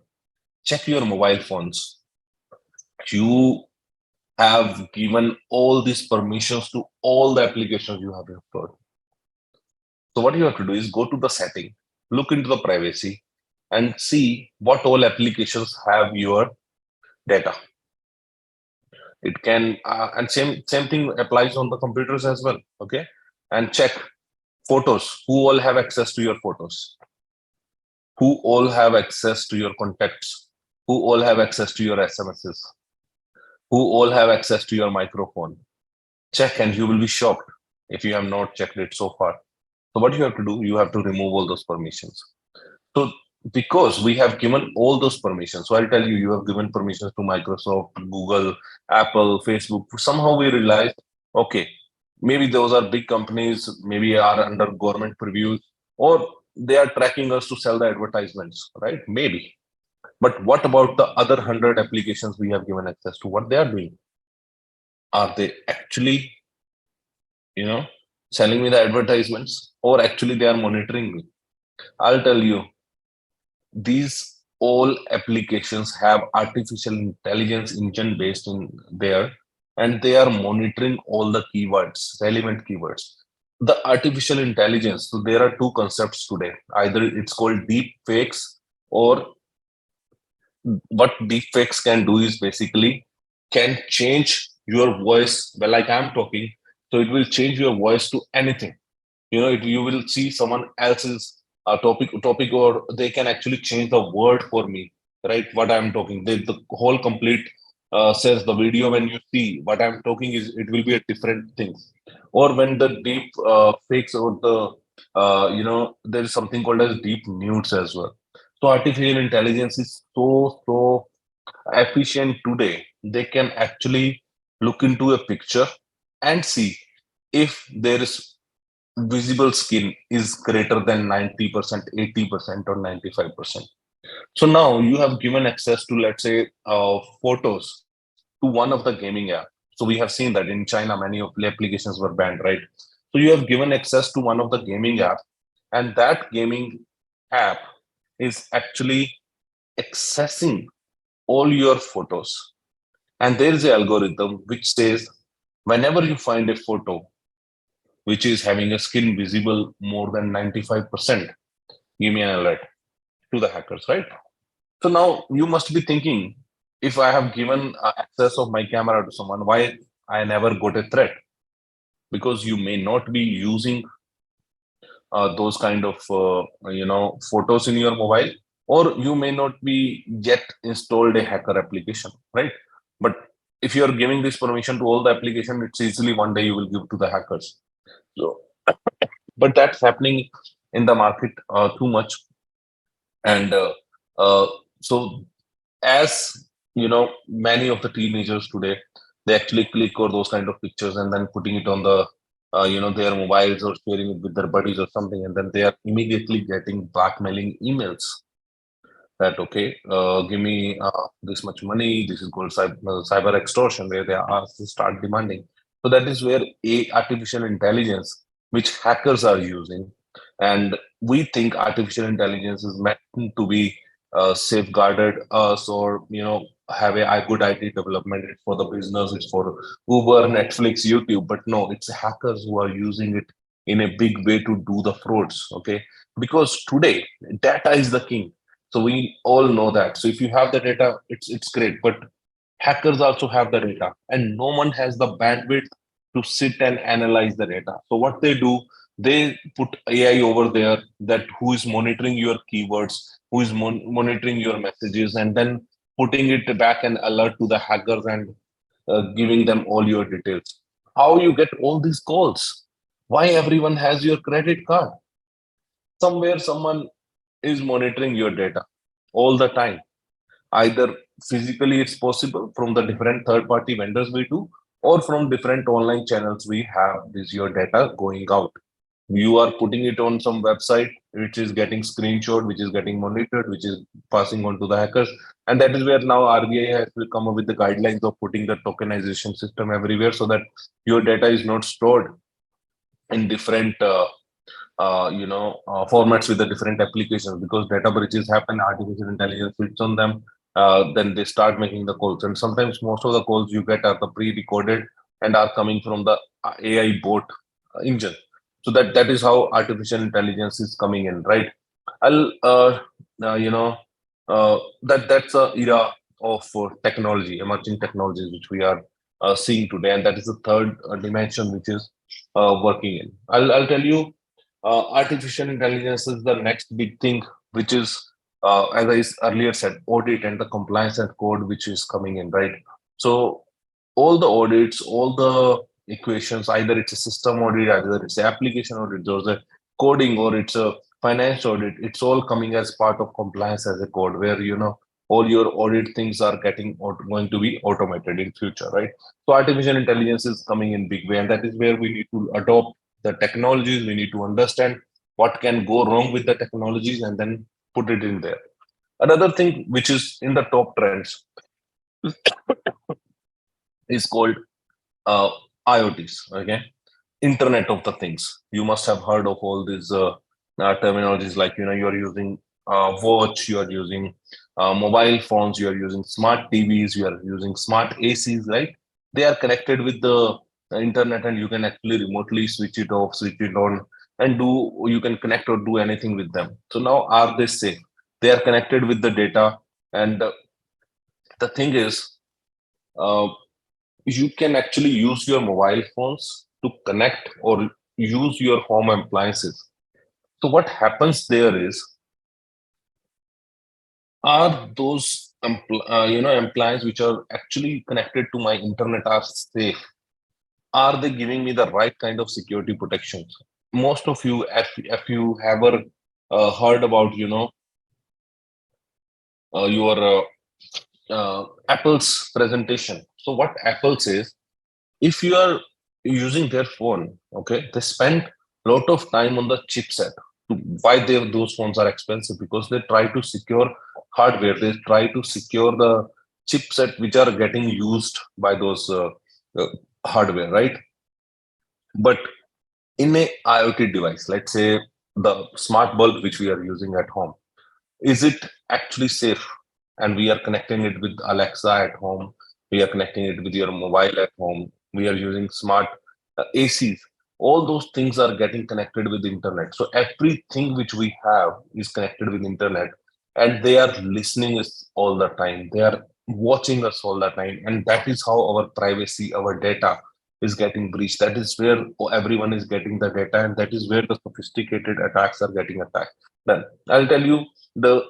Check your mobile phones. You have given all these permissions to all the applications you have installed. So what you have to do is go to the setting, look into the privacy, and see what all applications have your data. It can and same thing applies on the computers as well. Okay, and check photos. Who all have access to your photos? Who all have access to your contacts? Who all have access to your SMSs? Who all have access to your microphone? Check, and you will be shocked if you have not checked it so far. So what you have to do, you have to remove all those permissions. So because we have given all those permissions, so I'll tell you, you have given permissions to Microsoft, Google, Apple, Facebook. Somehow we realized, okay, maybe those are big companies, maybe are under government previews, or they are tracking us to sell the advertisements, right? Maybe. But what about the other 100 applications we have given access to? What they are doing? Are they actually, selling me the advertisements, or actually they are monitoring me? I'll tell you, these all applications have artificial intelligence engine based in there, and they are monitoring all the keywords, relevant keywords. The artificial intelligence, so there are two concepts today. Either it's called deep fakes, or what deep fakes can do is basically can change your voice, well, like I'm talking, so it will change your voice to anything. You will see someone else's topic, or they can actually change the word for me, right? What I'm talking, the whole complete says the video. When you see what I'm talking, is it will be a different thing. Or when the deep fakes, or the there is something called as deep nudes as well. So artificial intelligence is so efficient today. They can actually look into a picture and see if there is visible skin is greater than 90%, 80%, or 95%. So now you have given access to, let's say, photos to one of the gaming app. So we have seen that in China, many of the applications were banned, right? So you have given access to one of the gaming app, and that gaming app is actually accessing all your photos. And there is an algorithm which says, whenever you find a photo which is having a skin visible more than 95%, give me an alert to the hackers, right? So now you must be thinking, if I have given access of my camera to someone, why I never got a threat? Because you may not be using those kind of photos in your mobile, or you may not be yet installed a hacker application, right? But if you are giving this permission to all the application, it's easily one day you will give to the hackers. So, but that's happening in the market too much. And so, as many of the teenagers today, they actually click on those kind of pictures and then putting it on the their mobiles, or sharing it with their buddies or something, and then they are immediately getting blackmailing emails that, okay, give me this much money. This is called cyber extortion, where they are asked to start demanding. So that is where artificial intelligence, which hackers are using, and we think artificial intelligence is meant to be safeguarded us, or have a good IT development. It's for the business. It's for Uber, Netflix, YouTube. But no, it's hackers who are using it in a big way to do the frauds. Okay, because today data is the king. So we all know that. So if you have the data, it's great. But hackers also have the data, and no one has the bandwidth to sit and analyze the data. So what they do, they put AI over there, that who is monitoring your keywords, who is monitoring your messages, and then putting it back and alert to the hackers, and giving them all your details. How you get all these calls? Why everyone has your credit card? Somewhere someone is monitoring your data all the time. Either physically it's possible from the different third party vendors we do, or from different online channels we have this your data going out. You are putting it on some website which is getting screenshot, which is getting monitored, which is passing on to the hackers. And that is where now RBI has to come up with the guidelines of putting the tokenization system everywhere, so that your data is not stored in different formats with the different applications, because data breaches happen, artificial intelligence hits on them, then they start making the calls, and sometimes most of the calls you get are the pre-recorded and are coming from the AI bot engine. So that is how artificial intelligence is coming in, right? I'll you know that's a era of technology, emerging technologies which we are seeing today, and that is the third dimension which is working in. I'll tell you, artificial intelligence is the next big thing, which is, as I earlier said, audit and the compliance and code which is coming in, right? So all the audits, all the equations, either it's a system audit, either it's an application audit, or the coding, or it's a finance audit, it's all coming as part of compliance as a code, where all your audit things are going to be automated in future, right? So artificial intelligence is coming in big way, and that is where we need to adopt the technologies. We need to understand what can go wrong with the technologies and then put it in there. Another thing which is in the top trends is called uh, IoTs, okay? Internet of the Things. You must have heard of all these terminologies, like, you're using watch, you are using mobile phones, you are using smart TVs, you are using smart ACs, right? They are connected with the internet, and you can actually remotely switch it off, switch it on, and you can connect or do anything with them. So now, are they safe? They are connected with the data, and the thing is, uh, you can actually use your mobile phones to connect or use your home appliances. So what happens there is, are those appliances which are actually connected to my internet are safe? Are they giving me the right kind of security protections? Most of you, if you ever heard about your Apple's presentation. So what Apple says, if you are using their phone, okay, they spend a lot of time on the chipset. Why those phones are expensive? Because they try to secure hardware, they try to secure the chipset which are getting used by those uh, hardware, right? But in a IoT device, let's say the smart bulb which we are using at home, is it actually safe? And we are connecting it with Alexa at home, we are connecting it with your mobile at home, we are using smart ACs. All those things are getting connected with the internet, so everything which we have is connected with internet, and they are listening us all the time, they are watching us all the time, and that is how our privacy, our data is getting breached. That is where everyone is getting the data, and that is where the sophisticated attacks are getting attacked. Then I'll tell you the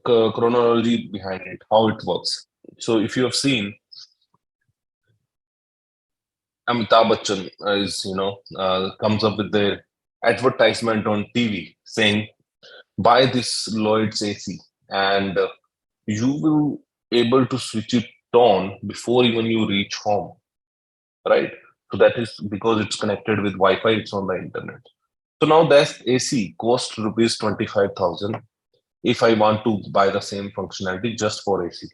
chronology behind it, how it works. So if you have seen, Amitabh Bachchan is comes up with the advertisement on TV saying, buy this Lloyd's AC, and you will able to switch it on before even you reach home, right? So that is because it's connected with Wi-Fi, it's on the internet. So now that AC cost rupees 25,000 if I want to buy the same functionality just for AC.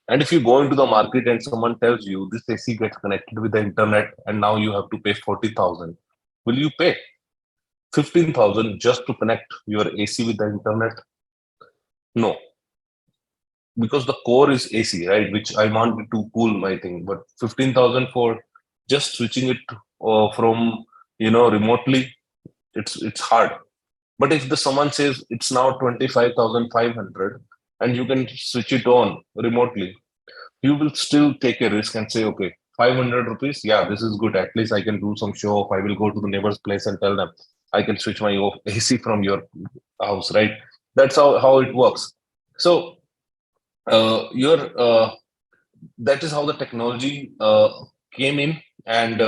And if you go into the market and someone tells you this AC gets connected with the internet and now you have to pay 40,000, will you pay 15,000 just to connect your AC with the internet? No, because the core is AC, right? Which I want to cool my thing, but 15,000 for just switching it from remotely, it's hard. But if the someone says it's now 25,500 and you can switch it on remotely, you will still take a risk and say, okay, 500 rupees, yeah, this is good. At least I can do some show off. I will go to the neighbor's place and tell them I can switch my AC from your house, right? That's how it works. So your that is how the technology came in, and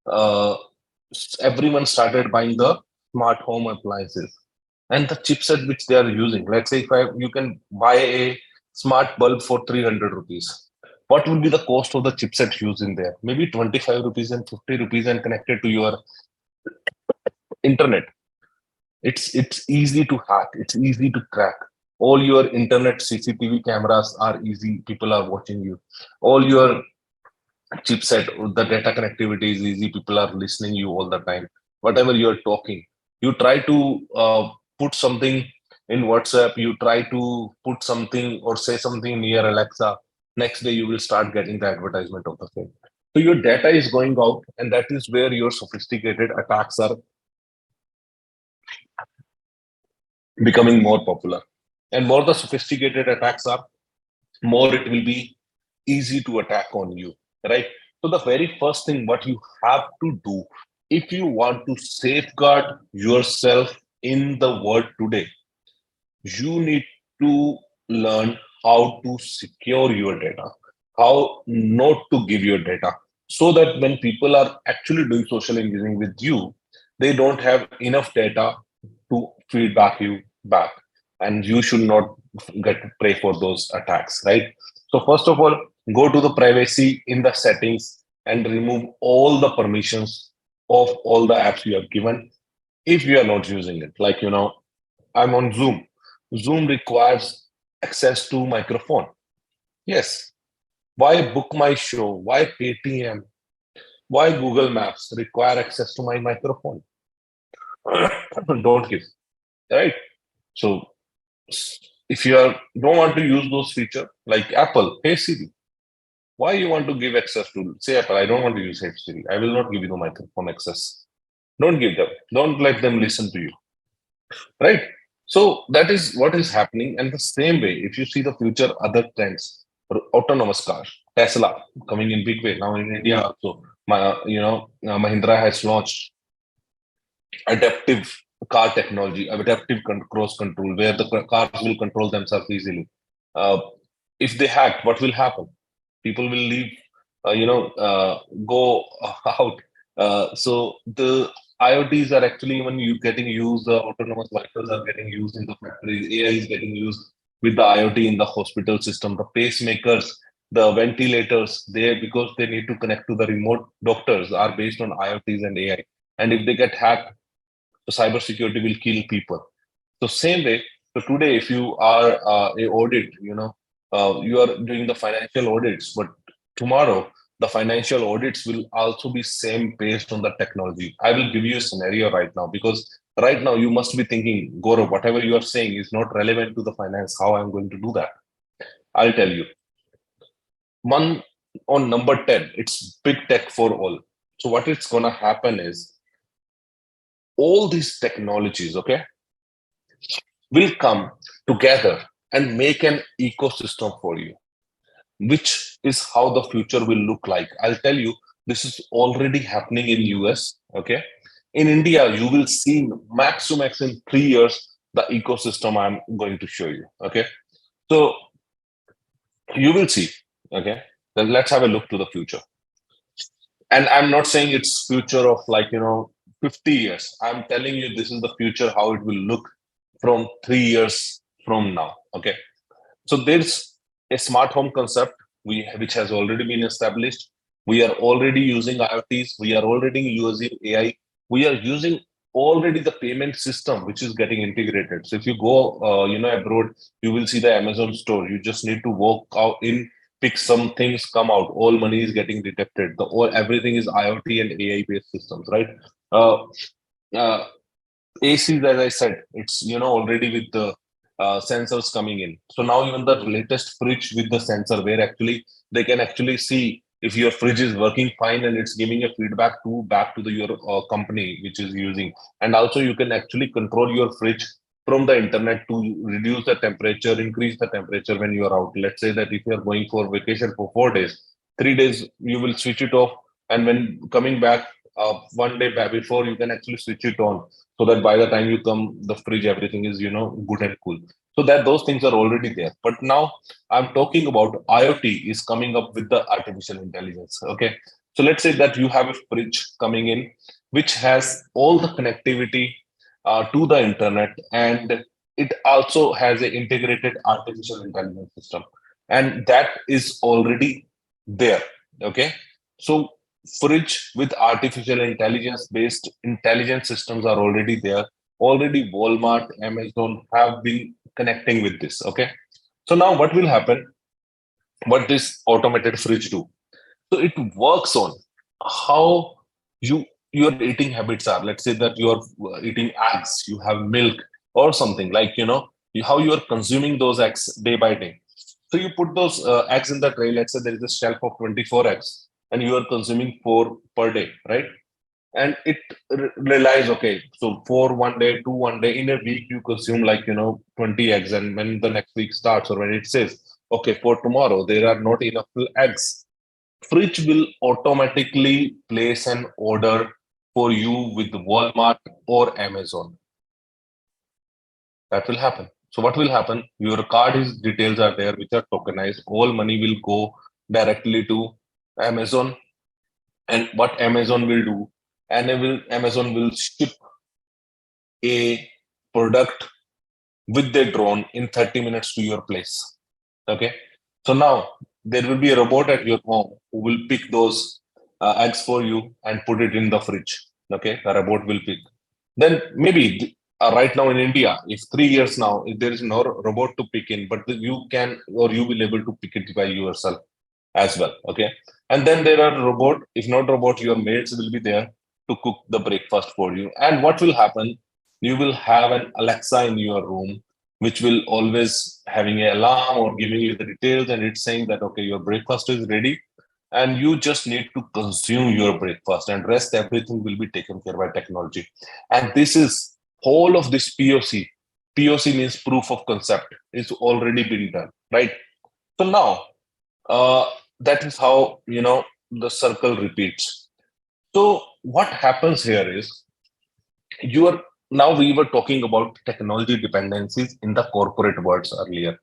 uh, everyone started buying the smart home appliances and the chipset which they are using. Let's say you can buy a smart bulb for 300 rupees. What would be the cost of the chipset used in there? Maybe 25 rupees and 50 rupees and connected to your internet. It's easy to hack. It's easy to crack. All your internet CCTV cameras are easy. People are watching you. All your chipset, the data connectivity is easy. People are listening you all the time. Whatever you're talking, you try to put something in WhatsApp. You try to put something or say something near Alexa. Next day, you will start getting the advertisement of the thing. So your data is going out, and that is where your sophisticated attacks are becoming more popular. And more the sophisticated attacks are, more it will be easy to attack on you, right? So the very first thing what you have to do if you want to safeguard yourself in the world today, you need to learn how to secure your data, how not to give your data, so that when people are actually doing social engineering with you, they don't have enough data to feedback you back, and you should not get pray for those attacks, right? So first of all, go to the privacy in the settings and remove all the permissions of all the apps you have given if you are not using it. Like, I'm on Zoom. Zoom requires access to microphone. Yes. Why book my show? Why Paytm? Why Google Maps require access to my microphone? Don't give, right? So if you don't want to use those features, like Apple, hey Siri, why you want to give access to, say Apple, I don't want to use Hey Siri. I will not give you the microphone access. Don't give them. Don't let them listen to you, right? So that is what is happening. And the same way, if you see the future other trends, autonomous cars, Tesla coming in big way now in India. So Mahindra has launched adaptive car technology, adaptive cross control, where the cars will control themselves easily. Uh, if they hack, what will happen? People will leave, go out. So the IoTs are actually even you getting used. The autonomous vehicles are getting used in the factories. AI is getting used with the IoT in the hospital system. The pacemakers, the ventilators, they because they need to connect to the remote doctors are based on IoTs and AI. And if they get hacked, the cybersecurity will kill people. So same way, so today if you are a audit, you are doing the financial audits, but tomorrow the financial audits will also be same based on the technology. I will give you a scenario right now because right now you must be thinking, Gaurav, whatever you are saying is not relevant to the finance. How I'm going to do that? I'll tell you. One on number 10, it's big tech for all. So what it's gonna happen is all these technologies, okay, will come together and make an ecosystem for you, which is how the future will look like. I'll tell you, this is already happening in US, okay? In India, you will see max to max in 3 years, the ecosystem I'm going to show you, okay? So you will see, okay? Then let's have a look to the future. And I'm not saying it's future of 50 years. I'm telling you, this is the future, how it will look from 3 years from now. Okay. So there's a smart home concept which has already been established. We are already using IoTs. We are already using AI. We are using already the payment system which is getting integrated. So if you go, abroad, you will see the Amazon store. You just need to walk out in, pick some things, come out. All money is getting detected. The all everything is IoT and AI based systems, right? Uh, uh, ACs, as I said, it's already with the sensors coming in. So now even the latest fridge with the sensor, where actually they can actually see if your fridge is working fine and it's giving a feedback to back to your company which is using. And also you can actually control your fridge from the internet to reduce the temperature, increase the temperature when you are out. Let's say that if you are going for vacation for 4 days, 3 days you will switch it off, and when coming back one day back before, you can actually switch it on, so that by the time you come the fridge everything is good and cool. So that those things are already there, but now I'm talking about IoT is coming up with the artificial intelligence. Okay, So let's say that you have a fridge coming in, which has all the connectivity to the internet, and it also has an integrated artificial intelligence system, and that is already there. Okay, so fridge with artificial intelligence based intelligence systems are already there. Already Walmart, Amazon have been connecting with this. Okay, so now what will happen? What this automated fridge do? So it works on how you your eating habits are. Let's say that you are eating eggs, you have milk or something like, how you are consuming those eggs day by day. So you put those eggs in the tray. Let's say there is a shelf of 24 eggs and you are consuming 4 per day, right? And it relies, okay, so 4 one day, 2 one day, in a week you consume like 20 eggs, and when the next week starts or when it says, okay, for tomorrow there are not enough eggs, fridge will automatically place an order for you with Walmart or Amazon. That will happen. So what will happen? Your card is details are there, which are tokenized. All money will go directly to Amazon. And what Amazon will do, and Amazon will ship a product with their drone in 30 minutes to your place. Okay. So now there will be a robot at your home who will pick those eggs for you and put it in the fridge. Okay. The robot will pick. Then maybe right now in India, if 3 years now, if there is no robot to pick in, but you can, or you will able to pick it by yourself as well. Okay. And then there are robot, if not robot, your maids will be there to cook the breakfast for you. And what will happen? You will have an Alexa in your room, which will always having an alarm or giving you the details, and it's saying that, okay, your breakfast is ready and you just need to consume your breakfast, and rest everything will be taken care by technology. And this is whole of this POC means proof of concept, is already been done, right? So now uh, that is how the circle repeats. So what happens here is, you are now we were talking about technology dependencies in the corporate worlds earlier,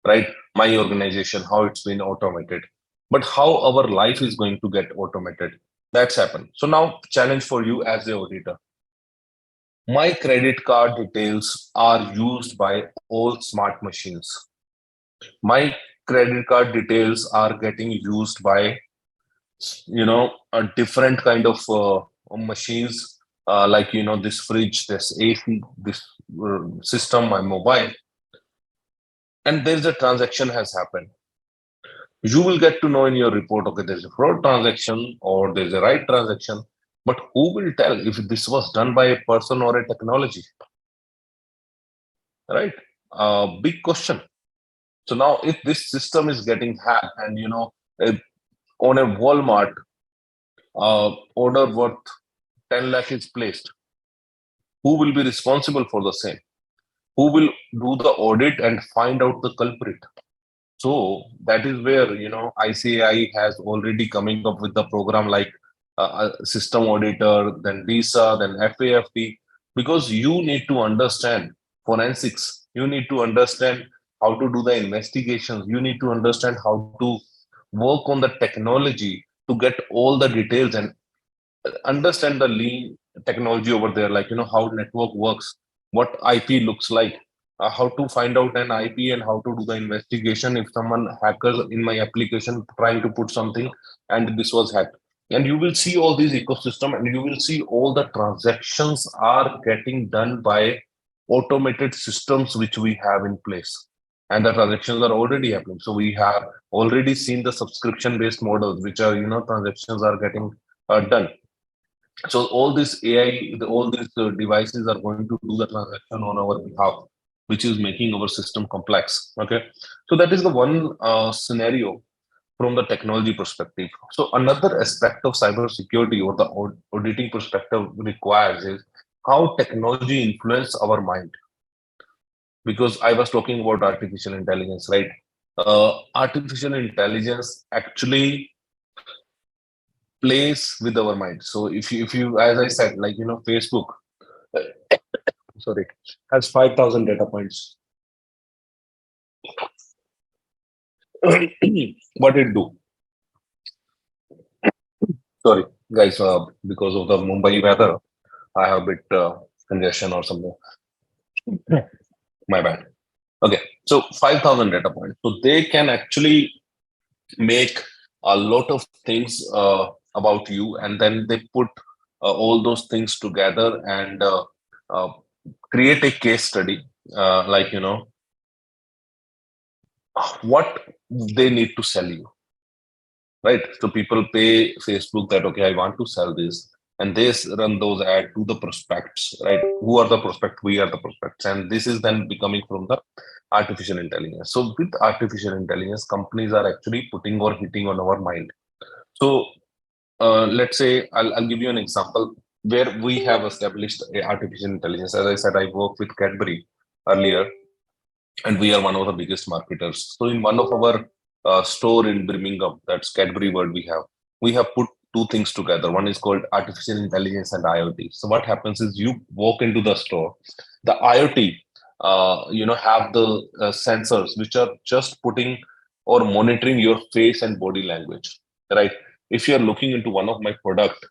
right? My organization, how it's been automated, but how our life is going to get automated, that's happened. So now challenge for you as the auditor. My credit card details are used by all smart machines. My credit card details are getting used by a different kind of machines, like this fridge, this AC, this system, my mobile, and there's a transaction has happened. You will get to know in your report, okay, there's a fraud transaction or there's a right transaction, but who will tell if this was done by a person or a technology, right? Big question. So now if this system is getting hacked and uh, on a Walmart order worth 10 lakh is placed, who will be responsible for the same? Who will do the audit and find out the culprit? So that is where ICAI has already coming up with the program like a system auditor, then DISA, then FAFT, because you need to understand forensics. You need to understand how to do the investigations. You need to understand how to work on the technology to get all the details and understand the lean technology over there, like how network works, what IP looks like, how to find out an IP, and how to do the investigation if someone hackers in my application trying to put something and this was hacked. And you will see all these ecosystem, and you will see all the transactions are getting done by automated systems which we have in place, and the transactions are already happening. So we have already seen the subscription based models, which are transactions are getting done. So all this AI, all these devices are going to do the transaction on our behalf, which is making our system complex. Okay, so that is the one scenario from the technology perspective. So another aspect of cybersecurity or the auditing perspective requires is how technology influence our mind. Because I was talking about artificial intelligence, right? Artificial intelligence actually plays with our mind. So if you, as I said, like Facebook, sorry, has 5,000 data points. What it do? Sorry, guys, because of the Mumbai weather, I have a bit congestion or something. My bad. Okay, so 5,000 data points. So they can actually make a lot of things about you, and then they put all those things together and uh, create a case study, like, what they need to sell you, right? So people pay Facebook that, okay, I want to sell this, and they run those ads to the prospects, right? Who are the prospects? We are the prospects, and this is then becoming from the artificial intelligence. So with artificial intelligence, companies are actually putting or hitting on our mind. So let's say I'll give you an example where we have established a artificial intelligence. As I said, I worked with Cadbury earlier, and we are one of the biggest marketers. So in one of our store in Birmingham, that's Cadbury World, we have put two things together. One is called artificial intelligence and IoT. So what happens is you walk into the store, the IoT, have the sensors which are just putting or monitoring your face and body language, right? If you are looking into one of my product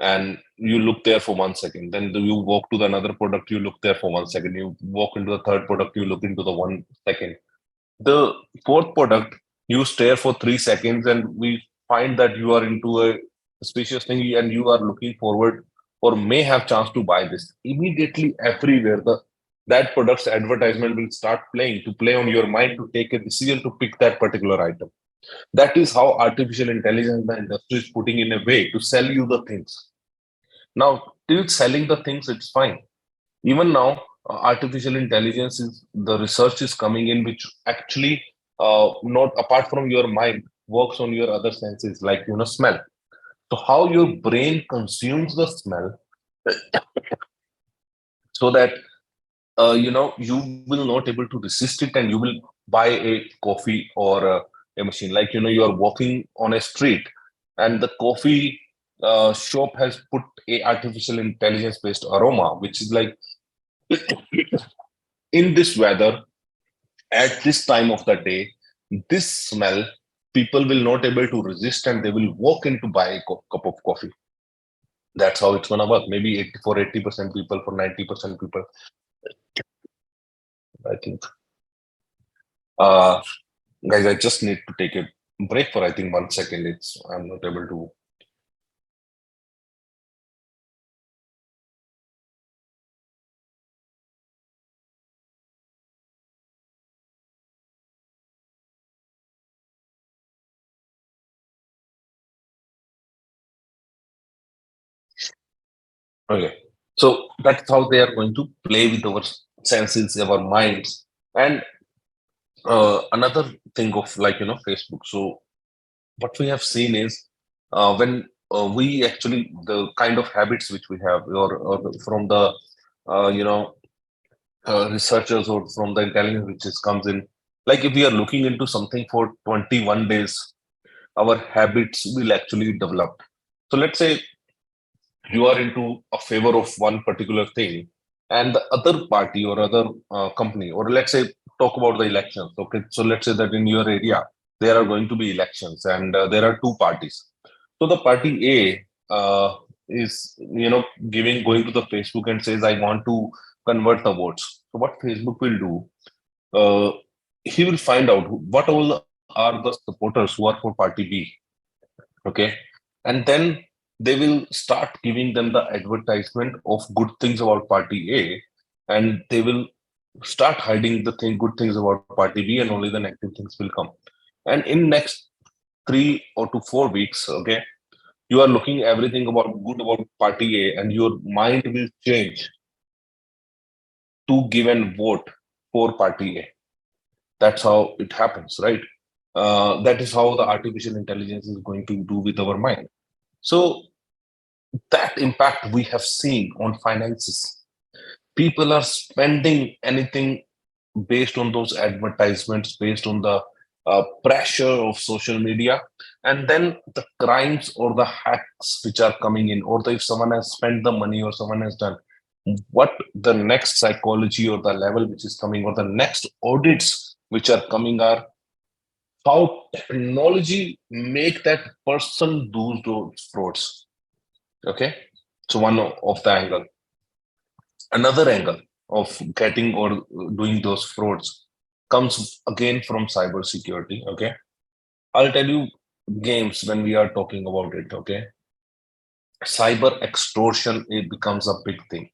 and you look there for 1 second, then you walk to the another product, you look there for 1 second, you walk into the third product, you look into the 1 second, the fourth product you stare for 3 seconds, and we find that you are into a suspicious thing and you are looking forward or may have chance to buy this. Immediately everywhere the that product's advertisement will start playing to play on your mind to take a decision to pick that particular item. That is how artificial intelligence the industry is putting in a way to sell you the things. Now, till selling the things, it's fine. Even now, artificial intelligence is the research is coming in, which actually not apart from your mind works on your other senses, like smell. So how your brain consumes the smell, so that you will not able to resist it, and you will buy a coffee or a machine. Like you are walking on a street, and the coffee shop has put a artificial intelligence based aroma, which is like in this weather at this time of the day, this smell, people will not able to resist and they will walk in to buy a cup of coffee. That's how it's gonna work. Maybe 80, for 80% people, for 90% people, I think. Uh, Guys, I just need to take a break for I think 1 second. I'm not able to. Okay, so that's how they are going to play with our senses, our minds, and another thing of like Facebook. So what we have seen is when we actually the kind of habits which we have, or from the uh, you know researchers or from the intelligence which is comes in, like if we are looking into something for 21 days, our habits will actually develop. So let's say you are into a favor of one particular thing, and the other party or other company, or let's say talk about the elections. Okay, so let's say that in your area there are going to be elections, and there are two parties. So the party A is giving going to the Facebook and says, I want to convert the votes. So what Facebook will do, he will find out what all are the supporters who are for party B. Okay, and then they will start giving them the advertisement of good things about party A, and they will start hiding the good things about party B, and only the negative things will come. And in next 3 or to 4 weeks, okay, you are looking everything about good about party A, and your mind will change to give and vote for party A. That's how it happens, right? That is how the artificial intelligence is going to do with our mind. So that impact we have seen on finances. People are spending anything based on those advertisements, based on the pressure of social media, and then the crimes or the hacks which are coming in, or if someone has spent the money or someone has done what the next psychology or the level which is coming, or the next audits which are coming are how technology make that person do those frauds. Okay, so one of the angle. Another angle of getting or doing those frauds comes again from cybersecurity. Okay, I'll tell you games when we are talking about it. Okay, cyber extortion, it becomes a big thing.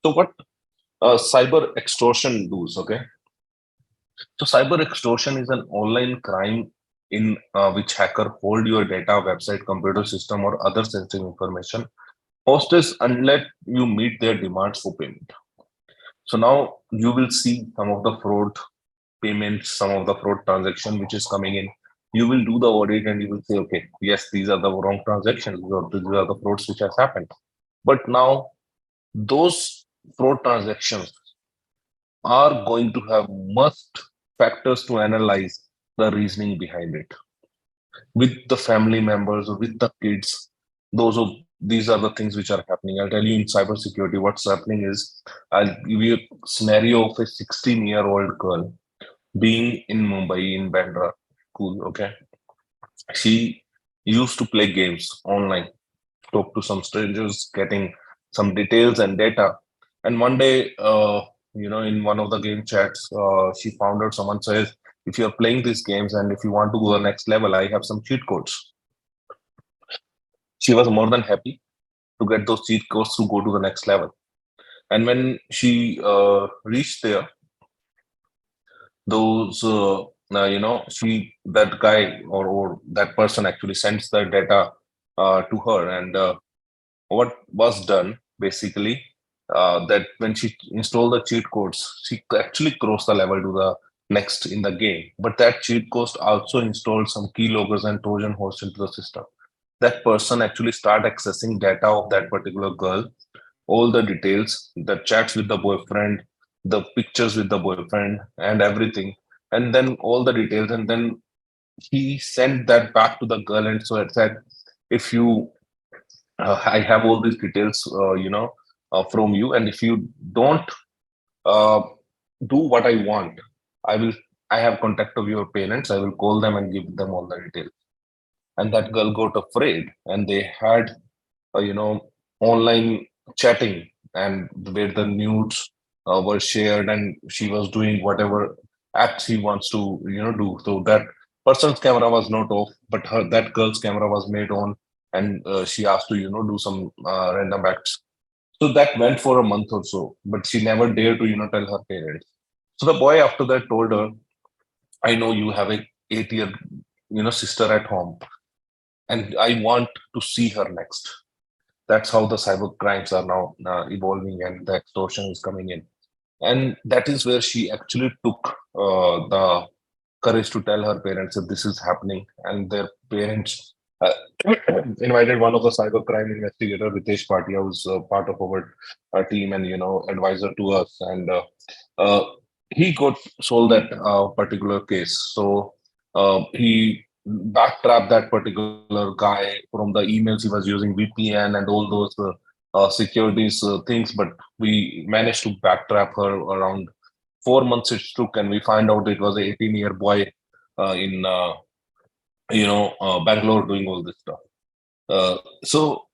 So what cyber extortion does? Okay, so cyber extortion is an online crime in which hacker hold your data, website, computer system, or other sensitive information hostage unless you meet their demands for payment. So now you will see some of the fraud payments, some of the fraud transaction which is coming in. You will do the audit and you will say, okay, yes, these are the wrong transactions, or these are the frauds which has happened. But now those fraud transactions are going to have must factors to analyze the reasoning behind it with the family members or with the kids. These are the things which are happening. I'll tell you in cybersecurity what's happening is I'll give you a scenario of a 16-year-old girl being in Mumbai in Bandra school. Okay, she used to play games online, talk to some strangers, getting some details and data. And one day, in one of the game chats, she found out someone says, if you're playing these games and if you want to go to the next level, I have some cheat codes. She was more than happy to get those cheat codes to go to the next level. And when she reached there, those she that guy or that person actually sends the data to her, and what was done basically that when she installed the cheat codes, she actually crossed the level to the next in the game. But that cheat code also installed some keyloggers and Trojan horse into the system. That person actually start accessing data of that particular girl, all the details, the chats with the boyfriend, the pictures with the boyfriend, and everything, and then all the details, and then he sent that back to the girl, and so it said, if you I have all these details, from you, and if you don't uh, do what I want, I will. I have contact of your parents. I will call them and give them all the details. And that girl got afraid, and they had, online chatting, and where the nudes were shared, and she was doing whatever act she wants to, do. So that person's camera was not off, but that girl's camera was made on, and she asked to, do some random acts. So that went for a month or so, but she never dared to, tell her parents. So the boy after that told her, I know you have a 8-year, sister at home, and I want to see her next. That's how the cyber crimes are now evolving, and the extortion is coming in. And that is where she actually took the courage to tell her parents that this is happening, and their parents invited one of the cyber crime investigator, Ritesh Patia, who's part of our team and advisor to us, and uh, he got solved that particular case. So he backtrapped that particular guy from the emails he was using VPN and all those securities things, but we managed to backtrap her around 4 months it took, and we find out it was a 18-year boy in Bangalore doing all this stuff. So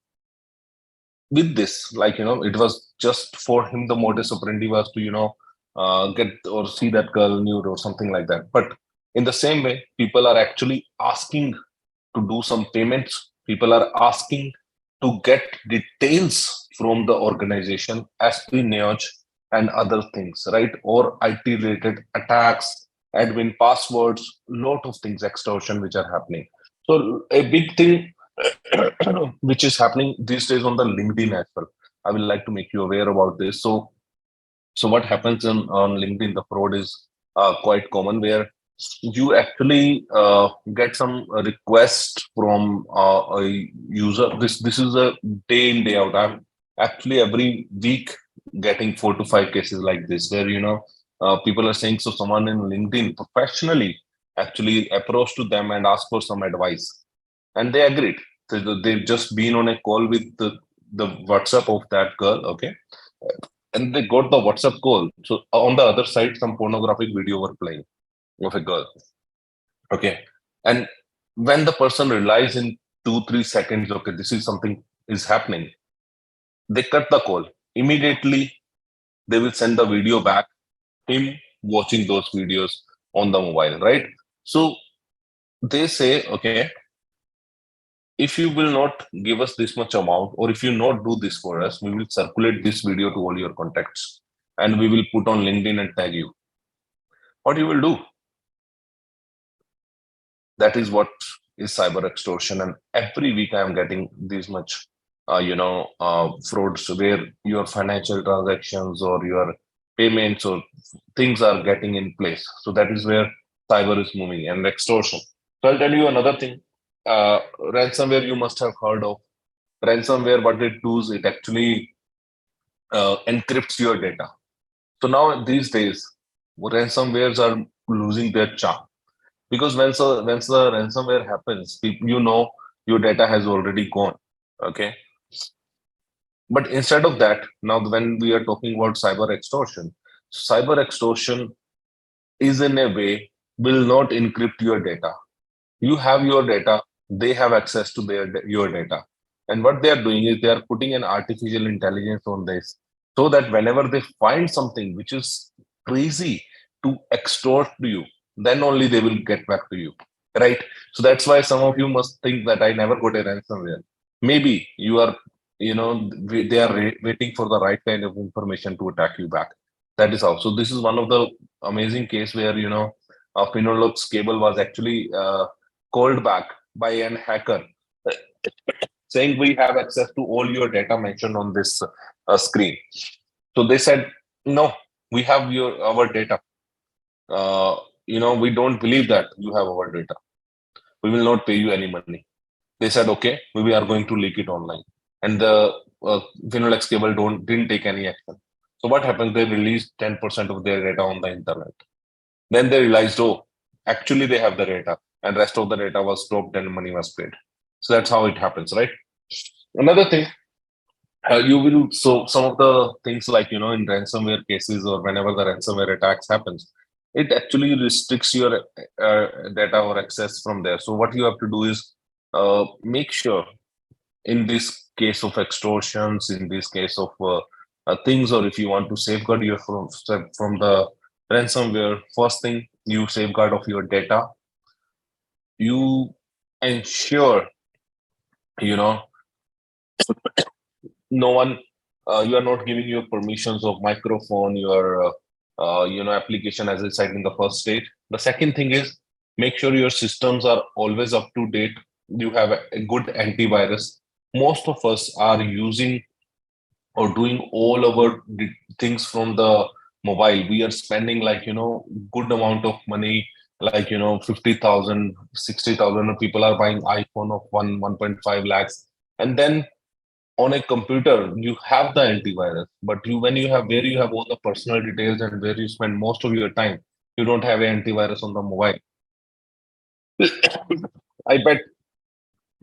with this, it was just for him, the modus operandi was to get or see that girl nude or something like that. But in the same way, people are actually asking to do some payments. People are asking to get details from the organization, espionage and other things, right? Or IT related attacks, admin passwords, lot of things, extortion, which are happening. So a big thing which is happening these days on the LinkedIn as well. I will like to make you aware about this. So what happens on LinkedIn, the fraud is quite common, where you actually get some request from a user. This is a day in day out. I'm actually every week getting 4 to 5 cases like this, where people are saying, so someone in LinkedIn professionally actually approached to them and asked for some advice, and they agreed. So they've just been on a call with the WhatsApp of that girl, okay, and they got the WhatsApp call. So on the other side, some pornographic video were playing. of a girl. Okay. And when the person realizes in 2-3 seconds, okay, this is something is happening, they cut the call. Immediately, they will send the video back, him watching those videos on the mobile, right? So they say, okay, if you will not give us this much amount, or if you not do this for us, we will circulate this video to all your contacts and we will put on LinkedIn and tag you. What you will do? That is what is cyber extortion. And every week I am getting this much, frauds where your financial transactions or your payments or things are getting in place. So that is where cyber is moving and extortion. So I'll tell you another thing. Ransomware you must have heard of. Ransomware, what it does, it actually encrypts your data. So now these days, ransomwares are losing their charm because once the ransomware happens, you know your data has already gone. Okay, but instead of that, now when we are talking about cyber extortion is in a way will not encrypt your data. You have your data, they have access to your data, and what they are doing is they are putting an artificial intelligence on this so that whenever they find something which is crazy to extort to you, then only they will get back to you, right? So that's why some of you must think that I never got a ransomware. Maybe you are, they are waiting for the right kind of information to attack you back. That is how. So this is one of the amazing case where Pinolog's cable was actually called back by an hacker saying we have access to all your data mentioned on this screen. So they said, no, we have our data. We don't believe that you have our data. We will not pay you any money. They said, okay, we are going to leak it online. And the Finolex cable didn't take any action. So what happened? They released 10% of their data on the internet. Then they realized, oh, actually they have the data, and rest of the data was stopped and money was paid. So that's how it happens, right? Another thing, you will so some of the things like in ransomware cases or whenever the ransomware attacks happens, it actually restricts your data or access from there. So what you have to do is make sure in this case of extortions, in this case of things, or if you want to safeguard your from the ransomware, first thing you safeguard of your data. You ensure you know no one you are not giving your permissions of microphone, your application, as I said in the first stage. The second thing is make sure your systems are always up to date. You have a good antivirus. Most of us are using or doing all our things from the mobile. We are spending like good amount of money, like 50,000, 60,000 people are buying iPhone of 1.5 lakhs. And then on a computer you have the antivirus, but when you have where you have all the personal details and where you spend most of your time, you don't have an antivirus on the mobile. I bet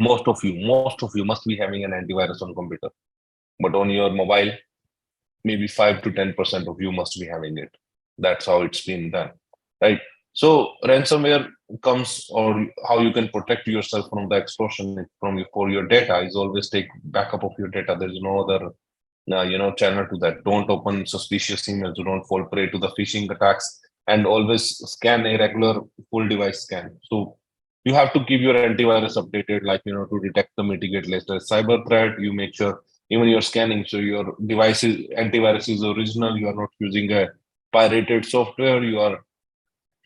most of you must be having an antivirus on computer, but on your mobile maybe 5 to 10% of you must be having it. That's how it's been done, right? So ransomware comes, or how you can protect yourself from the extortion for your data is always take backup of your data. There's no other channel to that. Don't open suspicious emails. Don't fall prey to the phishing attacks, and always scan a regular full device scan. So you have to keep your antivirus updated, like to detect the mitigate latest cyber threat. You make sure even you're scanning, so your device's antivirus is original. You are not using a pirated software. You are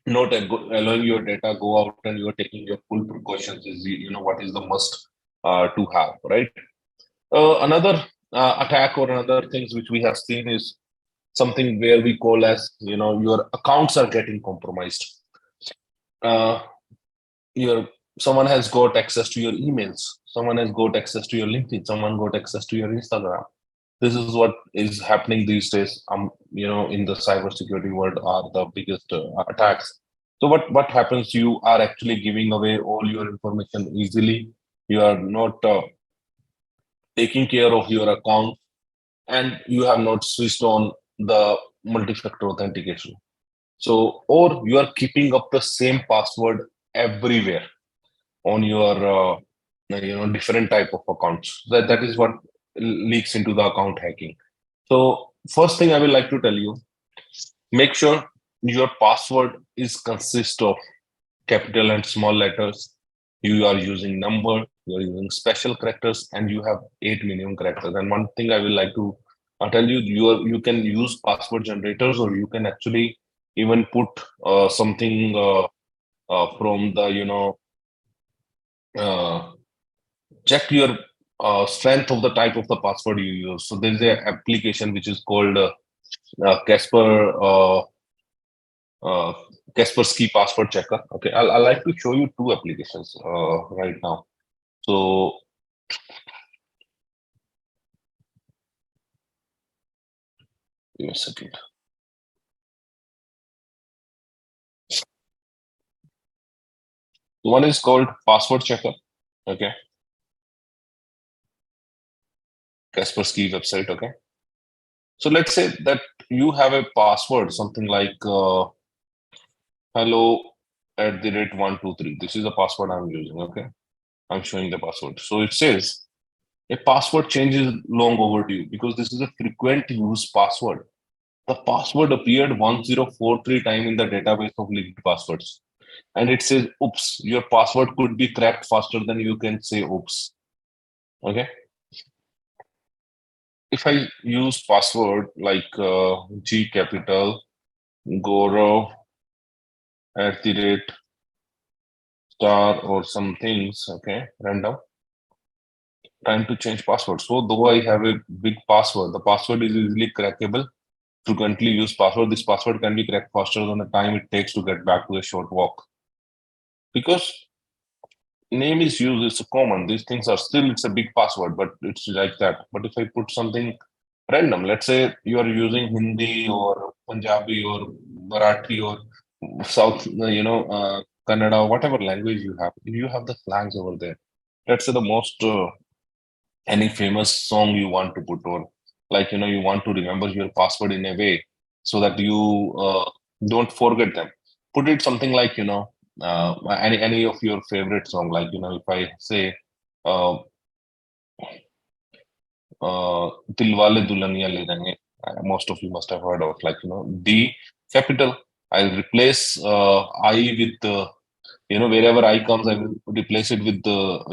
not allowing your data go out, and you are taking your full precautions. Is what is the must to have, right? Another attack or another things which we have seen is something where we call as your accounts are getting compromised. Uh, your Someone has got access to your emails, someone has got access to your LinkedIn, someone got access to your Instagram. This is what is happening these days. In the cybersecurity world are the biggest attacks. So what happens? You are actually giving away all your information easily. You are not taking care of your account, and you have not switched on the multi-factor authentication. So, or you are keeping up the same password everywhere on your different type of accounts. That is what leaks into the account hacking. So first thing I will like to tell you, make sure your password is consist of capital and small letters. You are using number, you are using special characters, and you have 8 minimum characters. And one thing I will like to tell you, you can use password generators, or you can actually even put something from the uh, check your strength of the type of the password you use. So there is an application which is called Casper uh, Kaspersky Password Checker. Okay, I'll like to show you two applications right now. So give me a second. One is called Password Checker. Okay, Kaspersky website. Okay, so let's say that you have a password, something like hello@123. This is the password I'm using. Okay, I'm showing the password. So it says a password change is long overdue because this is a frequent use password. The password appeared 1043 times in the database of linked passwords. And it says, oops, your password could be cracked faster than you can say oops. Okay. If I use password like G capital, Goro, @ star or some things, okay, random, trying to change password. So though I have a big password, the password is easily crackable. Frequently used password, this password can be cracked faster than the time it takes to get back to a short walk. Because name is used, it's common. These things are still, it's a big password, but it's like that. But if I put something random, let's say you are using Hindi or Punjabi or Marathi or South, Kannada, whatever language you have the slangs over there. Let's say the most any famous song you want to put, or like you want to remember your password in a way so that you don't forget them. Put it something like any of your favorite song, like if I say uh, Dilwale Dulhaniya Le Jayenge, most of you must have heard of, like D capital. I'll replace I with wherever I comes, I will replace it with the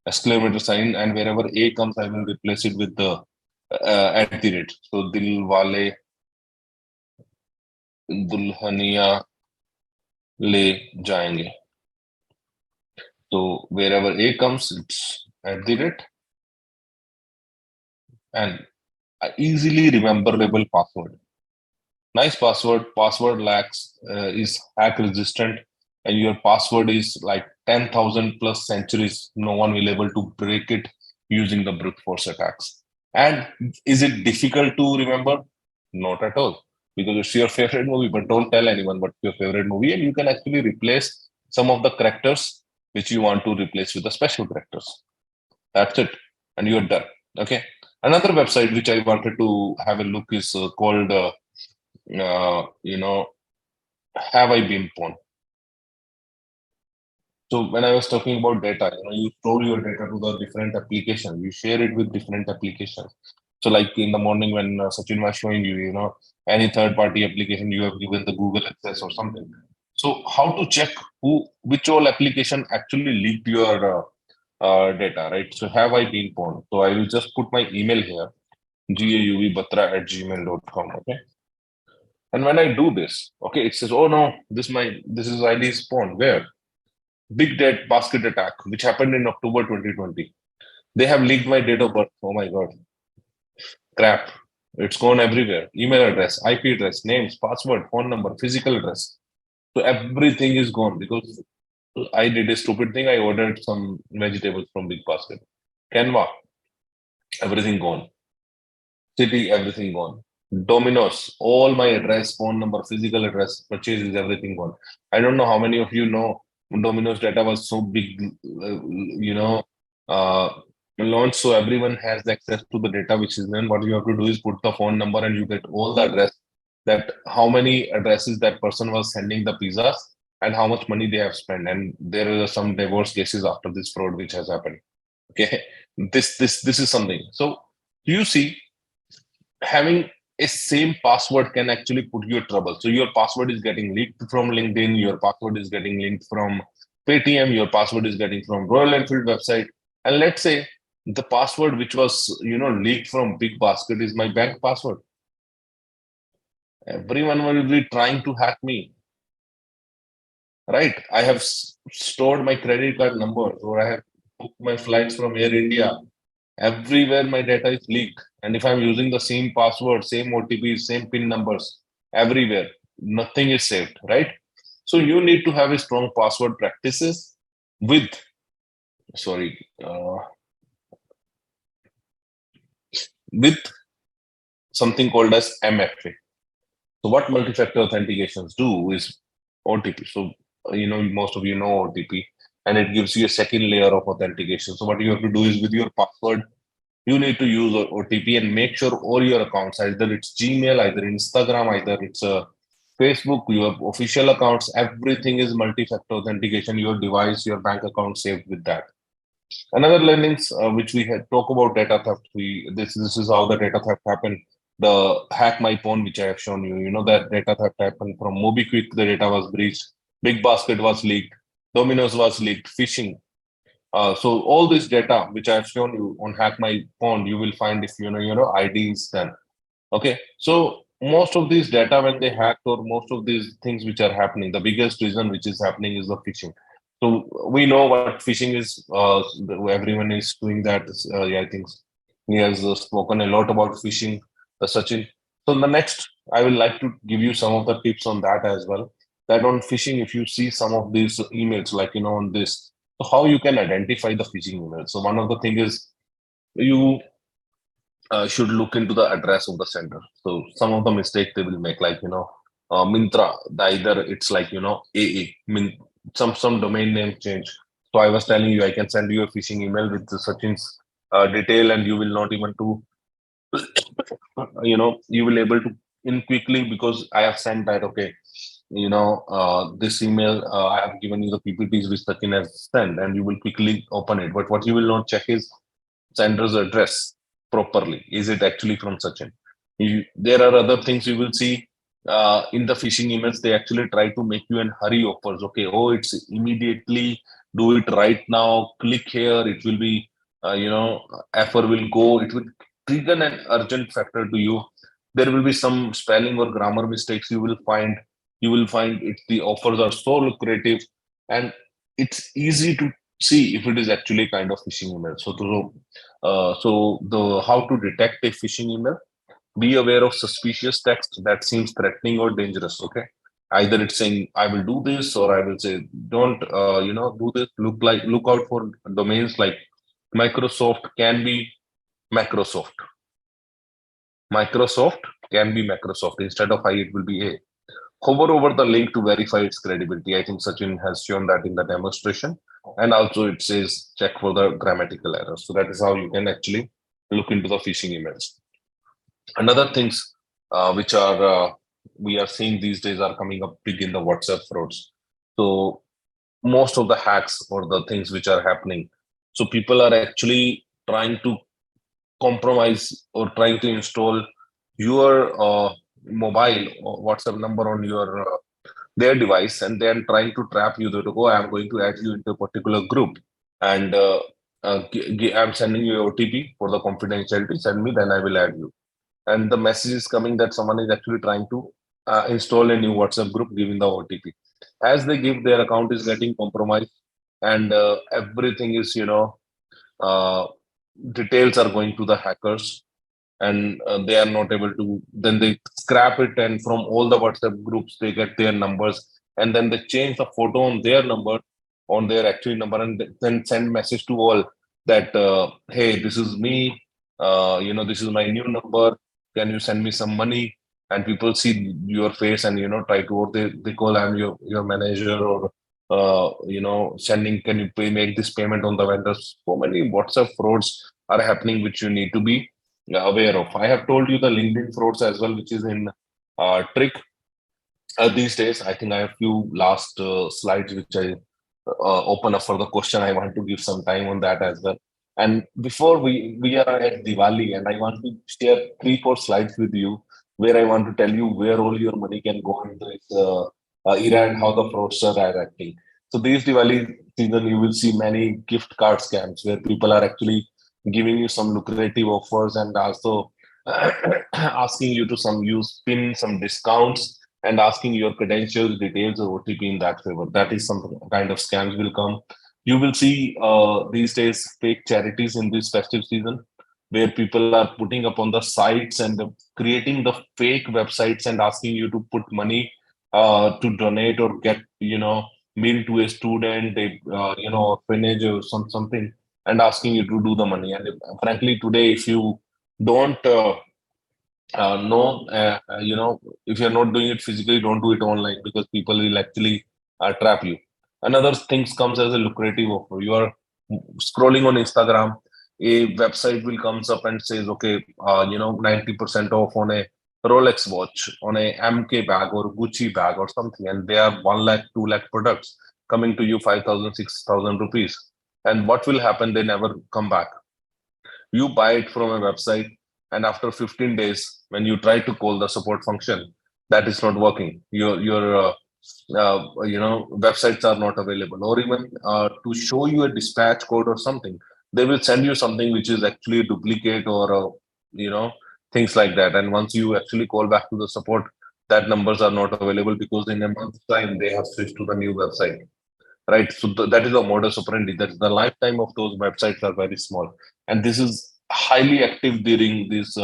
exclamatory sign, and wherever A comes, I will replace it with the @. So Dilwale Dulhaniya Le Jayenge. So wherever A comes, it's @ and easily rememberable password. Nice password. Password lacks is hack resistant, and your password is like 10,000 plus centuries. No one will able to break it using the brute force attacks. And is it difficult to remember? Not at all, because it's your favorite movie. But don't tell anyone what's your favorite movie, and you can actually replace some of the characters which you want to replace with the special characters. That's it, and you're done. Okay. Another website which I wanted to have a look is called have I been pwned? So when I was talking about data, you store your data to the different applications, you share it with different applications. So like in the morning when Sachin was showing you, any third party application you have given the Google access or something. So how to check which all application actually leaked your data, right? So have I been pwned? So I will just put my email here, gauvbatra@gmail.com. Okay. And when I do this, okay, it says, oh no, this is ID spawn. Where? Big Debt Basket attack, which happened in October 2020. They have leaked my date of birth. Oh my God. Crap. It's gone everywhere. Email address, IP address, names, password, phone number, physical address. So everything is gone because I did a stupid thing. I ordered some vegetables from Big Basket. Canva, everything gone. City, everything gone. Domino's, all my address, phone number, physical address, purchases, everything gone. I don't know how many of you know Domino's data was so big, uh, launched, so everyone has access to the data, which is then what you have to do is put the phone number and you get all the address that how many addresses that person was sending the pizzas and how much money they have spent. And there are some divorce cases after this fraud which has happened. Okay, this is something. So you see, having a same password can actually put you in trouble. So your password is getting leaked from LinkedIn, your password is getting linked from Paytm, your password is getting from Royal Enfield website. And let's say the password which was leaked from Big Basket is my bank password. Everyone will be trying to hack me, right? I have stored my credit card numbers, or I have booked my flights from Air India. Everywhere my data is leaked. And if I'm using the same password, same OTP, same PIN numbers, everywhere, nothing is saved, right? So you need to have a strong password practices with, with something called as MFA. So what multi-factor authentications do is OTP. So, most of you know OTP, and it gives you a second layer of authentication. So what you have to do is with your password, you need to use OTP and make sure all your accounts, either it's Gmail, either Instagram, either it's Facebook, your official accounts, everything is multi-factor authentication. Your device, your bank account saved with that. Another learnings which we had talk about data theft. This is how the data theft happened. The hack my phone, which I have shown you. You know that data theft happened from MobiKwik. The data was breached. Big Basket was leaked. Domino's was leaked. Phishing. So all this data which I have shown you on Hack My Phone, you will find if ID is done. Okay, so most of these data when they hack, or most of these things which are happening, the biggest reason which is happening is the phishing. So we know what phishing is. Everyone is doing that. Yeah, I think he has spoken a lot about phishing, Sachin. So the next, I will like to give you some of the tips on that as well. That on phishing, if you see some of these emails, like on this, so how you can identify the phishing email. So one of the thing is you should look into the address of the sender. So some of the mistakes they will make, like Mintra, either it's like AA, some domain name change. So I was telling you, I can send you a phishing email with the Sachin's detail, and you will not even to, you will able to in quickly, because I have sent that. Okay, this email, I have given you the PPTs which Sachin has sent, and you will quickly open it. But what you will not check is sender's address properly. Is it actually from Sachin? There are other things you will see in the phishing emails. They actually try to make you an hurry offers. Okay, oh, it's immediately, do it right now. Click here. It will be, offer will go. It will trigger an urgent factor to you. There will be some spelling or grammar mistakes you will find. You will find it. The offers are so lucrative, and it's easy to see if it is actually kind of phishing email. So the how to detect a phishing email: be aware of suspicious text that seems threatening or dangerous. Okay, either it's saying I will do this, or I will say don't do this. Look out for domains like Microsoft can be Microsoft. Microsoft can be Microsoft. Instead of I, it will be A. Hover over the link to verify its credibility. I think Sachin has shown that in the demonstration. And also it says check for the grammatical errors. So that is how you can actually look into the phishing emails. Another things which are we are seeing these days are coming up big in the WhatsApp frauds. So most of the hacks or the things which are happening. So people are actually trying to compromise or trying to install your mobile or WhatsApp number on your their device, and then trying to trap you that, oh, I'm going to add you into a particular group, and I'm sending you a OTP for the confidentiality. Send me, then I will add you. And the message is coming that someone is actually trying to install a new WhatsApp group, giving the OTP. As they give, their account is getting compromised, and everything is uh, details are going to the hackers, and they are not able to, then they scrap it, and from all the WhatsApp groups they get their numbers, and then they change the photo on their number, on their actual number, and then send message to all that hey, this is me, this is my new number, can you send me some money? And people see your face and try to, or they call, I'm your manager, or sending, can you make this payment on the vendors. So many WhatsApp frauds are happening which you need to be aware of. I have told you the LinkedIn frauds as well, which is in trick these days. I think I have few last slides which I open up for the question. I want to give some time on that as well. And before we are at Diwali, and I want to share 3-4 slides with you where I want to tell you where all your money can go in this era and how the fraudsters are acting. So these Diwali season, you will see many gift card scams where people are actually giving you some lucrative offers and also asking you to some use pin some discounts and asking your credentials, details, or OTP in that favor. That is some kind of scams will come. You will see these days fake charities in this festive season where people are putting up on the sites and creating the fake websites and asking you to put money to donate or get, meal to a student, orphanage or something, and asking you to do the money. And frankly, today, if you don't no, if you're not doing it physically, don't do it online because people will actually trap you. Another things comes as a lucrative offer. You are scrolling on Instagram, a website will comes up and says, okay, 90% off on a Rolex watch, on a MK bag or Gucci bag or something, and they are 1 lakh, 2 lakh products coming to you 5,000, 6,000 rupees. And what will happen? They never come back. You buy it from a website, and after 15 days when you try to call the support function, that is not working. Websites are not available, or even to show you a dispatch code or something, they will send you something which is actually a duplicate or things like that. And once you actually call back to the support, that numbers are not available because in a month's time they have switched to the new website, right? So that is the modus operandi. That the lifetime of those websites are very small, and this is highly active during this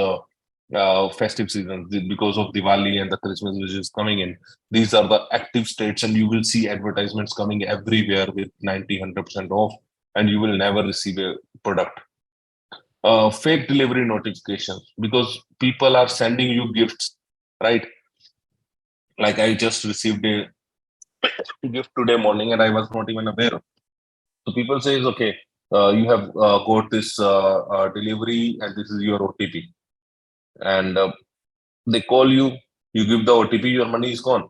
festive season because of Diwali and the Christmas which is coming in. These are the active states, and you will see advertisements coming everywhere with 90-100% off, and you will never receive a product. Fake delivery notifications because people are sending you gifts, right? Like I just received a gift today morning, and I was not even aware. So people says, okay, you have got this delivery and this is your OTP. And they call you, you give the OTP, your money is gone.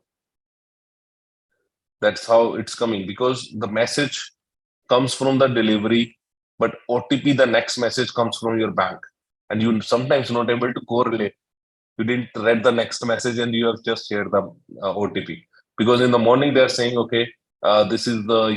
That's how it's coming because the message comes from the delivery, but OTP, the next message comes from your bank. And you sometimes not able to correlate. You didn't read the next message and you have just shared the OTP. Because in the morning they're saying, okay, this is the,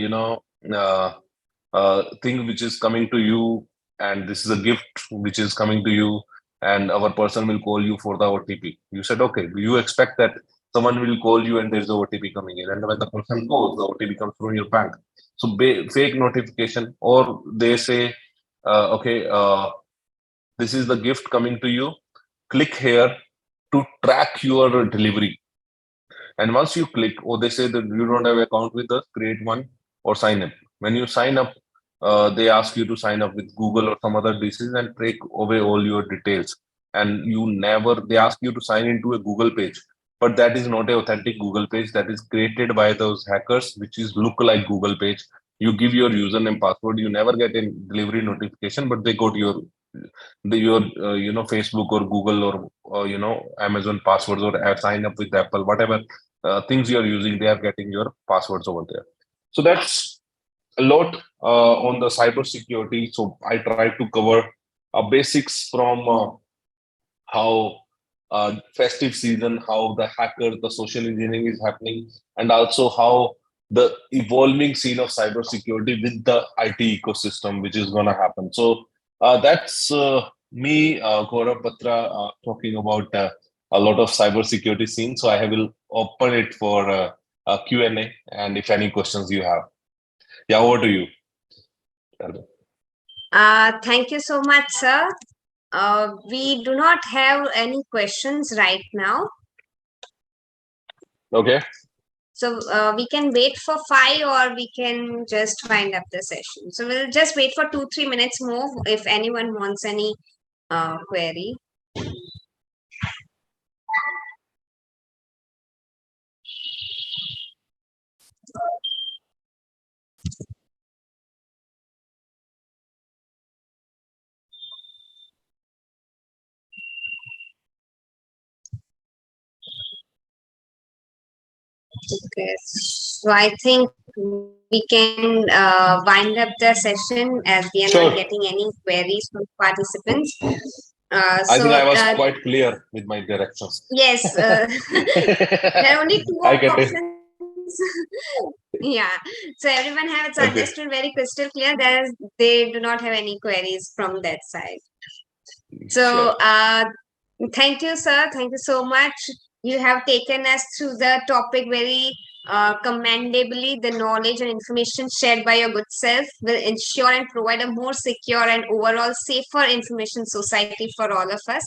thing which is coming to you, and this is a gift which is coming to you, and our person will call you for the OTP. You said, okay, you expect that someone will call you and there's the OTP coming in, and when the person calls, the OTP comes from your bank. So fake notification, or they say, okay, this is the gift coming to you. Click here to track your delivery. And once you click, or they say that you don't have an account with us, create one or sign up. When you sign up, they ask you to sign up with Google or some other DCs and take away all your details. And they ask you to sign into a Google page, but that is not an authentic Google page. That is created by those hackers, which is look like Google page. You give your username, password, you never get a delivery notification, but they got your Facebook or Google or Amazon passwords, or sign up with Apple, whatever things you're using, they are getting your passwords over there. So that's a lot on the cyber security. So I try to cover basics from how festive season, how the hacker, the social engineering is happening, and also how the evolving scene of cybersecurity with the IT ecosystem, which is going to happen. So that's me, Gaurav Batra, talking about a lot of cybersecurity scene. So I will open it for Q&A, and if any questions you have. Yeah, over to you. Thank you so much, sir. We do not have any questions right now. Okay. So we can wait for 5, or we can just wind up the session. So we'll just wait for 2-3 minutes more if anyone wants any query. Okay. So I think we can wind up the session as we are Sure. not getting any queries from participants. I think I was So quite clear with my directions. yes, there are only two I get it. options. Yeah. So everyone has Okay. understood very crystal clear. They do not have any queries from that side. So Sure. thank you, sir. Thank you so much. You have taken us through the topic very commendably. The knowledge and information shared by your good self will ensure and provide a more secure and overall safer information society for all of us.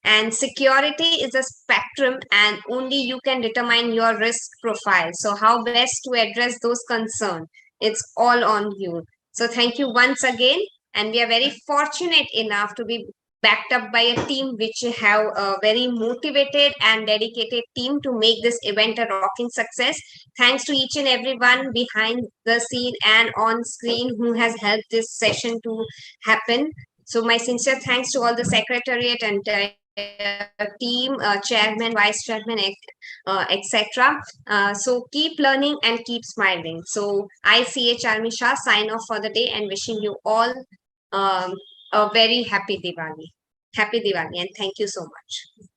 And security is a spectrum, and only you can determine your risk profile. So, how best to address those concerns? It's all on you. So, thank you once again. And we are very fortunate enough to be backed up by a team which have a very motivated and dedicated team to make this event a rocking success. Thanks to each and everyone behind the scene and on screen who has helped this session to happen. So my sincere thanks to all the secretariat and team, chairman, vice chairman, etc. So keep learning and keep smiling. So I, CA Charmisha, sign off for the day and wishing you all um, a very happy Diwali. Happy Diwali and thank you so much.